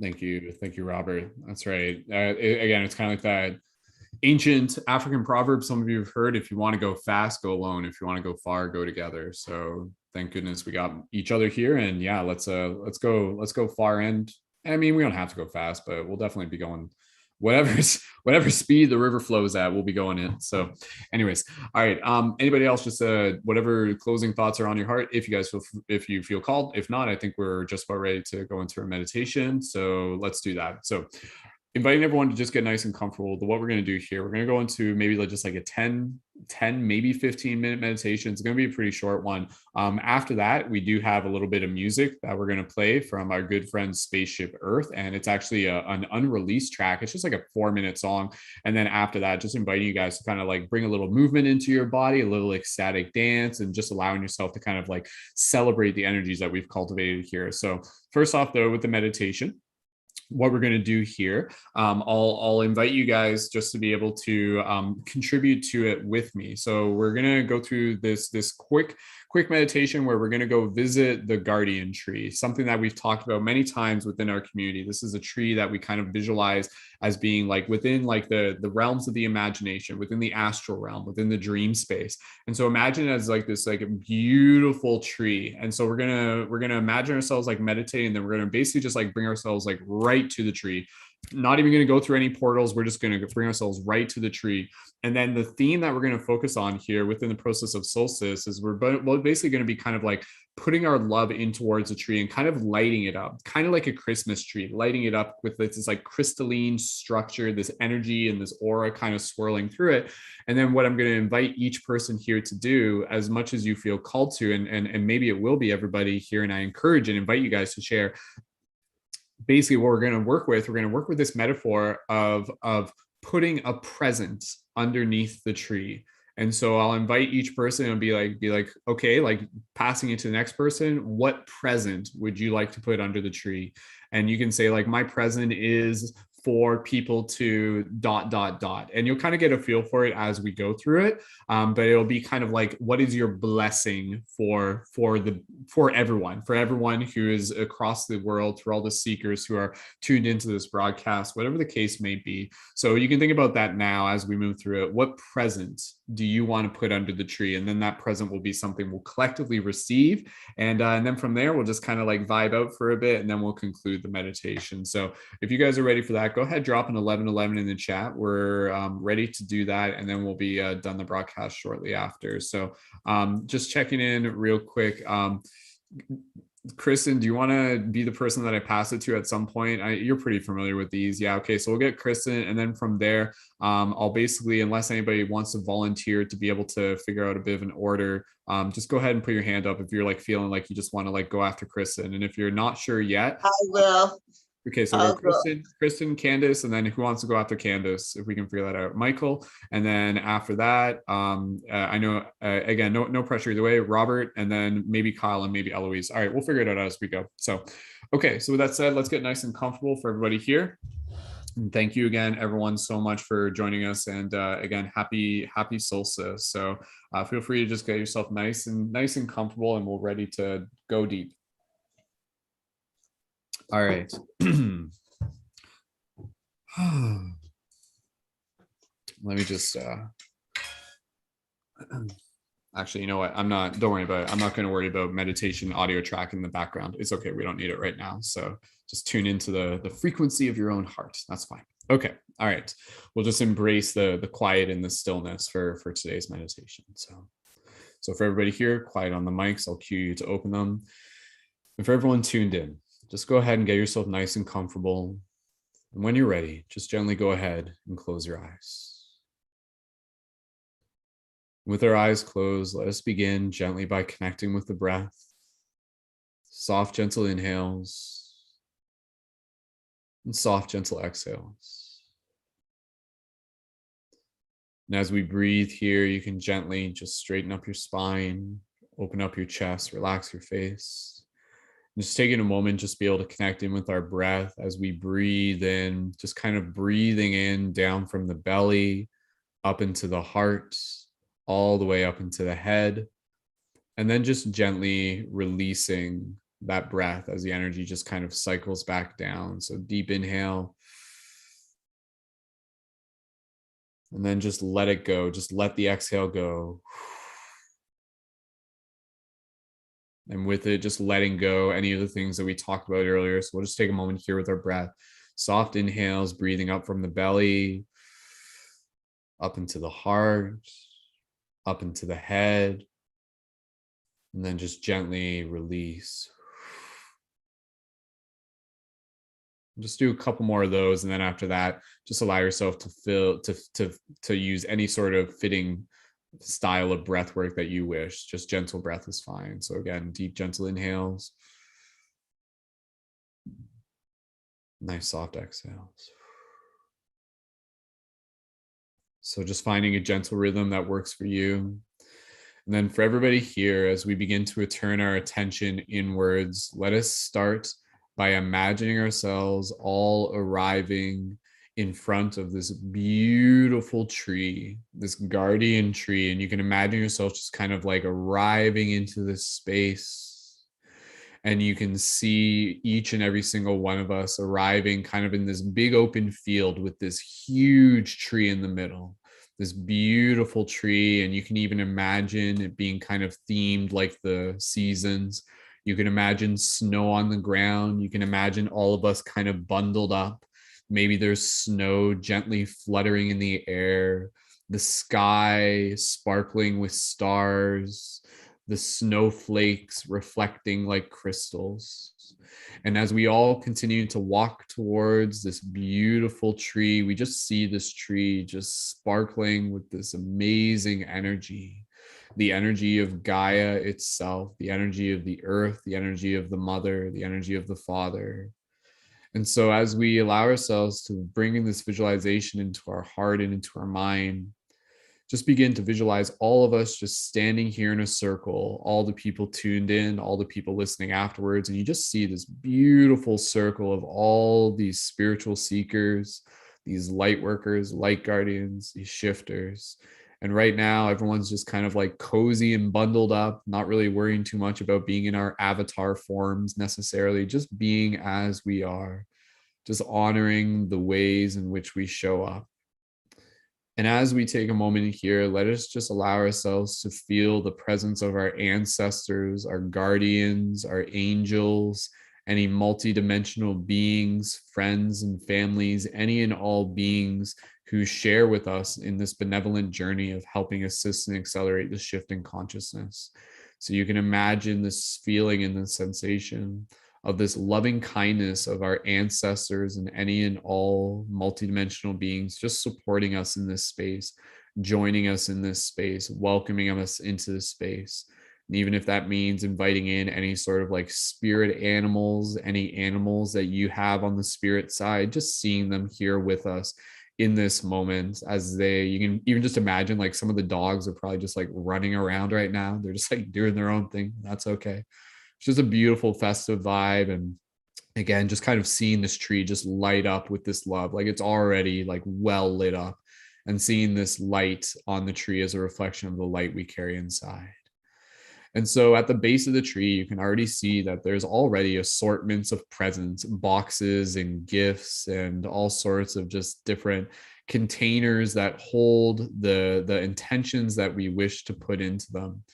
Thank you, Robert. That's right. Again, it's kind of like that ancient African proverb some of you have heard: if you want to go fast, go alone. If you want to go far, go together. So thank goodness we got each other here, and yeah, let's go far. And I mean, we don't have to go fast, but we'll definitely be going whatever speed the river flows at, we'll be going in. So anyways, all right, anybody else, just whatever closing thoughts are on your heart, if you feel called. If not, I think we're just about ready to go into our meditation, so let's do that. So inviting everyone to just get nice and comfortable. What we're going to do here, we're going to go into maybe like just like a 10, maybe 15-minute meditation. It's going to be a pretty short one. After that, we do have a little bit of music that we're going to play from our good friend Spaceship Earth. And it's actually an unreleased track. It's just like a 4-minute song. And then after that, just inviting you guys to kind of like bring a little movement into your body, a little ecstatic dance, and just allowing yourself to kind of like celebrate the energies that we've cultivated here. So first off, though, with the meditation, what we're going to do here, I'll invite you guys just to be able to contribute to it with me. So we're going to go through this quick meditation where we're going to go visit the guardian tree, something that we've talked about many times within our community. This is a tree that we kind of visualize as being like within like the realms of the imagination, within the astral realm, within the dream space. And so imagine it as like this like a beautiful tree. And so we're gonna imagine ourselves like meditating, and then we're gonna basically just like bring ourselves like right to the tree. Not even going to go through any portals. We're just going to bring ourselves right to the tree. And then the theme that we're going to focus on here within the process of solstice is we're basically going to be kind of like putting our love in towards the tree and kind of lighting it up, kind of like a Christmas tree, lighting it up with this like crystalline structure, this energy and this aura kind of swirling through it. And then what I'm going to invite each person here to do, as much as you feel called to, and maybe it will be everybody here, and I encourage and invite you guys to share. Basically what we're going to work with this metaphor of putting a present underneath the tree. And so I'll invite each person and be like, okay, like passing it to the next person, what present would you like to put under the tree? And you can say like, my present is for people to ... And you'll kind of get a feel for it as we go through it. But it'll be kind of like, what is your blessing for everyone who is across the world, for all the seekers who are tuned into this broadcast, whatever the case may be. So you can think about that now as we move through it. What present do you want to put under the tree? And then that present will be something we'll collectively receive. And then from there, we'll just kind of like vibe out for a bit, and then we'll conclude the meditation. So if you guys are ready for that, go ahead, drop an 1111 in the chat. We're ready to do that, and then we'll be done the broadcast shortly after. So just checking in real quick. Kristen, do you want to be the person that I pass it to at some point? You're pretty familiar with these. Yeah, okay, so we'll get Kristen, and then from there, I'll basically, unless anybody wants to volunteer to be able to figure out a bit of an order, just go ahead and put your hand up if you're like feeling like you just want to like go after Kristen. And if you're not sure yet, I will. Okay, so we'll go Kristen, Candace, and then who wants to go after Candace, if we can figure that out? Michael, and then after that, I know, again, no pressure either way, Robert, and then maybe Kyle and maybe Eloise. All right, we'll figure it out as we go. So, okay, so with that said, let's get nice and comfortable for everybody here. And thank you again, everyone, so much for joining us. And again, happy solstice. So feel free to just get yourself nice and comfortable, and we're ready to go deep. All right. Let me just actually, you know what? don't worry about it. I'm not going to worry about meditation audio track in the background. It's okay. We don't need it right now. So just tune into the frequency of your own heart. That's fine. Okay. All right. We'll just embrace the quiet and the stillness for today's meditation. So for everybody here, quiet on the mics. I'll cue you to open them. And for everyone tuned in, just go ahead and get yourself nice and comfortable. And when you're ready, just gently go ahead and close your eyes. With our eyes closed, let us begin gently by connecting with the breath. Soft, gentle inhales and soft, gentle exhales. And as we breathe here, you can gently just straighten up your spine, open up your chest, relax your face. Just taking a moment, just be able to connect in with our breath as we breathe in, just kind of breathing in down from the belly, up into the heart, all the way up into the head, and then just gently releasing that breath as the energy just kind of cycles back down. So deep inhale, and then just let it go. Just let the exhale go. And with it, just letting go any of the things that we talked about earlier. So we'll just take a moment here with our breath. Soft inhales, breathing up from the belly, up into the heart, up into the head, and then just gently release. Just do a couple more of those, and then after that, just allow yourself to feel to use any sort of fitting style of breath work that you wish. Just gentle breath is fine. So again, deep, gentle inhales, nice soft exhales. So just finding a gentle rhythm that works for you. And then for everybody here, as we begin to turn our attention inwards, let us start by imagining ourselves all arriving in front of this beautiful tree, this guardian tree. And you can imagine yourself just kind of like arriving into this space. And you can see each and every single one of us arriving kind of in this big open field with this huge tree in the middle, this beautiful tree. And you can even imagine it being kind of themed like the seasons. You can imagine snow on the ground. You can imagine all of us kind of bundled up. Maybe there's snow gently fluttering in the air, the sky sparkling with stars, the snowflakes reflecting like crystals. And as we all continue to walk towards this beautiful tree, we just see this tree just sparkling with this amazing energy. The energy of Gaia itself, the energy of the earth, the energy of the mother, the energy of the father. And so as we allow ourselves to bring in this visualization into our heart and into our mind, just begin to visualize all of us just standing here in a circle, all the people tuned in, all the people listening afterwards. And you just see this beautiful circle of all these spiritual seekers, these light workers, light guardians, these shifters. And right now, everyone's just kind of like cozy and bundled up, not really worrying too much about being in our avatar forms necessarily, just being as we are, just honoring the ways in which we show up. And as we take a moment here, let us just allow ourselves to feel the presence of our ancestors, our guardians, our angels, any multidimensional beings, friends and families, any and all beings who share with us in this benevolent journey of helping assist and accelerate the shift in consciousness. So you can imagine this feeling and this sensation of this loving kindness of our ancestors and any and all multidimensional beings just supporting us in this space, joining us in this space, welcoming us into this space. And even if that means inviting in any sort of like spirit animals, any animals that you have on the spirit side, just seeing them here with us in this moment as you can even just imagine like some of the dogs are probably just like running around right now. They're just like doing their own thing. That's okay. It's just a beautiful festive vibe. And again, just kind of seeing this tree just light up with this love, like it's already like well lit up, and seeing this light on the tree as a reflection of the light we carry inside. And so at the base of the tree, you can already see that there's already assortments of presents, boxes and gifts and all sorts of just different containers that hold the intentions that we wish to put into them.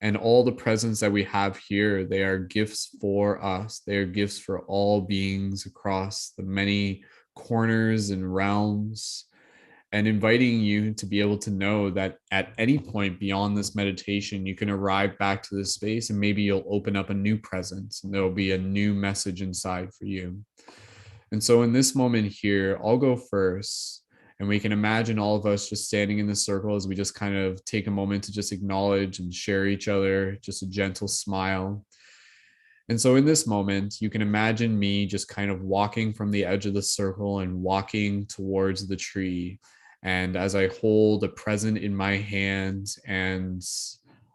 And all the presents that we have here, they are gifts for us. They are gifts for all beings across the many corners and realms, and inviting you to be able to know that at any point beyond this meditation, you can arrive back to this space and maybe you'll open up a new presence and there'll be a new message inside for you. And so in this moment here, I'll go first, and we can imagine all of us just standing in this circle as we just kind of take a moment to just acknowledge and share each other, just a gentle smile. And so in this moment, you can imagine me just kind of walking from the edge of the circle and walking towards the tree. And as I hold a present in my hand, and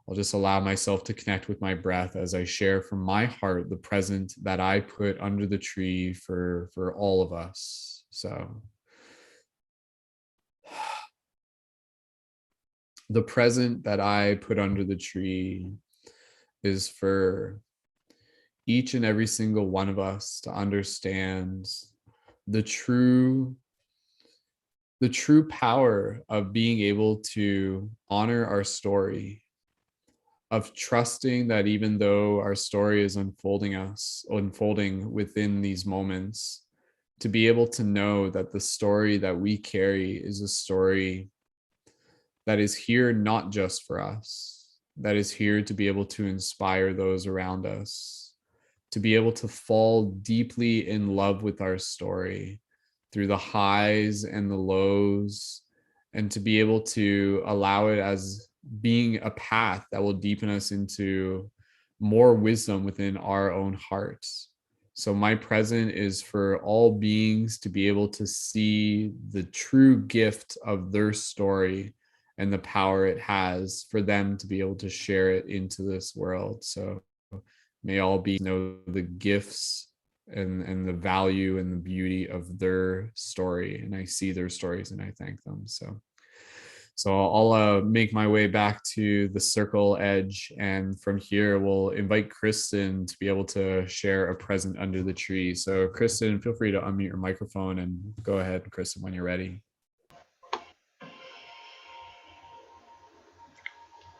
I'll just allow myself to connect with my breath as I share from my heart the present that I put under the tree for all of us. So the present that I put under the tree is for each and every single one of us to understand the true power of being able to honor our story, of trusting that even though our story is unfolding within these moments, to be able to know that the story that we carry is a story that is here not just for us, that is here to be able to inspire those around us, to be able to fall deeply in love with our story through the highs and the lows, and to be able to allow it as being a path that will deepen us into more wisdom within our own hearts. So my present is for all beings to be able to see the true gift of their story and the power it has for them to be able to share it into this world. So may all beings know the gifts and the value and the beauty of their story. And I see their stories and I thank them. So I'll make my way back to the circle edge, and from here we'll invite Kristen to be able to share a present under the tree. So Kristen, feel free to unmute your microphone and go ahead, Kristen, when you're ready.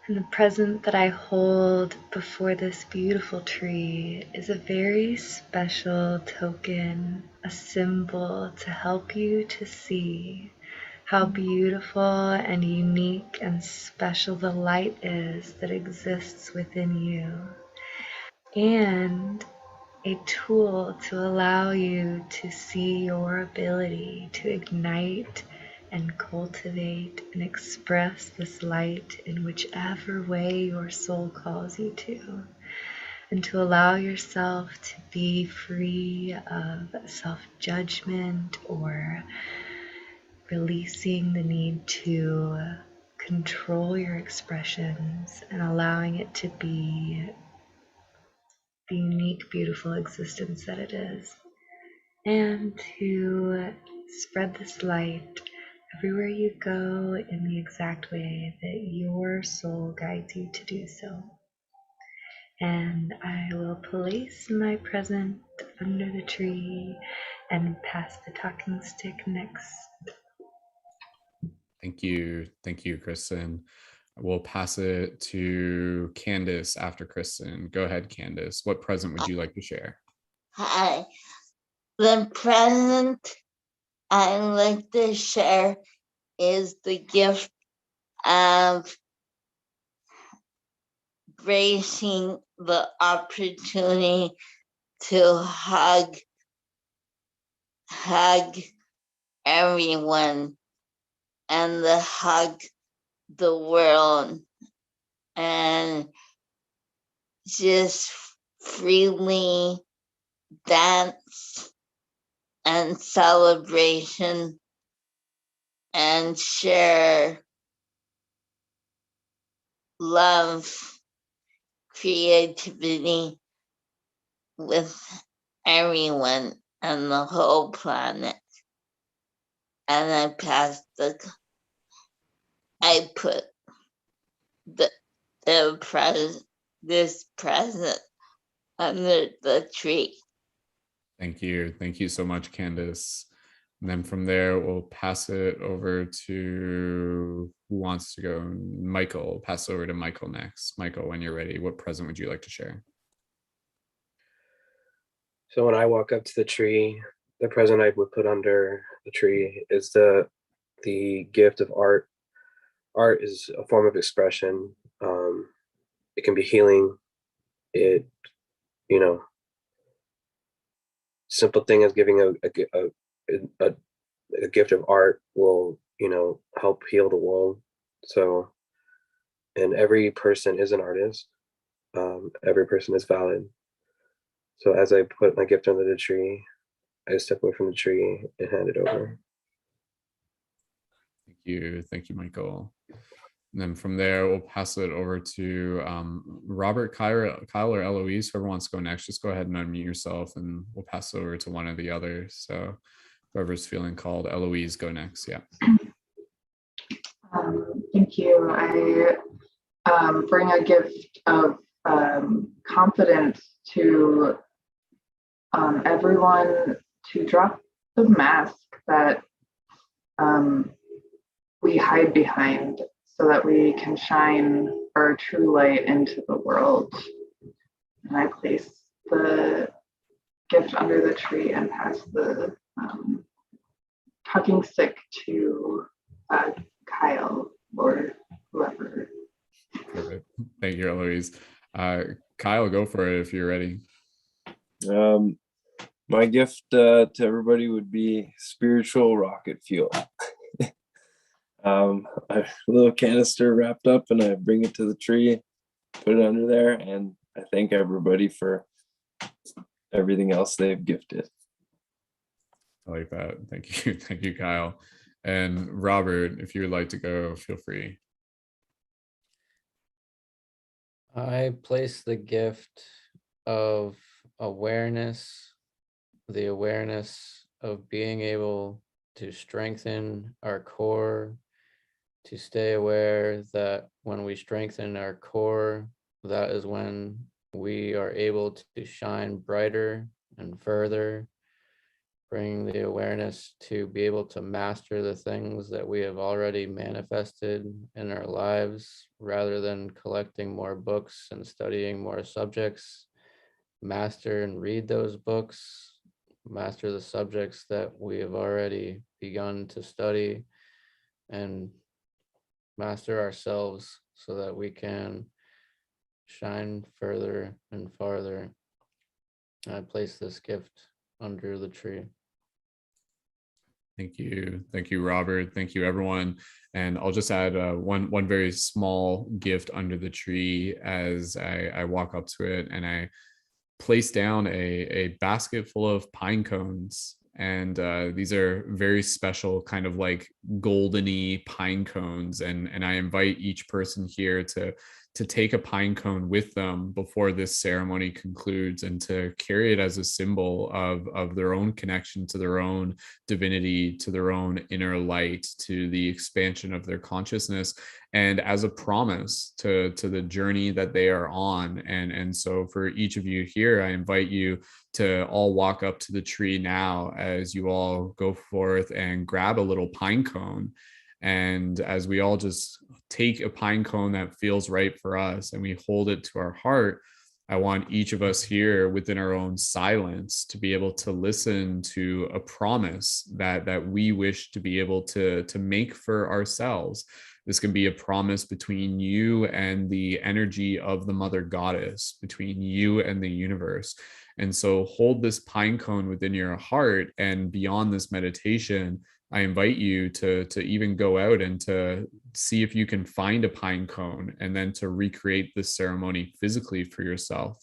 And the present that I hold before this beautiful tree is a very special token, a symbol to help you to see how beautiful and unique and special the light is that exists within you, and a tool to allow you to see your ability to ignite and cultivate and express this light in whichever way your soul calls you to, and to allow yourself to be free of self-judgment or releasing the need to control your expressions and allowing it to be the unique, beautiful existence that it is, and to spread this light everywhere you go in the exact way that your soul guides you to do so. And I will place my present under the tree and pass the talking stick next. Thank you, Kristen. We'll pass it to Candace after Kristen. Go ahead, Candace. What present would you like to share? Hi. The present I like to share is the gift of embracing the opportunity to hug everyone and to hug the world and just freely dance and celebration and share love, creativity with everyone on the whole planet. And I put this present under the tree. Thank you so much, Candace. And then from there, we'll pass it over to who wants to go. Michael, pass over to Michael next. Michael, when you're ready, what present would you like to share? So when I walk up to the tree, the present I would put under the tree is the gift of art. Art is a form of expression. It can be healing. It, simple thing as giving a gift of art will, help heal the world. So, and every person is an artist. Every person is valid. So as I put my gift under the tree, I step away from the tree and hand it over. Thank you, Michael. And then from there, we'll pass it over to Robert, Kyle, or Eloise. Whoever wants to go next, just go ahead and unmute yourself, and we'll pass it over to one of the others. So whoever's feeling called, Eloise, go next. Yeah. Thank you. I bring a gift of confidence to everyone to drop the mask that we hide behind, so that we can shine our true light into the world. And I place the gift under the tree and pass the talking stick to Kyle or whoever. Perfect. Thank you, Eloise. Kyle, go for it if you're ready. My gift to everybody would be spiritual rocket fuel. A little canister wrapped up, and I bring it to the tree, put it under there, and I thank everybody for everything else they've gifted. I like that. Thank you. Thank you, Kyle. And Robert, if you would like to go, feel free. I place the gift of awareness, the awareness of being able to strengthen our core, to stay aware that when we strengthen our core, that is when we are able to shine brighter and further, bring the awareness to be able to master the things that we have already manifested in our lives, rather than collecting more books and studying more subjects. Master and read those books, master the subjects that we have already begun to study, and master ourselves so that we can shine further and farther. I place this gift under the tree. Thank you, Robert. Thank you, everyone. And I'll just add one very small gift under the tree as I walk up to it, and I place down a basket full of pine cones. And these are very special, kind of like goldeny pine cones. And I invite each person here to take a pine cone with them before this ceremony concludes, and to carry it as a symbol of their own connection to their own divinity, to their own inner light, to the expansion of their consciousness, and as a promise to the journey that they are on. And so for each of you here, I invite you to all walk up to the tree now as you all go forth and grab a little pine cone. And as we all just take a pine cone that feels right for us and we hold it to our heart, I want each of us here within our own silence to be able to listen to a promise that we wish to be able to make for ourselves. This can be a promise between you and the energy of the Mother Goddess, between you and the universe. And so hold this pine cone within your heart, and beyond this meditation, I invite you to even go out and to see if you can find a pine cone, and then to recreate this ceremony physically for yourself.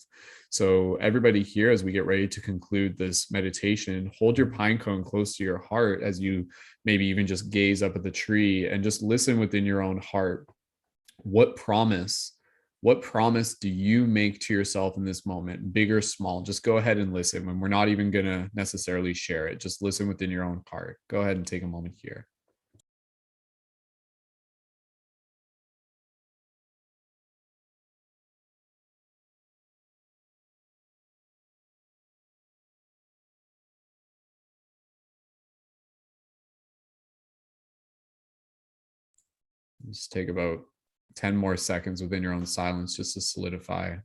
So everybody here, as we get ready to conclude this meditation, hold your pine cone close to your heart as you maybe even just gaze up at the tree and just listen within your own heart. What promise do you make to yourself in this moment, big or small? Just go ahead and listen. And we're not even going to necessarily share it. Just listen within your own heart. Go ahead and take a moment here. Just take about 10 more seconds within your own silence just to solidify.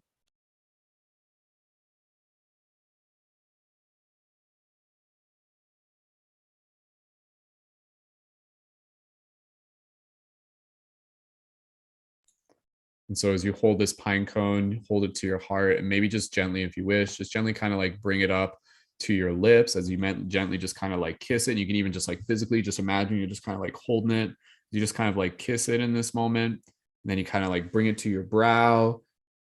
And so as you hold this pine cone, hold it to your heart, and maybe just gently, if you wish, just gently kind of like bring it up to your lips. As you meant, gently just kind of like kiss it. And you can even just like physically just imagine you're just kind of like holding it. You just kind of like kiss it in this moment. And then you kind of like bring it to your brow.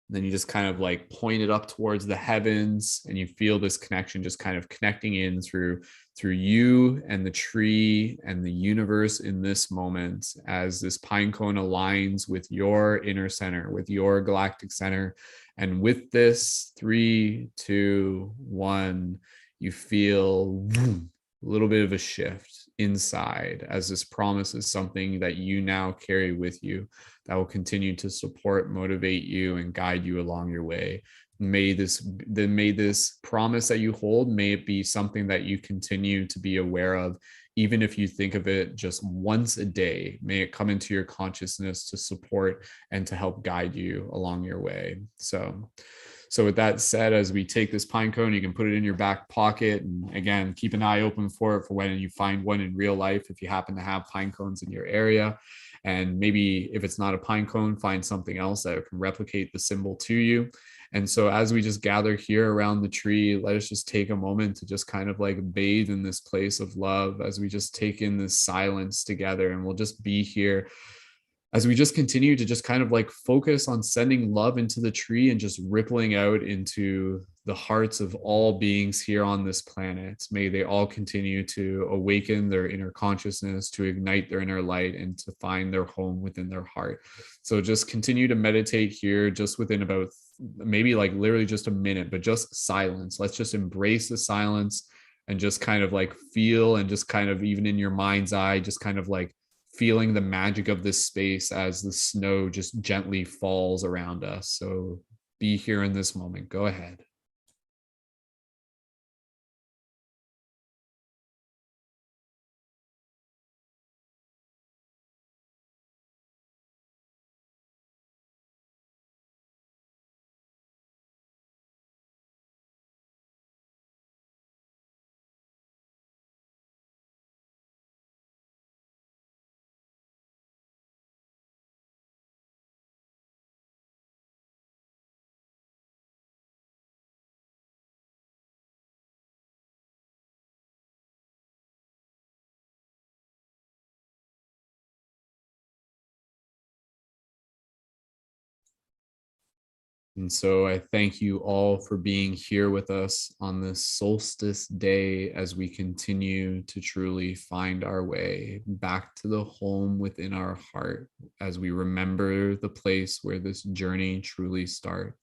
And then you just kind of like point it up towards the heavens, and you feel this connection just kind of connecting in through you and the tree and the universe in this moment, as this pine cone aligns with your inner center, with your galactic center. And with this 3, 2, 1, you feel a little bit of a shift inside, as this promise is something that you now carry with you, that will continue to support, motivate you, and guide you along your way. May this promise that you hold, may it be something that you continue to be aware of, even if you think of it just once a day. May it come into your consciousness to support and to help guide you along your way. So with that said, as we take this pine cone, you can put it in your back pocket. And again, keep an eye open for it for when you find one in real life, if you happen to have pine cones in your area. And maybe if it's not a pine cone, find something else that can replicate the symbol to you. And so as we just gather here around the tree, let us just take a moment to just kind of like bathe in this place of love as we just take in this silence together. And we'll just be here as we just continue to just kind of like focus on sending love into the tree and just rippling out into the hearts of all beings here on this planet. May they all continue to awaken their inner consciousness, to ignite their inner light, and to find their home within their heart. So just continue to meditate here just within about maybe like literally just a minute, but just silence. Let's just embrace the silence and just kind of like feel, and just kind of even in your mind's eye, just kind of like feeling the magic of this space as the snow just gently falls around us. So be here in this moment. Go ahead. And so I thank you all for being here with us on this solstice day as we continue to truly find our way back to the home within our heart, as we remember the place where this journey truly starts.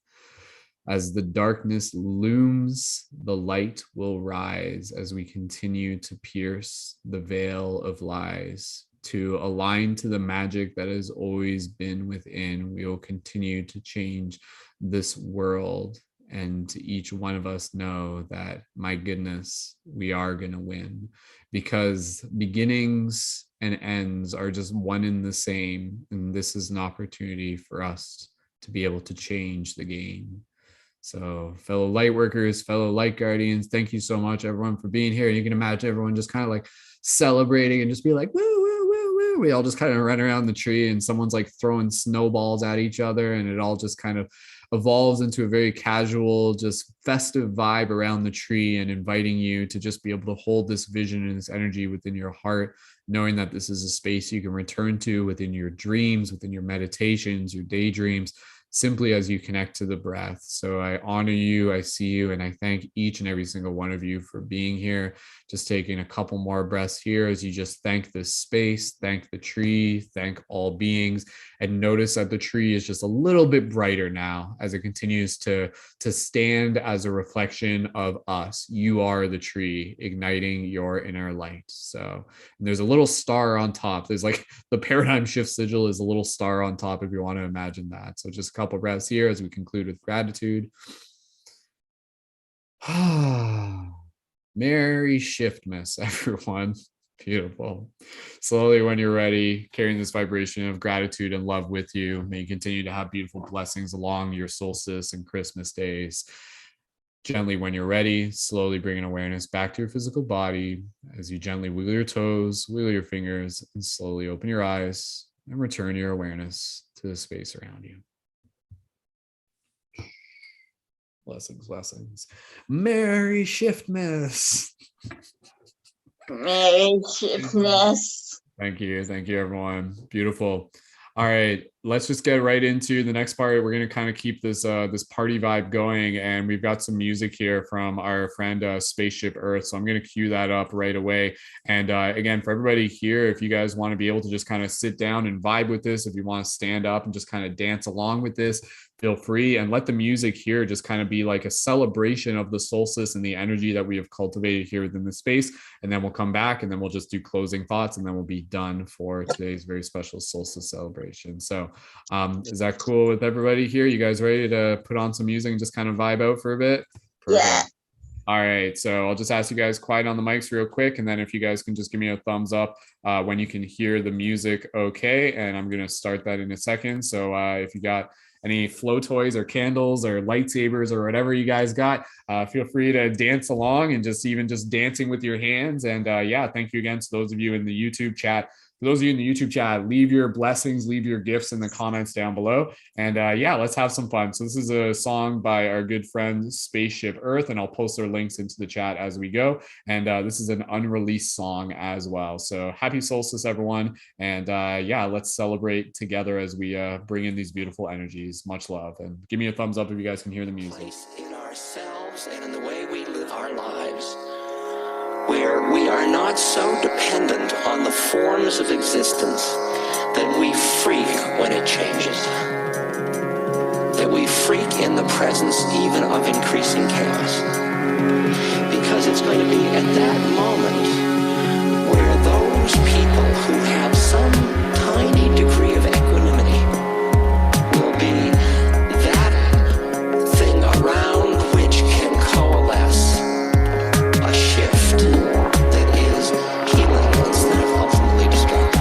As the darkness looms, the light will rise as we continue to pierce the veil of lies. To align to the magic that has always been within, we will continue to change this world, and to each one of us know that, my goodness, we are going to win, because beginnings and ends are just one and the same, and this is an opportunity for us to be able to change the game. So fellow light workers, fellow light guardians, thank you so much everyone for being here. And you can imagine everyone just kind of like celebrating and just be like, woo, woo, woo, woo. We all just kind of run around the tree, and someone's like throwing snowballs at each other, and it all just kind of evolves into a very casual, just festive vibe around the tree, and inviting you to just be able to hold this vision and this energy within your heart, knowing that this is a space you can return to within your dreams, within your meditations, your daydreams, simply as you connect to the breath. So I honor you, I see you, and I thank each and every single one of you for being here. Just taking a couple more breaths here as you just thank this space, thank the tree, thank all beings, and notice that the tree is just a little bit brighter now as it continues to stand as a reflection of us. You are the tree, igniting your inner light. So, and there's a little star on top. There's like the paradigm shift sigil is a little star on top, if you want to imagine that. So just a couple breaths here as we conclude with gratitude. Merry Shiftmas, everyone. Beautiful. Slowly, when you're ready, carrying this vibration of gratitude and love with you, may you continue to have beautiful blessings along your solstice and Christmas days. Gently, when you're ready, slowly bringing awareness back to your physical body as you gently wiggle your toes, wiggle your fingers, and slowly open your eyes and return your awareness to the space around you. Blessings, blessings. Merry Shiftmas. Merry Christmas. Thank you, everyone. Beautiful. All right, let's just get right into the next part. We're going to kind of keep this this party vibe going, and we've got some music here from our friend Spaceship Earth. So I'm going to cue that up right away. And again, for everybody here, if you guys want to be able to just kind of sit down and vibe with this, if you want to stand up and just kind of dance along with this, feel free, and let the music here just kind of be like a celebration of the solstice and the energy that we have cultivated here within the space. And then we'll come back, and then we'll just do closing thoughts, and then we'll be done for today's very special solstice celebration. So is that cool with everybody here? You guys ready to put on some music and just kind of vibe out for a bit? Perfect. Yeah. All right, so I'll just ask you guys quiet on the mics real quick, and then if you guys can just give me a thumbs up when you can hear the music okay, and I'm going to start that in a second. So if you got any flow toys or candles or lightsabers or whatever you guys got, feel free to dance along, and just even just dancing with your hands. And yeah, thank you again to those of you in the YouTube chat for those of you in the YouTube chat, leave your blessings, leave your gifts in the comments down below. And yeah, let's have some fun. So this is a song by our good friend Spaceship Earth, and I'll post their links into the chat as we go. And this is an unreleased song as well. So happy solstice, everyone. And yeah, let's celebrate together as we bring in these beautiful energies. Much love. And give me a thumbs up if you guys can hear the music. In ourselves and in the way we live our lives, where we are not so dependent on the forms of existence that we freak when it changes, that we freak in the presence even of increasing chaos, because it's going to be at that moment where those people who have some tiny degree of equanimity will be that thing around which can coalesce a shift that is healing instead of ultimately destructive.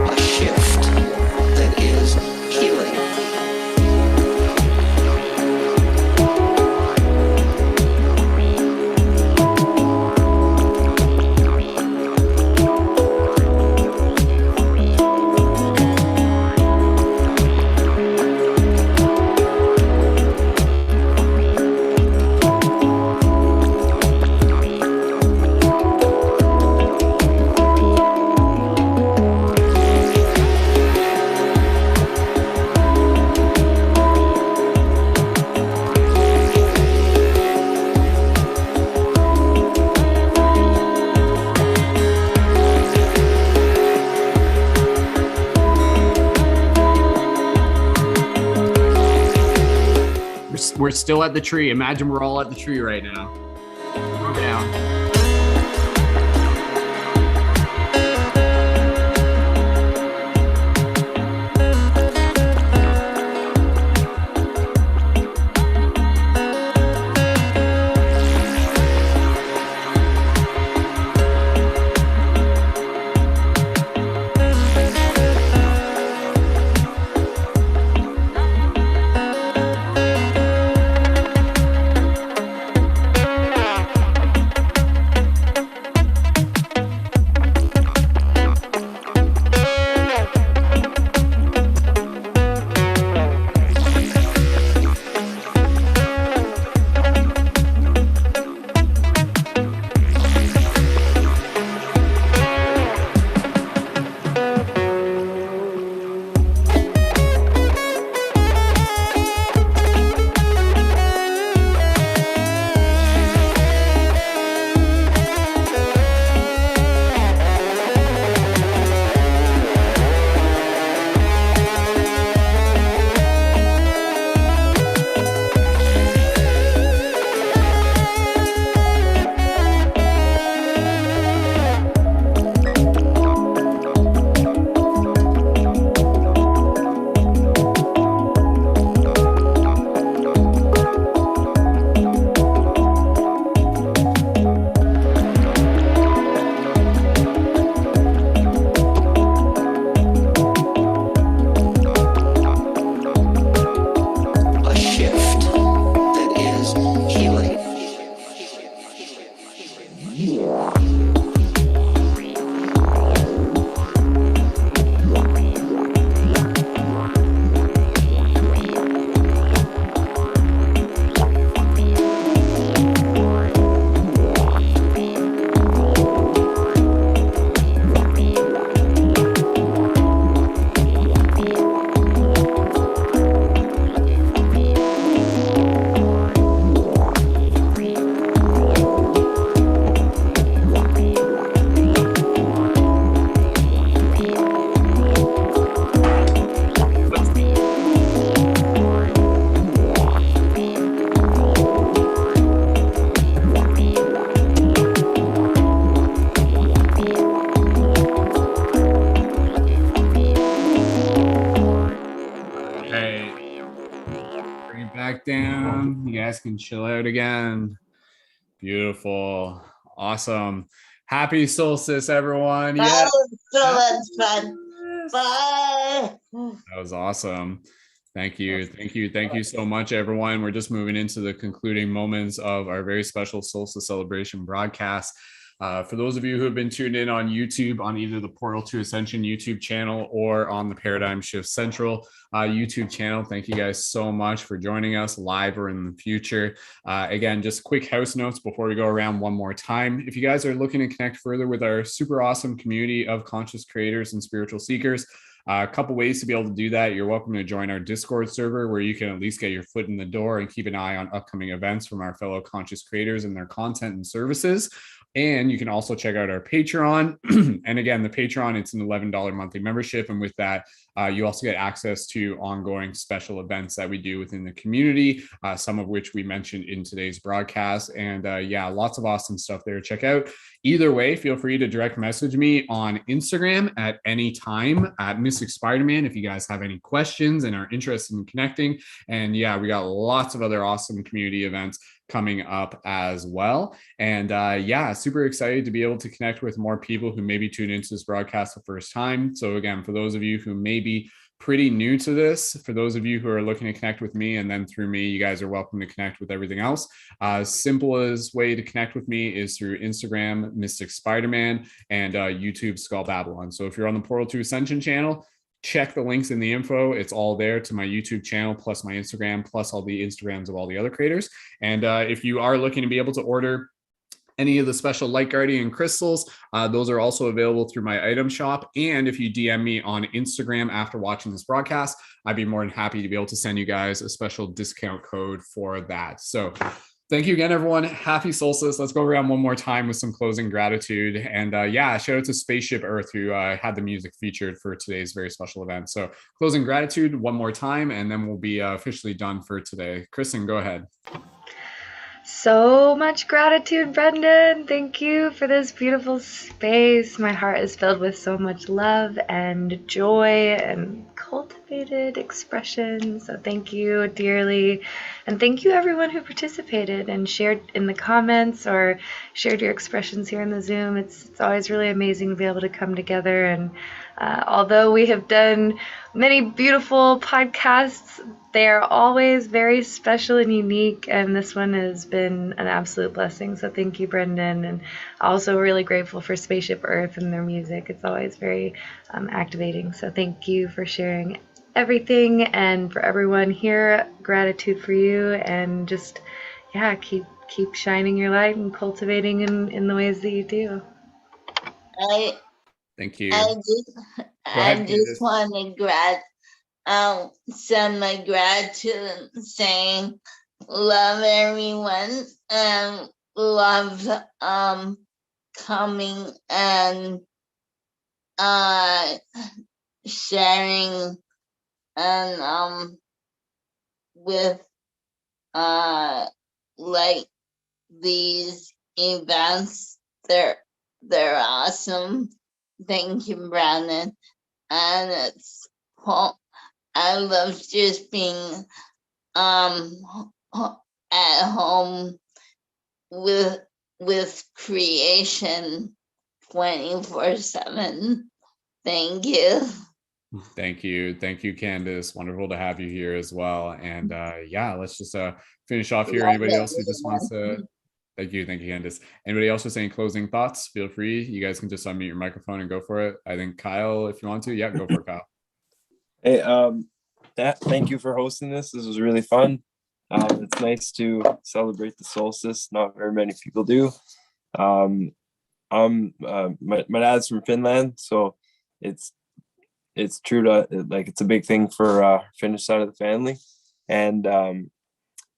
A shift that is healing. We're still at the tree. Imagine we're all at the tree right now. Calm down. Down. You guys can chill out again. Beautiful. Awesome. Happy solstice, everyone. That was so much fun. Bye. That was awesome. Thank you so much, everyone. We're just moving into the concluding moments of our very special Solstice celebration broadcast. For those of you who have been tuned in on YouTube, on either the Portal to Ascension YouTube channel or on the Paradigm Shift Central YouTube channel, thank you guys so much for joining us live or in the future. Again, just quick house notes before we go around one more time. If you guys are looking to connect further with our super awesome community of conscious creators and spiritual seekers, a couple ways to be able to do that. You're welcome to join our Discord server, where you can at least get your foot in the door and keep an eye on upcoming events from our fellow conscious creators and their content and services. And you can also check out our Patreon. And again, the Patreon, it's an $11 monthly membership. And with that, you also get access to ongoing special events that we do within the community, some of which we mentioned in today's broadcast. And yeah, lots of awesome stuff there to check out. Either way, feel free to direct message me on Instagram at any time at Mystic Spider-Man if you guys have any questions and are interested in connecting. And yeah, we got lots of other awesome community events coming up as well. And yeah, super excited to be able to connect with more people who maybe tune into this broadcast the first time. So again, for those of you who may be pretty new to this, for those of you who are looking to connect with me, and then through me, you guys are welcome to connect with everything else. Simplest way to connect with me is through Instagram, Mystic Spider-Man, and YouTube, Skull Babylon. So if you're on the Portal to Ascension channel, check the links in the info. It's all there to my YouTube channel, plus my Instagram, plus all the Instagrams of all the other creators. And if you are looking to be able to order any of the special Light Guardian crystals, those are also available through my item shop. And if you DM me on Instagram after watching this broadcast, I'd be more than happy to be able to send you guys a special discount code for that. So thank you again, everyone. Happy Solstice. Let's go around one more time with some closing gratitude. And yeah, shout out to Spaceship Earth, who had the music featured for today's very special event. So closing gratitude one more time, and then we'll be officially done for today. Kristen, go ahead. So much gratitude, Brendan. Thank you for this beautiful space. My heart is filled with so much love and joy and cultivated expression. So thank you dearly. And thank you everyone who participated and shared in the comments or shared your expressions here in the Zoom. It's always really amazing to be able to come together. And although we have done many beautiful podcasts, they are always very special and unique, and this one has been an absolute blessing. So thank you, Brendan, and also really grateful for Spaceship Earth and their music. It's always very activating. So thank you for sharing everything, and for everyone here, gratitude for you, and just yeah, keep shining your light and cultivating in the ways that you do. Thank you. I just want to send my gratitude, saying love everyone and love coming and sharing and with like these events. They're awesome. Thank you, Brandon. And it's I love just being at home with creation 24/7. Thank you. Thank you, Candace. Wonderful to have you here as well. And yeah, let's just finish off here. Anybody else who just wants to? Thank you, Candace. Anybody else with any closing thoughts? Feel free. You guys can just unmute your microphone and go for it. I think Kyle, if you want to, yeah, go for it, Kyle. Hey, thank you for hosting this. This was really fun. It's nice to celebrate the solstice. Not very many people do. My dad's from Finland, so it's true to like it's a big thing for Finnish side of the family. And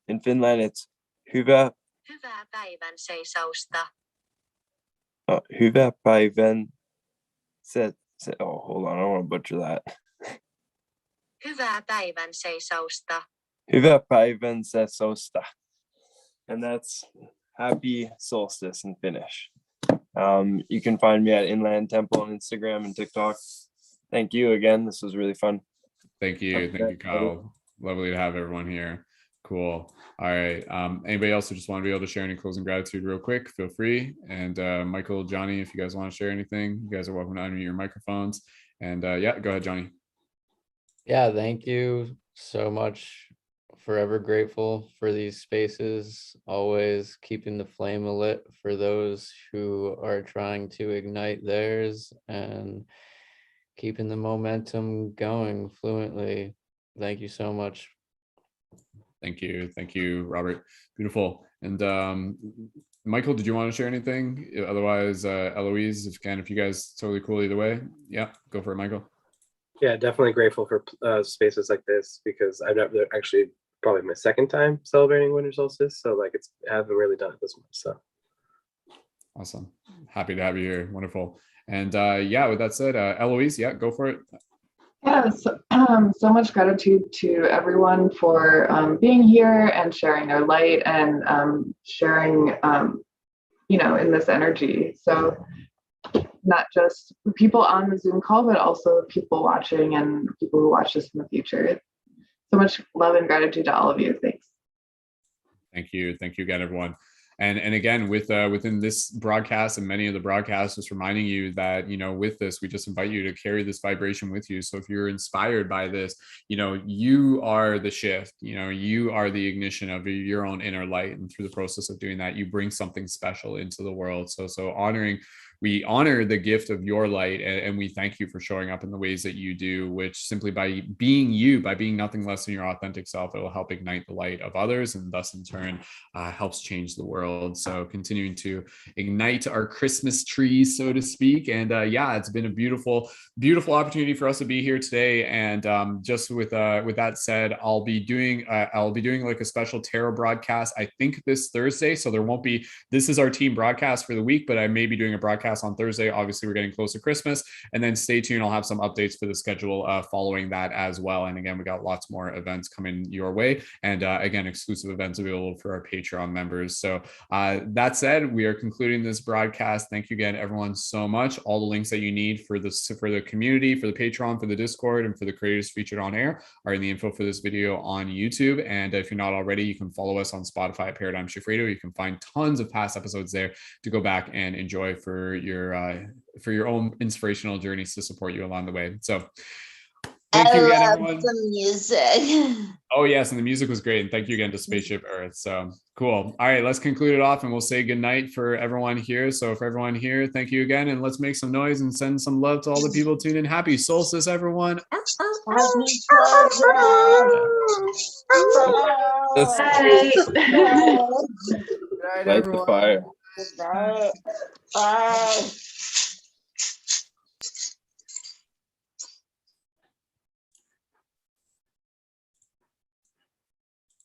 in Finland, it's hyvää päivän seisausta. Hyvää päivän oh, hold on, I don't want to butcher that. Hyvää päivän seisausta. Hyvää päivän seisausta. And that's happy solstice in Finnish. You can find me at Inland Temple on Instagram and TikTok. Thank you again. This was really fun. Thank you, Kyle. Lovely to have everyone here. Cool. All right. Anybody else who just want to be able to share any closing gratitude real quick, feel free. And Michael, Johnny, if you guys want to share anything, you guys are welcome to unmute your microphones. And yeah, go ahead, Johnny. Yeah, thank you so much. Forever grateful for these spaces, always keeping the flame lit for those who are trying to ignite theirs and keeping the momentum going fluently. Thank you so much. Thank you, Robert. Beautiful. And Michael, did you want to share anything? Otherwise, Eloise, if you guys totally cool either way, yeah, go for it, Michael. Yeah, definitely grateful for spaces like this, because I've never actually, probably my second time celebrating winter solstice, so like I haven't really done it this much. So awesome, happy to have you here. Wonderful. And yeah, with that said, Eloise, yeah, go for it. Yeah, so much gratitude to everyone for being here and sharing their light and sharing, in this energy. So not just people on the Zoom call, but also people watching and people who watch this in the future. So much love and gratitude to all of you. Thanks. Thank you again, everyone. And again, within this broadcast and many of the broadcasts, just reminding you that, with this, we just invite you to carry this vibration with you. So if you're inspired by this, you are the shift, you are the ignition of your own inner light. And through the process of doing that, you bring something special into the world. So we honor the gift of your light, and we thank you for showing up in the ways that you do, which simply by being you, by being nothing less than your authentic self, it will help ignite the light of others, and thus in turn helps change the world. So continuing to ignite our Christmas trees, so to speak. And yeah, it's been a beautiful opportunity for us to be here today. And just with that said, I'll be doing like a special tarot broadcast, I think this Thursday. So this is our team broadcast for the week, but I may be doing a broadcast on Thursday. Obviously, we're getting close to Christmas, and then stay tuned. I'll have some updates for the schedule following that as well. And again, we got lots more events coming your way, and again, exclusive events available for our Patreon members. So that said, we are concluding this broadcast. Thank you again, everyone, so much. All the links that you need for the community, for the Patreon, for the Discord, and for the creators featured on air are in the info for this video on YouTube. And if you're not already, you can follow us on Spotify at Paradigm Shift Radio. You can find tons of past episodes there to go back and enjoy for your own inspirational journeys to support you along the way. So thank you again, everyone. The music. Oh yes, and the music was great. And thank you again to Spaceship Earth. So cool. All right, let's conclude it off, and we'll say good night for everyone here. So for everyone here, thank you again, and let's make some noise and send some love to all the people tuned in. Happy solstice, everyone. Light the fire. Bye.